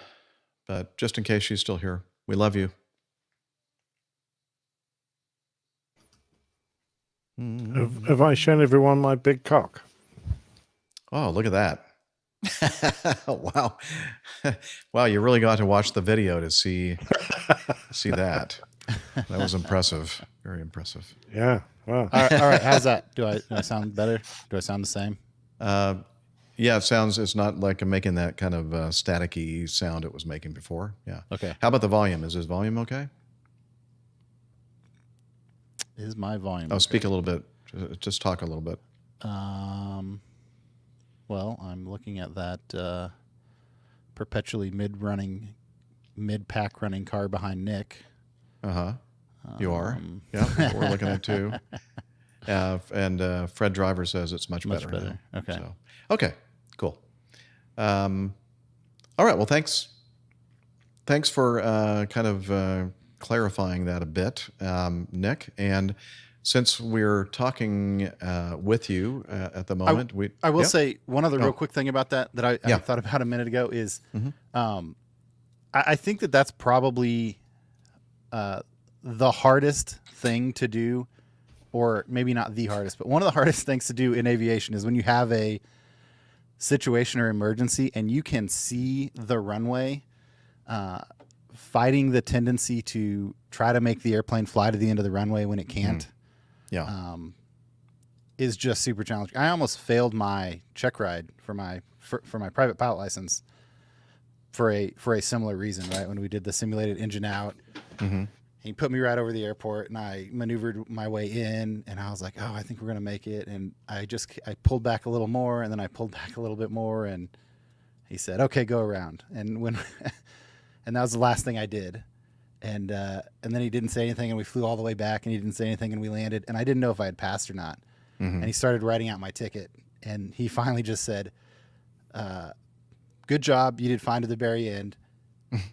but just in case she's still here, we love you. Have I shown everyone my big cock? Oh, look at that. Wow. Wow, you really got to watch the video to see that. That was impressive. Very impressive. Yeah. Wow. All right. How's that? Do I sound better? Do I sound the same? Yeah, it's not like I'm making that kind of staticky sound it was making before. Yeah. Okay. How about the volume? Is his volume okay? Is my volume Oh, okay? speak a little bit. Just talk a little bit. Well, I'm looking at that perpetually mid-pack running car behind Nick. You are. Yeah, we're looking at too. And Fred Driver says it's much better. Now. Okay. So, okay. Cool. All right. Well, thanks for kind of clarifying that a bit, Nick. And since we're talking with you at the moment, I will say one other real quick thing about that I thought about a minute ago is I think that's probably the hardest thing to do, or maybe not the hardest, but one of the hardest things to do in aviation is when you have a situation or emergency and you can see the runway fighting the tendency to try to make the airplane fly to the end of the runway when it can't. Is just super challenging. I almost failed my check ride for my private pilot license for a similar reason, right? When we did the simulated engine out, he put me right over the airport, and I maneuvered my way in, and I was like, "Oh, I think we're gonna make it." And I pulled back a little more, and then I pulled back a little bit more, and he said, "Okay, go around." And when and that was the last thing I did. And then he didn't say anything, and we flew all the way back, and he didn't say anything, and we landed, and I didn't know if I had passed or not. And he started writing out my ticket, and he finally just said, "Good job, you did fine to the very end.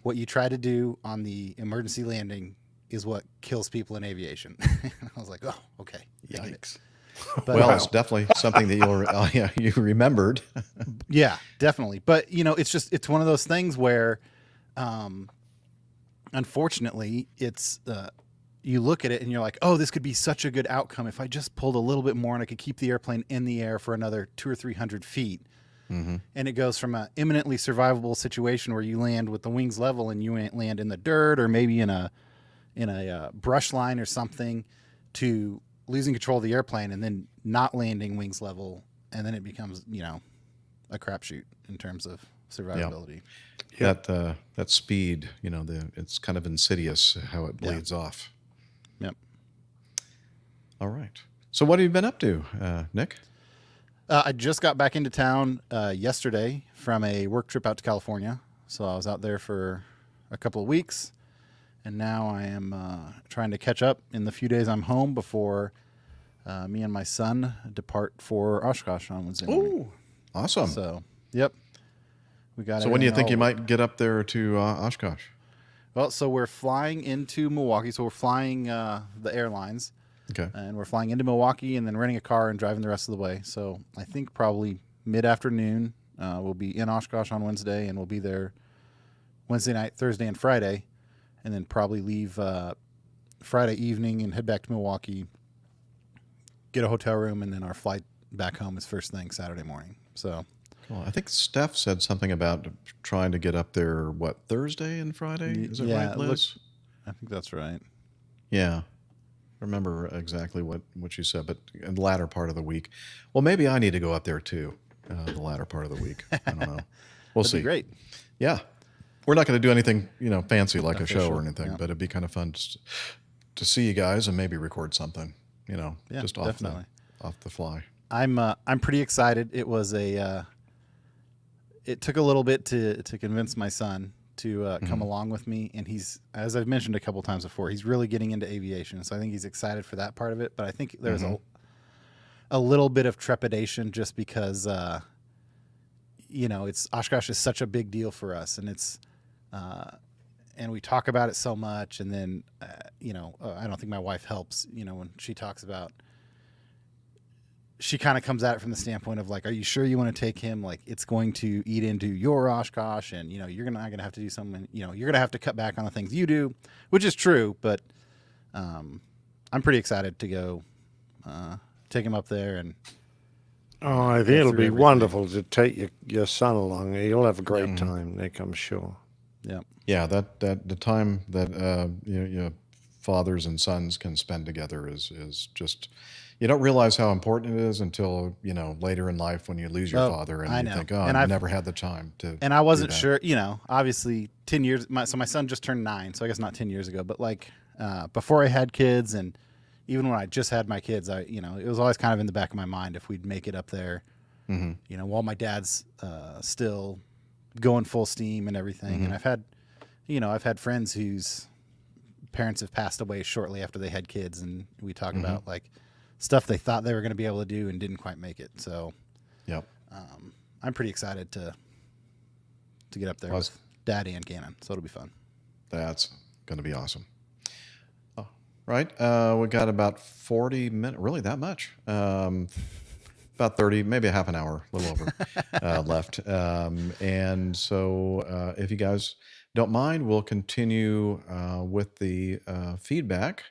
What you tried to do on the emergency landing is what kills people in aviation." I was like, "Oh, okay." Yikes. But, well, it's definitely something that you remembered. Yeah, definitely. But it's one of those things where, unfortunately, it's you look at it and you're like, "Oh, this could be such a good outcome if I just pulled a little bit more and I could keep the airplane in the air for another 200 or 300 feet." And it goes from an imminently survivable situation where you land with the wings level and you land in the dirt or maybe in a brush line or something, to losing control of the airplane and then not landing wings level, and then it becomes a crapshoot in terms of survivability. That speed, it's kind of insidious how it bleeds off. Yep. All right. So what have you been up to, Nick? I just got back into town yesterday from a work trip out to California. So I was out there for a couple of weeks, and now I am trying to catch up in the few days I'm home before me and my son depart for Oshkosh on Wednesday morning. Ooh, awesome. So, yep. We got. So when do you think you might get up there to Oshkosh? Well, so we're flying into Milwaukee. So we're flying the airlines. Okay. And we're flying into Milwaukee and then renting a car and driving the rest of the way. So I think probably mid-afternoon we'll be in Oshkosh on Wednesday, and we'll be there Wednesday night, Thursday, and Friday, and then probably leave Friday evening and head back to Milwaukee, get a hotel room, and then our flight back home is first thing Saturday morning. So cool. I think Steph said something about trying to get up there, Thursday and Friday? Is it right, Liz? I think that's right. Yeah. I remember exactly what you said, but in the latter part of the week. Well, maybe I need to go up there too, the latter part of the week. I don't know. We'll see. Be great. Yeah. We're not going to do anything, fancy like a show or anything, yeah. but it'd be kind of fun to see you guys and maybe record something, just off the fly. I'm pretty excited. It was it took a little bit to convince my son to come along with me, and he's, as I've mentioned a couple times before, he's really getting into aviation, so I think he's excited for that part of it. But I think there's a little bit of trepidation just because it's Oshkosh is such a big deal for us, and it's and we talk about it so much, and then I don't think my wife helps when she talks about. She kind of comes at it from the standpoint of like, are you sure you want to take him? Like, it's going to eat into your Oshkosh, and you're not going to have to do something. You're going to have to cut back on the things you do, which is true. But I'm pretty excited to go take him up there. And I think it'll be wonderful to take your son along. You'll have a great time, Nick, I'm sure. Yeah. That the time that fathers and sons can spend together is just. You don't realize how important it is until, later in life when you lose your father and you think, I've never had the time to. And I wasn't sure, obviously 10 years. My son just turned 9, so I guess not 10 years ago, but before I had kids, and even when I just had my kids, it was always kind of in the back of my mind if we'd make it up there, while my dad's still going full steam and everything. And I've had friends whose parents have passed away shortly after they had kids, and we talk about stuff they thought they were going to be able to do and didn't quite make it. So, I'm pretty excited to get up there with Daddy and Cannon. So it'll be fun. That's going to be awesome. Oh, right. We got about 40 minutes, really that much? About 30, maybe a half an hour, a little over left. And so if you guys don't mind, we'll continue with the feedback.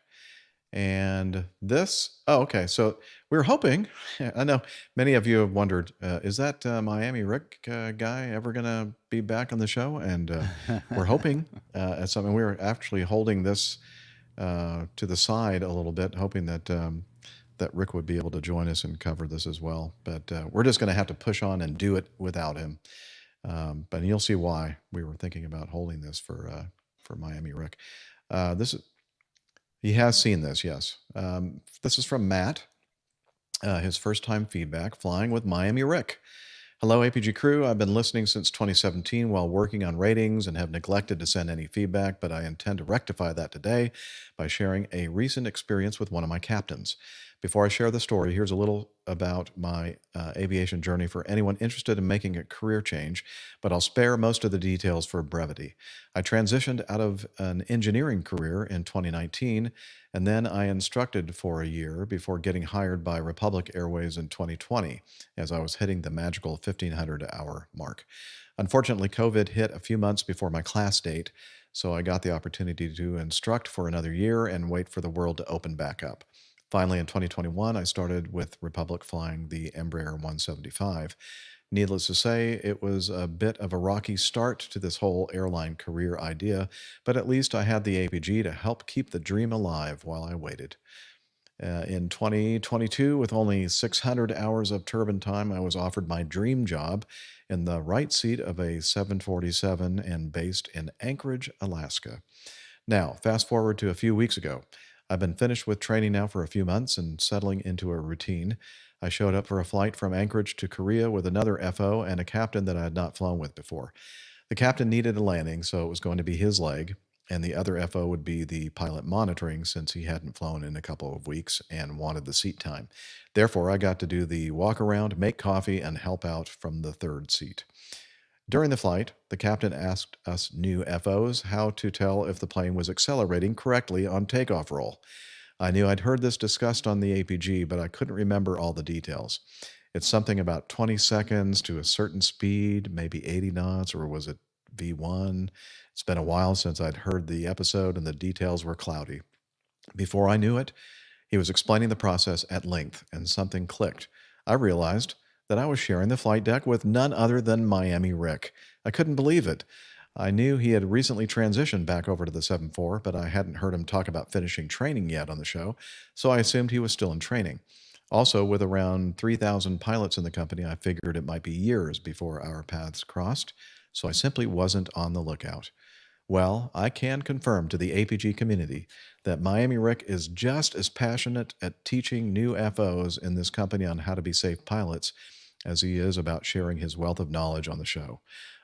And this, oh, okay. So we were hoping, I know many of you have wondered, is that Miami Rick guy ever going to be back on the show? And we're hoping at something. We were actually holding this to the side a little bit, hoping that that Rick would be able to join us and cover this as well. But we're just going to have to push on and do it without him. But you'll see why we were thinking about holding this for Miami Rick. He has seen this, yes. This is from Matt, his first time feedback, flying with Miami Rick. Hello, APG crew. I've been listening since 2017 while working on ratings and have neglected to send any feedback, but I intend to rectify that today by sharing a recent experience with one of my captains. Before I share the story, here's a little about my aviation journey for anyone interested in making a career change, but I'll spare most of the details for brevity. I transitioned out of an engineering career in 2019, and then I instructed for a year before getting hired by Republic Airways in 2020, as I was hitting the magical 1,500-hour mark. Unfortunately, COVID hit a few months before my class date, so I got the opportunity to instruct for another year and wait for the world to open back up. Finally, in 2021, I started with Republic flying the Embraer 175. Needless to say, it was a bit of a rocky start to this whole airline career idea, but at least I had the APG to help keep the dream alive while I waited. In 2022, with only 600 hours of turbine time, I was offered my dream job in the right seat of a 747 and based in Anchorage, Alaska. Now, fast forward to a few weeks ago. I've been finished with training now for a few months and settling into a routine. I showed up for a flight from Anchorage to Korea with another FO and a captain that I had not flown with before. The captain needed a landing, so it was going to be his leg, and the other FO would be the pilot monitoring since he hadn't flown in a couple of weeks and wanted the seat time. Therefore, I got to do the walk around, make coffee, and help out from the third seat. During the flight, the captain asked us new FOs how to tell if the plane was accelerating correctly on takeoff roll. I knew I'd heard this discussed on the APG, but I couldn't remember all the details. It's something about 20 seconds to a certain speed, maybe 80 knots, or was it V1? It's been a while since I'd heard the episode and the details were cloudy. Before I knew it, he was explaining the process at length, and something clicked. I realized that I was sharing the flight deck with none other than Miami Rick. I couldn't believe it. I knew he had recently transitioned back over to the 7.4, but I hadn't heard him talk about finishing training yet on the show, so I assumed he was still in training. Also, with around 3,000 pilots in the company, I figured it might be years before our paths crossed, so I simply wasn't on the lookout. Well, I can confirm to the APG community that Miami Rick is just as passionate at teaching new FOs in this company on how to be safe pilots as he is about sharing his wealth of knowledge on the show.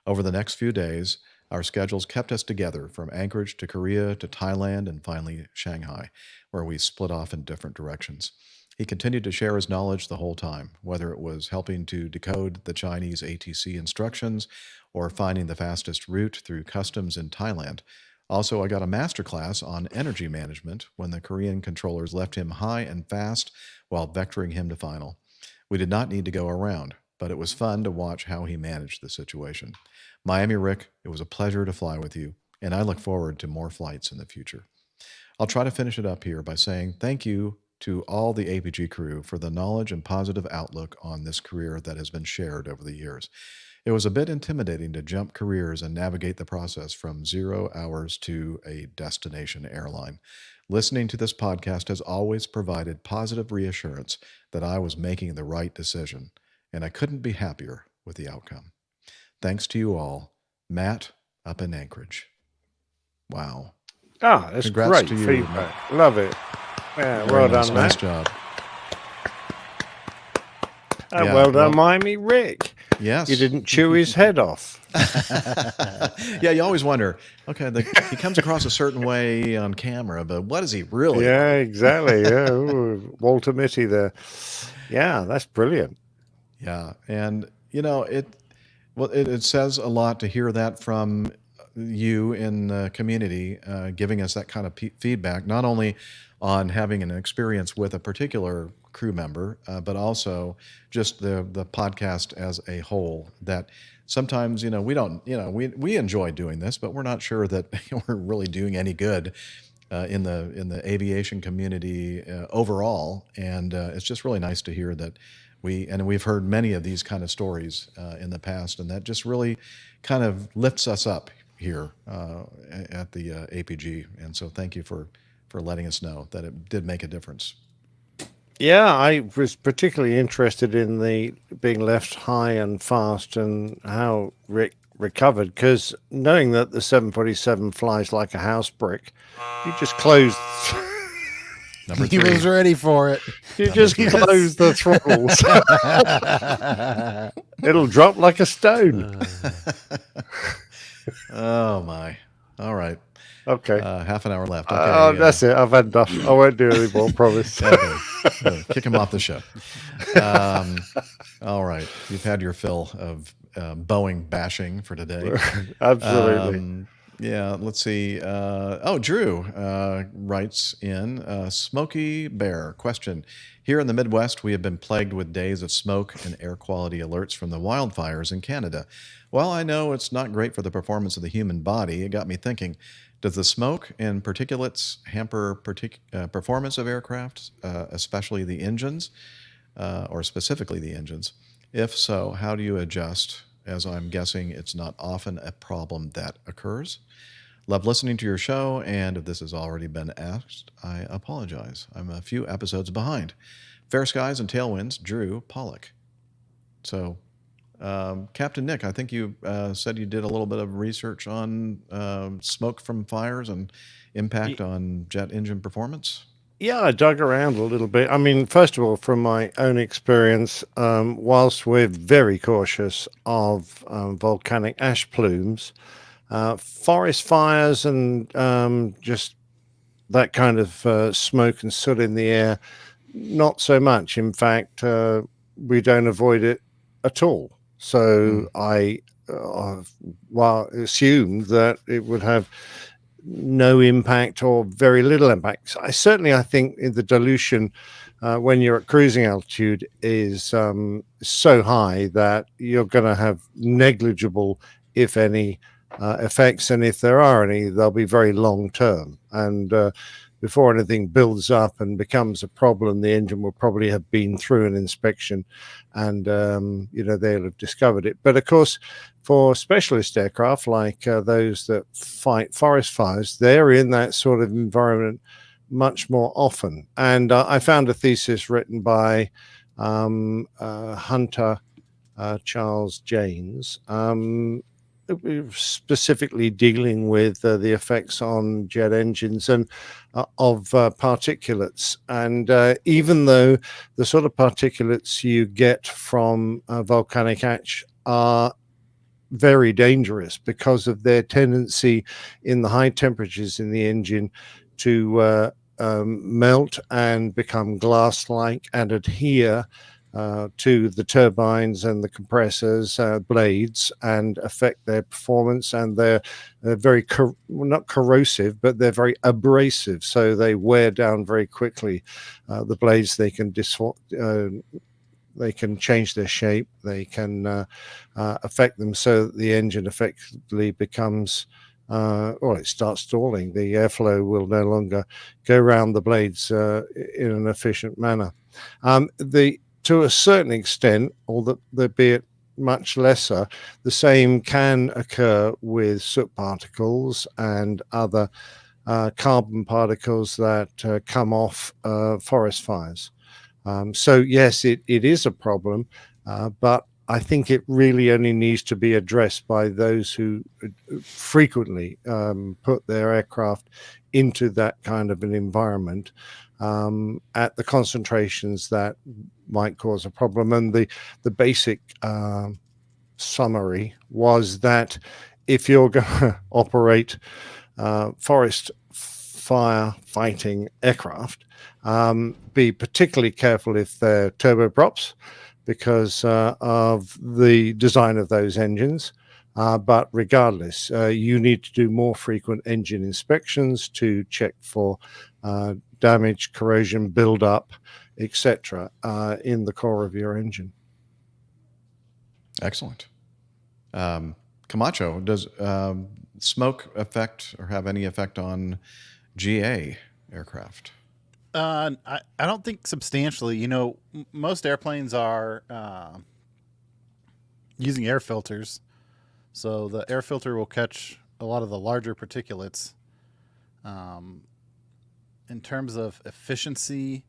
Over the next few days, our schedules kept us together from Anchorage to Korea to Thailand and finally Shanghai, where we split off in different directions. He continued to share his knowledge the whole time, whether it was helping to decode the Chinese ATC instructions or finding the fastest route through customs in Thailand. Also, I got a masterclass on energy management when the Korean controllers left him high and fast while vectoring him to final. We did not need to go around, but it was fun to watch how he managed the situation. Miami Rick, it was a pleasure to fly with you, and I look forward to more flights in the future. I'll try to finish it up here by saying thank you to all the APG crew for the knowledge and positive outlook on this career that has been shared over the years. It was a bit intimidating to jump careers and navigate the process from 0 hours to a destination airline. Listening to this podcast has always provided positive reassurance that I was making the right decision, and I couldn't be happier with the outcome. Thanks to you all, Matt up in Anchorage. Wow. Ah, that's Congrats great to you, feedback. Matt. Love it. Yeah, Very well nice. done, Nice Matt. job. And Yeah, well done, well- Miami Rick. Yes. You didn't chew his head off. Yeah, you always wonder, okay, he comes across a certain way on camera, but what is he really? Yeah, exactly. Yeah, ooh, Walter Mitty there. Yeah, that's brilliant. Yeah, and it says a lot to hear that from you in the community, giving us that kind of feedback, not only on having an experience with a particular crew member, but also just the podcast as a whole. That sometimes we don't we enjoy doing this, but we're not sure that we're really doing any good in the aviation community overall, and it's just really nice to hear that we've heard many of these kind of stories in the past, and that just really kind of lifts us up here at the APG. And so thank you for letting us know that it did make a difference. Yeah, I was particularly interested in the being left high and fast and how Rick recovered, because knowing that the 747 flies like a house brick, you just close. He was ready for it. You just close the throttles. It'll drop like a stone. Oh my! All right. Okay. Half an hour left. Okay. That's it. I've had enough. I won't do any more. Promise. Okay. Kick him off the show. All right. You've had your fill of Boeing bashing for today. Absolutely. Yeah. Let's see. Drew writes in Smoky Bear question. Here in the Midwest, we have been plagued with days of smoke and air quality alerts from the wildfires in Canada. While I know it's not great for the performance of the human body, it got me thinking, does the smoke and particulates hamper performance of aircraft, especially the engines, or specifically the engines? If so, how do you adjust, as I'm guessing it's not often a problem that occurs? Love listening to your show, and if this has already been asked, I apologize. I'm a few episodes behind. Fair skies and tailwinds, Drew Pollock. So, Captain Nick, I think you said you did a little bit of research on smoke from fires and impact on jet engine performance. Yeah, I dug around a little bit. I mean, first of all, from my own experience, whilst we're very cautious of volcanic ash plumes, forest fires and just that kind of smoke and soot in the air, not so much. In fact, we don't avoid it at all. So I assumed that it would have no impact or very little impact. I think the dilution when you're at cruising altitude is so high that you're going to have negligible, if any, effects, and if there are any, they'll be very long term. And before anything builds up and becomes a problem, the engine will probably have been through an inspection, and they'll have discovered it. But of course, for specialist aircraft like those that fight forest fires, they're in that sort of environment much more often. And I found a thesis written by Hunter Charles Janes, specifically dealing with the effects on jet engines and of particulates. And even though the sort of particulates you get from volcanic ash are very dangerous because of their tendency in the high temperatures in the engine to melt and become glass-like and adhere to the turbines and the compressors blades and affect their performance. And they're very not corrosive, but they're very abrasive, so they wear down very quickly. The blades, they can change their shape, they can affect them so that the engine effectively becomes it starts stalling. The airflow will no longer go around the blades in an efficient manner. To a certain extent, albeit much lesser, the same can occur with soot particles and other carbon particles that come off forest fires. So yes, it is a problem, but I think it really only needs to be addressed by those who frequently put their aircraft into that kind of an environment at the concentrations that might cause a problem. And the basic summary was that if you're going to operate forest fire fighting aircraft, be particularly careful if they're turboprops because of the design of those engines. But regardless, you need to do more frequent engine inspections to check for damage, corrosion, buildup, etc. In the core of your engine. Excellent. Camacho, does smoke affect or have any effect on GA aircraft? I don't think substantially. You know, most airplanes are using air filters, so the air filter will catch a lot of the larger particulates. In terms of efficiency,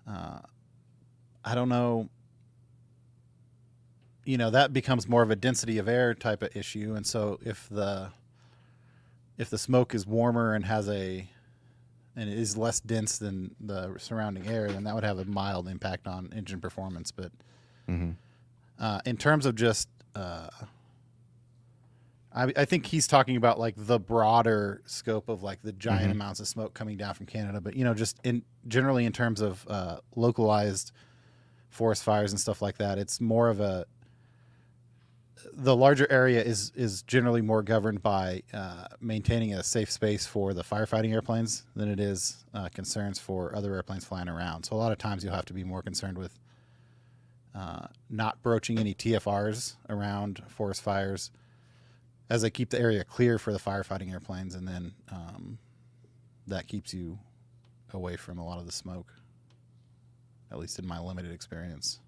I don't know. You know, that becomes more of a density of air type of issue, and so if the smoke is warmer and and it is less dense than the surrounding air, then that would have a mild impact on engine performance. But in terms of just, I think he's talking about like the broader scope of like the giant amounts of smoke coming down from Canada. But, you know, just generally in terms of localized forest fires and stuff like that, it's more of the larger area is generally more governed by maintaining a safe space for the firefighting airplanes than it is concerns for other airplanes flying around. So a lot of times you'll have to be more concerned with not broaching any TFRs around forest fires as they keep the area clear for the firefighting airplanes, and then that keeps you away from a lot of the smoke, at least in my limited experience.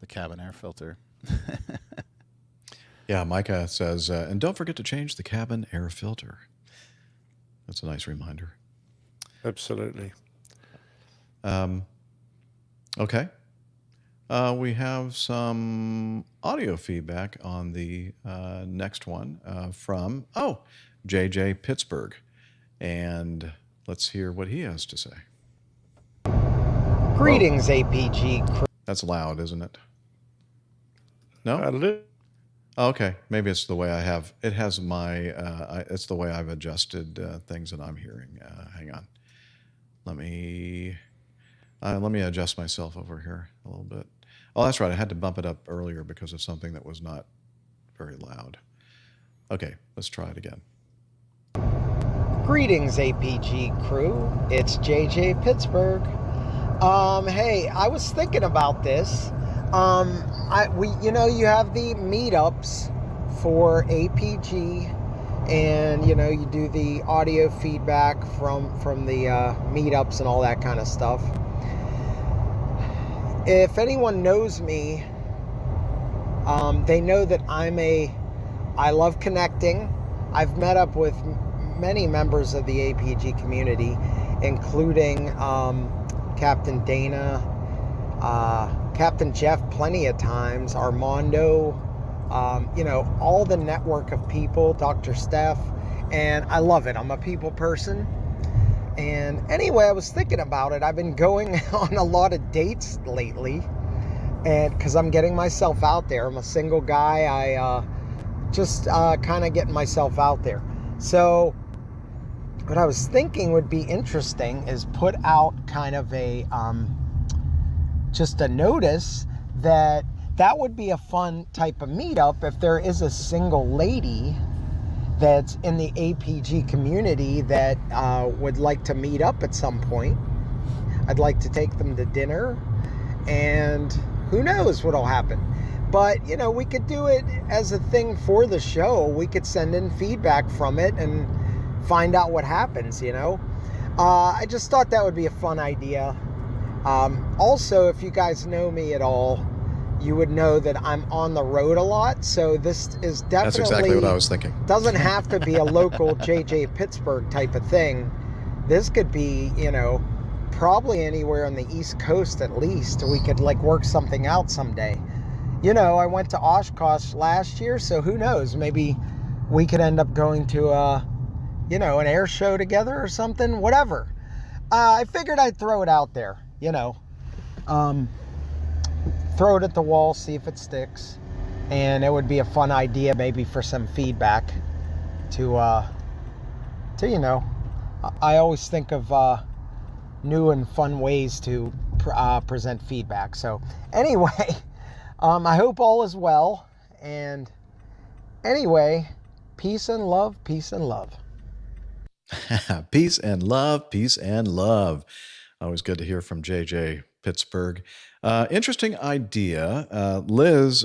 The cabin air filter. Yeah, Micah says, and don't forget to change the cabin air filter. That's a nice reminder. Absolutely. Okay. We have some audio feedback on the next one from, JJ Pittsburgh. And let's hear what he has to say. Greetings, APG crew. That's loud, isn't it? No? Okay, maybe it's the way I have. It has it's the way I've adjusted things that I'm hearing. Hang on. Let me adjust myself over here a little bit. Oh, that's right. I had to bump it up earlier because of something that was not very loud. Okay, let's try it again. Greetings, APG crew. It's JJ Pittsburgh. Hey, I was thinking about this. You have the meetups for APG, and you do the audio feedback from the meetups and all that kind of stuff. If anyone knows me, they know that I love connecting. I've met up with many members of the APG community, including Captain Dana, Captain Jeff plenty of times, Armando, all the network of people, Dr. Steph, and I love it. I'm a people person. And anyway, I was thinking about it. I've been going on a lot of dates lately, and because I'm getting myself out there. I'm a single guy. I just kind of getting myself out there. So what I was thinking would be interesting is put out kind of a just a notice that would be a fun type of meetup if there is a single lady that's in the APG community that would like to meet up at some point. I'd like to take them to dinner, and who knows what'll happen. But, we could do it as a thing for the show. We could send in feedback from it and find out what happens, I just thought that would be a fun idea. Also, if you guys know me at all, you would know that I'm on the road a lot. So this is definitely... That's exactly what I was thinking. Doesn't have to be a local JJ Pittsburgh type of thing. This could be, probably anywhere on the East Coast at least. We could work something out someday. I went to Oshkosh last year, so who knows? Maybe we could end up going to an air show together or something, whatever. I figured I'd throw it out there, throw it at the wall, see if it sticks. And it would be a fun idea maybe for some feedback to I always think of new and fun ways to present feedback. So anyway, I hope all is well. And anyway, peace and love, peace and love. Peace and love, peace and love. Always good to hear from JJ Pittsburgh. Interesting idea. Liz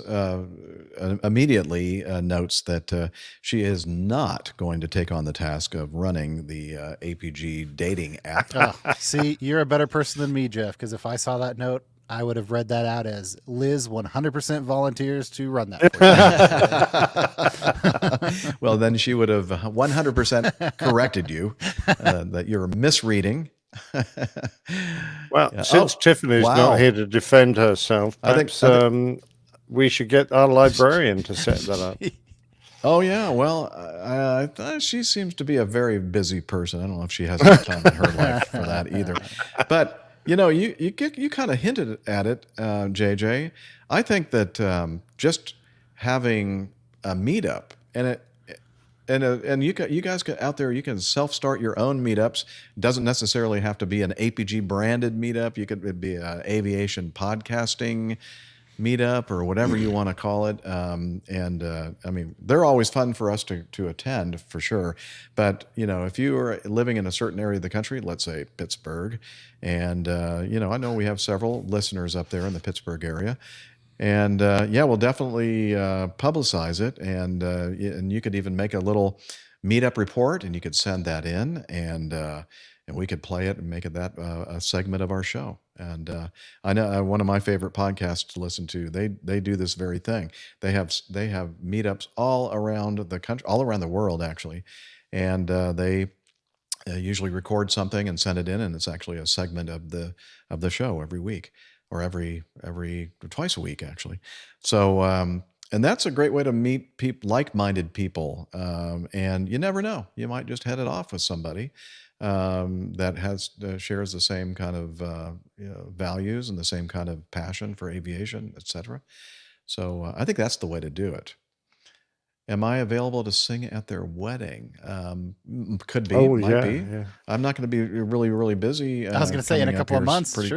immediately notes that she is not going to take on the task of running the APG dating app. See, you're a better person than me, Jeff, because if I saw that note, I would have read that out as Liz 100% volunteers to run that for you. Well, then she would have 100% corrected you that you're misreading. Well, since Tiffany's not here to defend herself, perhaps we should get our librarian to set that up. Oh, yeah. Well, she seems to be a very busy person. I don't know if she has enough time in her life for that either. But you know, you kind of hinted at it, JJ. I think that just having a meetup and you guys out there, you can self-start your own meetups. It doesn't necessarily have to be an APG branded meetup. It'd be an aviation podcasting meetup or whatever you want to call it. I mean, they're always fun for us to attend for sure. But, you know, if you are living in a certain area of the country, let's say Pittsburgh, and, you know, I know we have several listeners up there in the Pittsburgh area. And, yeah, we'll definitely publicize it. And you could even make a little meetup report and you could send that in and we could play it and make it a segment of our show. And I know one of my favorite podcasts to listen to, they do this very thing. They have meetups all around the country, all around the world actually, and they usually record something and send it in, and it's actually a segment of the show every week, or every twice a week actually. So and that's a great way to meet like-minded people, and you never know, you might just head it off with somebody that shares the same kind of values and the same kind of passion for aviation, etc. So I think that's the way to do it. Am I available to sing at their wedding? Could be, might be. Yeah. I'm not going to be really, really busy. I was going to say in a couple of months, pretty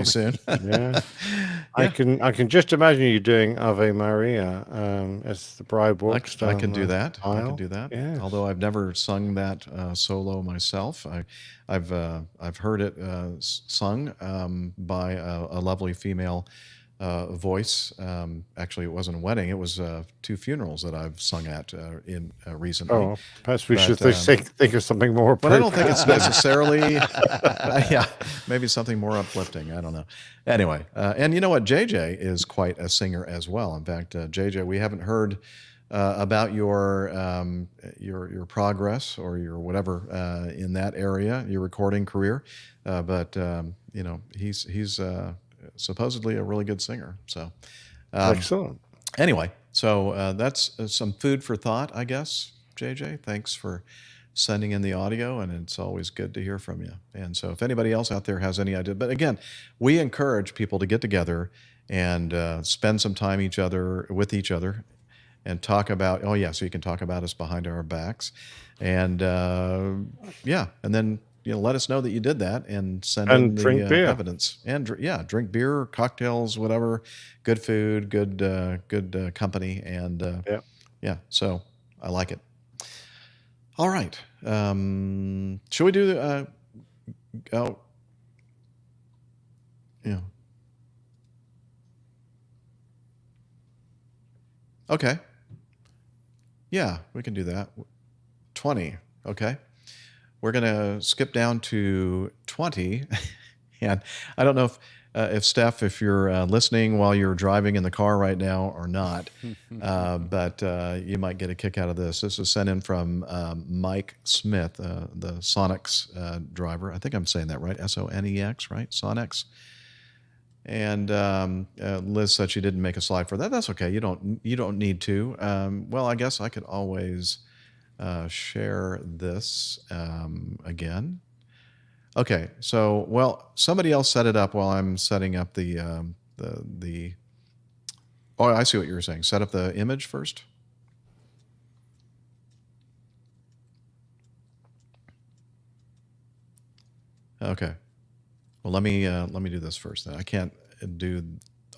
soon. Yeah. I can just imagine you doing Ave Maria as the bride walks down. I can do that. Aisle. I can do that. Yes. Although I've never sung that solo myself. I've heard it sung by a lovely female voice. Actually, it wasn't a wedding. It was 2 funerals that I've sung at in recently. Oh, perhaps we should think of something more But I appropriate. don't think it's necessarily, yeah, maybe something more uplifting. I don't know. Anyway, and you know what? JJ is quite a singer as well. In fact, JJ, we haven't heard about your progress or your whatever in that area, your recording career, but you know, he's supposedly a really good singer. So excellent. Anyway, so that's some food for thought, I guess. JJ, thanks for sending in the audio, and it's always good to hear from you. And so if anybody else out there has any idea, but again, we encourage people to get together and spend some time with each other and talk about, so you can talk about us behind our backs, and yeah, and then let us know that you did that and send in the drink beer. evidence. And drink beer, cocktails, whatever, good food, good company, and yeah. So I like it. All right, should we do okay. Yeah, we can do that. 20, okay. We're going to skip down to 20, and I don't know if Steph, if you're listening while you're driving in the car right now or not, but you might get a kick out of this. This is sent in from Mike Smith, the Sonex driver. I think I'm saying that right, Sonex, right? Sonex. And Liz said she didn't make a slide for that. That's okay. You don't need to. Well, I guess I could always share this again. Okay, so somebody else set it up while I'm setting up the oh, I see what you were saying. Set up the image first. Okay. Well, let me do this first then. I can't do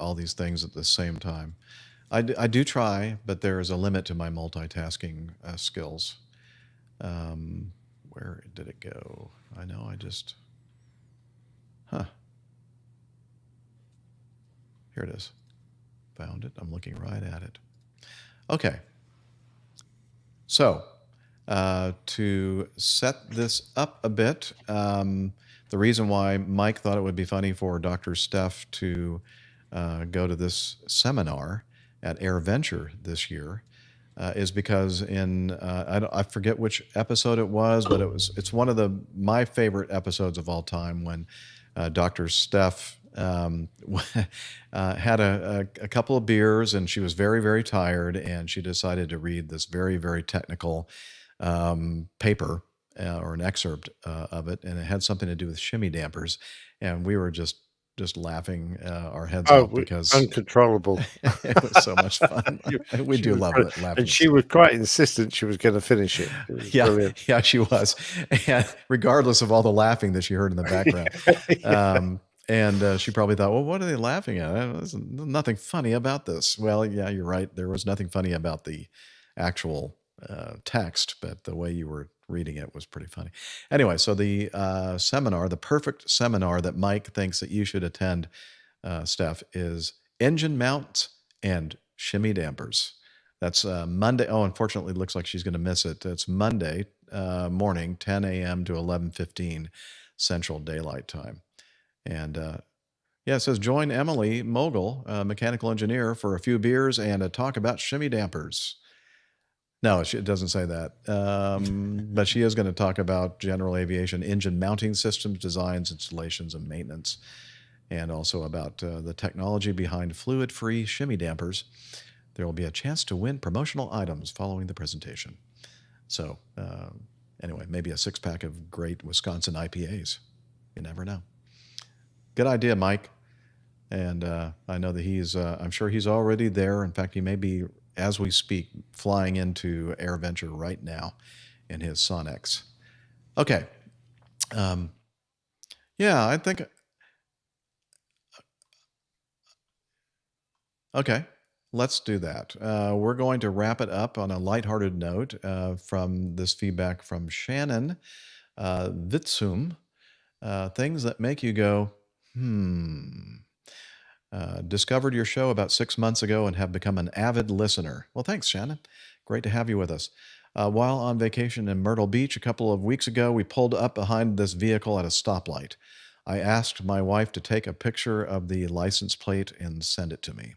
all these things at the same time. I do try, but there is a limit to my multitasking skills. Where did it go? I know I just... Here it is. Found it. I'm looking right at it. Okay. So to set this up a bit, the reason why Mike thought it would be funny for Dr. Steph to go to this seminar at AirVenture this year is because in I forget which episode it was, but it's one of my favorite episodes of all time when Dr. Steph had a couple of beers and she was very, very tired, and she decided to read this very, very technical paper or an excerpt of it, and it had something to do with shimmy dampers, and we were just laughing our heads off because uncontrollable. It was so much fun. We do love it. Laughing, and she was quite insistent she was going to finish it. It was brilliant. Yeah, she was, and regardless of all the laughing that she heard in the background. And she probably thought, well, what are they laughing at? There's nothing funny about this. Well, yeah, you're right. There was nothing funny about the actual text, but the way you were reading it was pretty funny. Anyway, so the seminar, the perfect seminar that Mike thinks that you should attend, Steph, is engine mounts and shimmy dampers. That's Monday. Oh, unfortunately, it looks like she's going to miss it. It's Monday morning, 10 a.m. to 11:15 Central Daylight Time. And yeah, it says, join Emily Mogul, mechanical engineer, for a few beers and a talk about shimmy dampers. No, it doesn't say that. But she is going to talk about general aviation engine mounting systems, designs, installations, and maintenance, and also about the technology behind fluid-free shimmy dampers. There will be a chance to win promotional items following the presentation. So anyway, maybe a six-pack of great Wisconsin IPAs. You never know. Good idea, Mike. And I know that I'm sure he's already there. In fact, he may be, as we speak, flying into AirVenture right now in his Sonex. Okay. Yeah, I think. Okay, let's do that. We're going to wrap it up on a lighthearted note from this feedback from Shannon Vitsum. Things that make you go, discovered your show about 6 months ago and have become an avid listener. Well, thanks, Shannon. Great to have you with us. While on vacation in Myrtle Beach a couple of weeks ago, we pulled up behind this vehicle at a stoplight. I asked my wife to take a picture of the license plate and send it to me.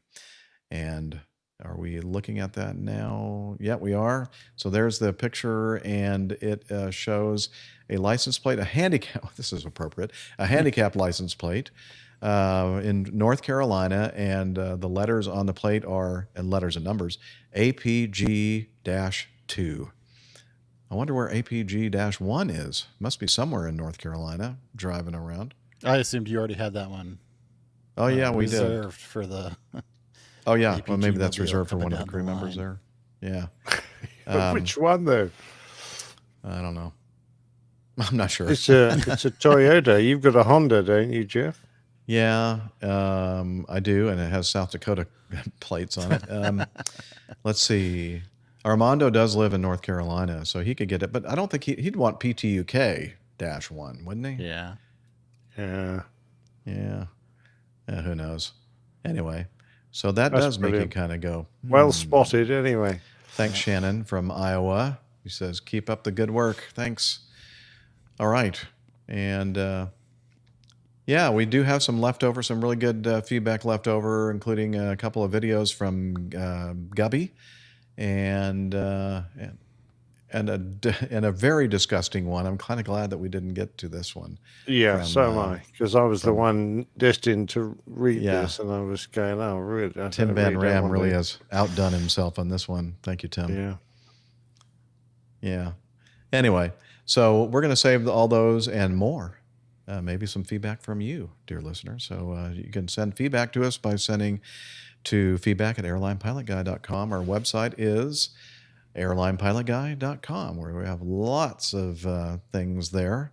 And are we looking at that now? Yeah, we are. So there's the picture, and it shows a license plate, a handicap. This is appropriate. A handicap license plate in North Carolina, and the letters on the plate are, and letters and numbers, APG-2. I wonder where APG-1 is. Must be somewhere in North Carolina, driving around. I assumed you already had that one. Oh yeah, we did. Reserved for the. Oh yeah, well APG maybe that's mobile reserved for coming one of the down crew the members line. there. Yeah. Which one though? I don't know. I'm not sure. It's a Toyota. You've got a Honda, don't you, Jeff? Yeah, I do, and it has South Dakota plates on it. Let's see. Armando does live in North Carolina, so he could get it, but I don't think he'd want PTUK-1, wouldn't he? Yeah. Yeah. Who knows? Anyway, so that does make you kind of go. Well spotted, anyway. Thanks, Shannon from Iowa. He says, keep up the good work. Thanks. All right. And yeah, we do have some leftover, some really good feedback left over, including a couple of videos from Gubby and a very disgusting one. I'm kind of glad that we didn't get to this one. Yeah, so am I, because I was the one destined to read this, and I was going, oh, really? Tim Van Ram really has outdone himself on this one. Thank you, Tim. Yeah. Anyway, so we're going to save all those and more. Maybe some feedback from you, dear listener. So you can send feedback to us by sending to feedback@airlinepilotguy.com. Our website is airlinepilotguy.com, where we have lots of things there.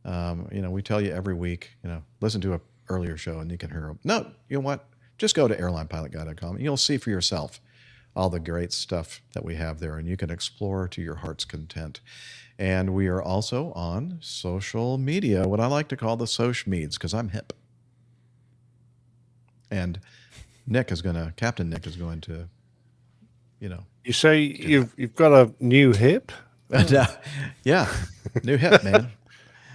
We tell you every week, listen to an earlier show and you can hear them. No, you know what? Just go to airlinepilotguy.com and you'll see for yourself all the great stuff that we have there, and you can explore to your heart's content. And we are also on social media, what I like to call the social meds, because I'm hip. And Captain Nick is going to, You say you've got a new hip? Yeah, new hip, man.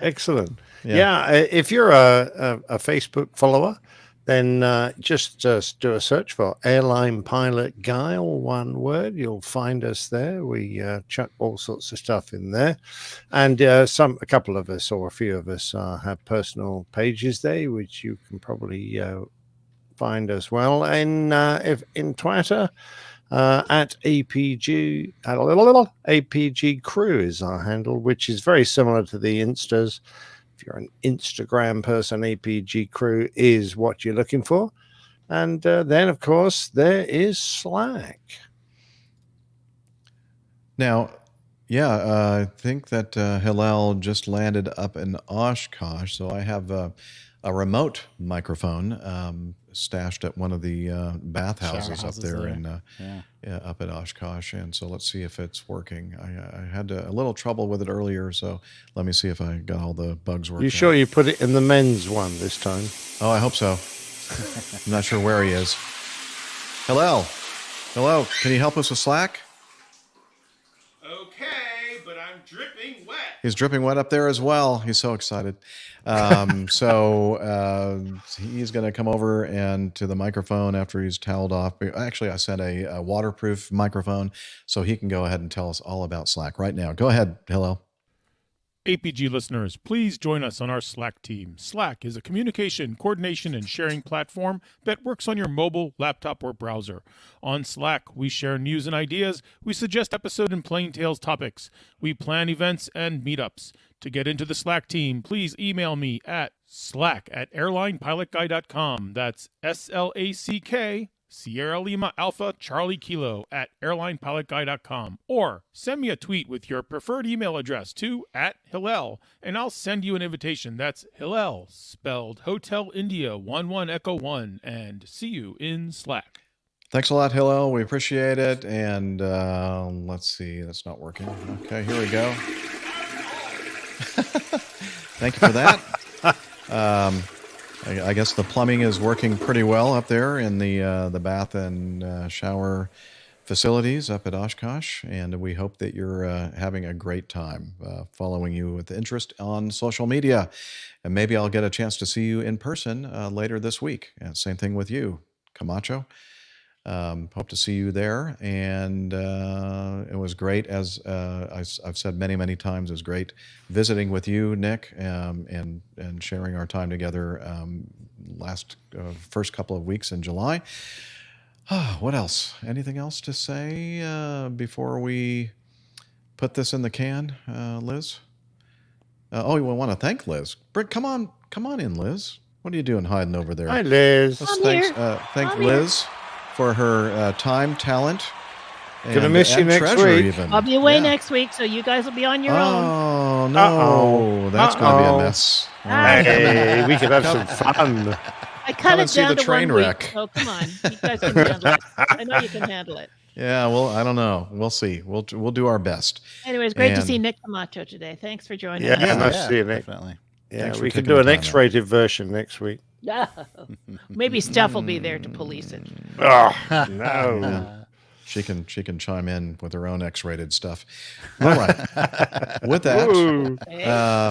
Excellent. Yeah. Yeah, if you're a Facebook follower, then just do a search for Airline Pilot Guy, all one word. You'll find us there. We chuck all sorts of stuff in there, and a couple of us or a few of us have personal pages there, which you can probably find as well. And if in Twitter. At APG, APG Crew is our handle, which is very similar to the Instas. If you're an Instagram person, APG Crew is what you're looking for. And then, of course, there is Slack. Now, I think that Hillel just landed up in Oshkosh, so I have a remote microphone stashed at one of the bathhouses up there, up at Oshkosh, and so let's see if it's working. I had a little trouble with it earlier, so let me see if I got all the bugs working. You sure you put it in the men's one this time? Oh, I hope so. I'm not sure where he is. Hello, can you help us with Slack? Okay, but I'm dripping wet. He's dripping wet up there as well. He's so excited. So he's going to come over and to the microphone after he's toweled off. Actually, I sent a waterproof microphone so he can go ahead and tell us all about Slack right now. Go ahead, Hillel. APG listeners, please join us on our Slack team. Slack is a communication, coordination, and sharing platform that works on your mobile, laptop, or browser. On Slack, we share news and ideas, we suggest episode and plain tales topics, we plan events and meetups. To get into the Slack team, please email me at slack@airlinepilotguy.com. That's SLACK, Sierra Lima Alpha Charlie Kilo @airlinepilotguy.com, or send me a tweet with your preferred email address to @Hillel, and I'll send you an invitation. That's Hillel, spelled Hotel India 11 Echo 1, and see you in Slack. Thanks a lot, Hillel. We appreciate it. And let's see, that's not working. Okay, here we go. Thank you for that. I guess the plumbing is working pretty well up there in the bath and shower facilities up at Oshkosh, and we hope that you're having a great time following you with interest on social media. And maybe I'll get a chance to see you in person later this week. And same thing with you, Camacho. Hope to see you there. And it was great, as I've said many times, it was great visiting with you, Nick, and sharing our time together first couple of weeks in July. What else? Anything else to say before we put this in the can, Liz? We want to thank Liz. Britt, come on in, Liz. What are you doing hiding over there? Hi, Liz. Thank Liz for her time, talent. Gonna miss you next week. Even. I'll be away next week, so you guys will be on your own. Oh, no. That's going to be a mess. Hey, we could have some fun. I cut it down to 1 wreck. week, so come on. You guys can handle it. I know you can handle it. Yeah, well, I don't know. We'll see. We'll do our best. Anyways, great to see Nick Camacho today. Thanks for joining us. Yeah, nice to see you, Nick. Definitely. Yeah, we could do an X-rated version next week. Maybe Steph will be there to police it. Oh, no. She can chime in with her own X-rated stuff. All right. With that,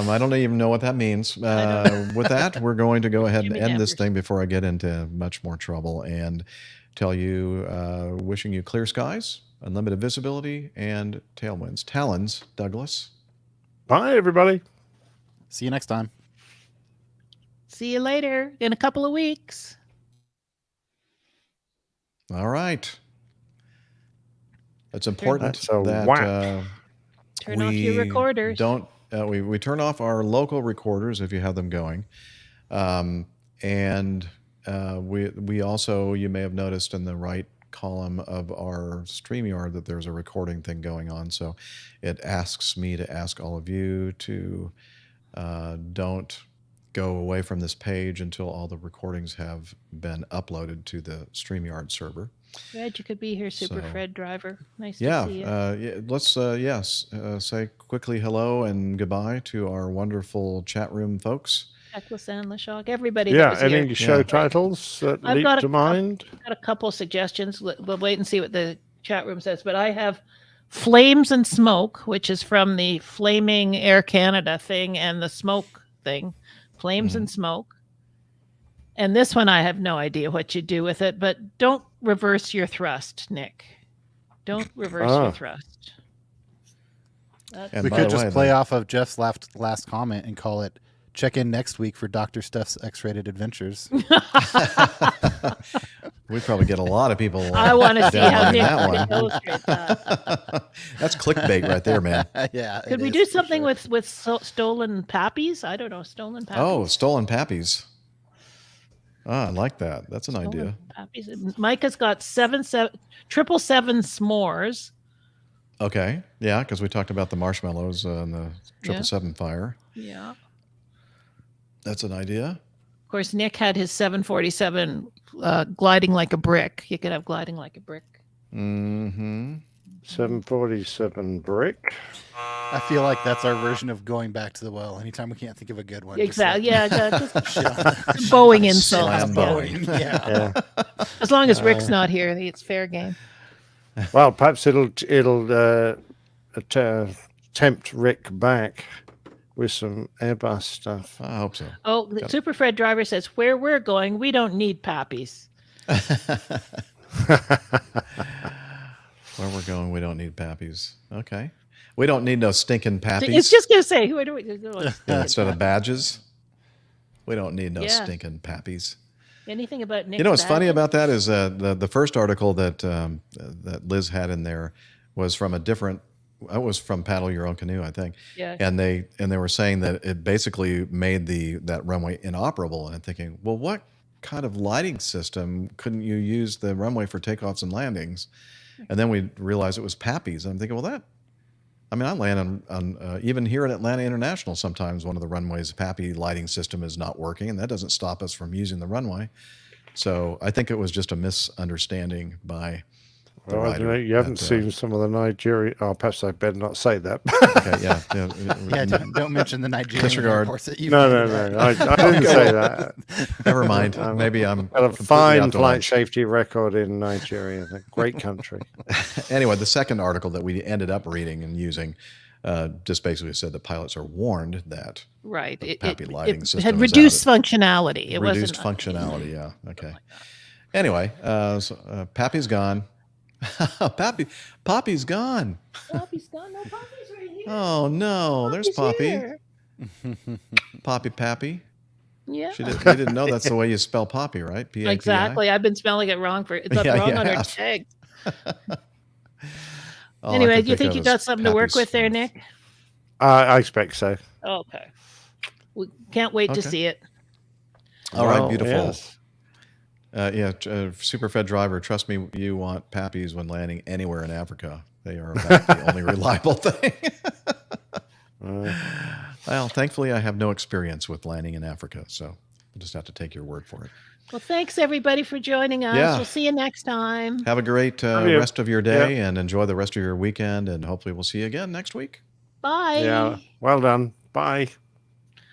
I don't even know what that means. With that, we're going to go ahead and end this thing before I get into much more trouble and tell you, wishing you clear skies, unlimited visibility, and tailwinds. Talons, Douglas. Bye, everybody. See you next time. See you later in a couple of weeks. All right. It's important that turn off your recorders. We turn off our local recorders if you have them going, and we also, you may have noticed in the right column of our StreamYard that there's a recording thing going on. So it asks me to ask all of you to don't go away from this page until all the recordings have been uploaded to the StreamYard server. Glad you could be here, Super Fred Driver. Nice to see you. Let's say quickly hello and goodbye to our wonderful chat room folks. Heckless and Lashog, everybody. Yeah, that was here. any show titles that I've leap to mind? I've got a couple of suggestions. We'll wait and see what the chat room says. But I have Flames and Smoke, which is from the Flaming Air Canada thing and the Smoke thing. Flames and Smoke. And this one, I have no idea what you do with it, but don't reverse your thrust, Nick. Don't reverse your thrust. We could just play off of Jeff's last comment and call it "Check in next week for Dr. Steph's X-rated adventures." We'd probably get a lot of people. I want to see how Nick that can one. illustrate that. That's clickbait right there, man. Yeah. Could we do something with stolen pappies? I don't know, stolen pappies. Oh, stolen pappies. I like that. That's an idea. Pappies. Micah's got 777 s'mores. Okay. Yeah, because we talked about the marshmallows and the 777 fire. Yeah. That's an idea. Of course, Nick had his 747 gliding like a brick. You could have gliding like a brick. Mm-hmm. 747 brick. I feel like that's our version of going back to the well. Anytime we can't think of a good one. Exactly. Just Boeing insult. Yeah. As long as Rick's not here, it's fair game. Well, perhaps it'll tempt Rick back with some Airbus stuff. I hope so. Oh, the Super Fred driver says, where we're going, we don't need pappies. Where we're going, we don't need pappies. Okay. We don't need no stinking pappies. It's just going to say, who do we do? Instead of badges, we don't need no stinking pappies. Anything about Nick's You know what's funny badges? about that is the first article that Liz had in there was from a different. It was from Paddle Your Own Canoe, I think. Yeah. And they were saying that it basically made that runway inoperable. And I'm thinking, well, what kind of lighting system couldn't you use the runway for takeoffs and landings? And then we realized it was pappies. And I'm thinking, well, I land on even here at Atlanta International, sometimes one of the runways, pappy lighting system is not working, and that doesn't stop us from using the runway. So I think it was just a misunderstanding by the rider. You haven't seen some of the Nigerian. Oh, perhaps I better not say that. Okay, yeah. Don't mention the Nigerian Disregard. airports that you've No. been I didn't say that. Never mind. Maybe I'm got a fine flight safety record in Nigeria. A great country. Anyway, the second article that we ended up reading and using just basically said that pilots are warned that the pappy lighting system had is reduced out. functionality. It reduced wasn't functionality. Yeah. Okay. Anyway, Pappy's gone. Poppy's gone. Poppy's gone. No, Poppy's right here. Oh no, there's Poppy. Here. Poppy Pappy. Yeah. You didn't know that's the way you spell Poppy, right? P-A-P-I? Exactly. I've been spelling it wrong it's up wrong on our tag. All Anyway, I do you can think you of got is something to work Pappy's with there, Nick? I expect so. Okay. We can't wait to see it. All right, beautiful. Yes. Superfed driver, trust me, you want pappies when landing anywhere in Africa. They are about the only reliable thing. Well, thankfully, I have no experience with landing in Africa, so we'll just have to take your word for it. Well, thanks everybody for joining us. Yeah. We'll see you next time. Have a great rest of your day and enjoy the rest of your weekend, and hopefully we'll see you again next week. Bye. Yeah. Well done. Bye.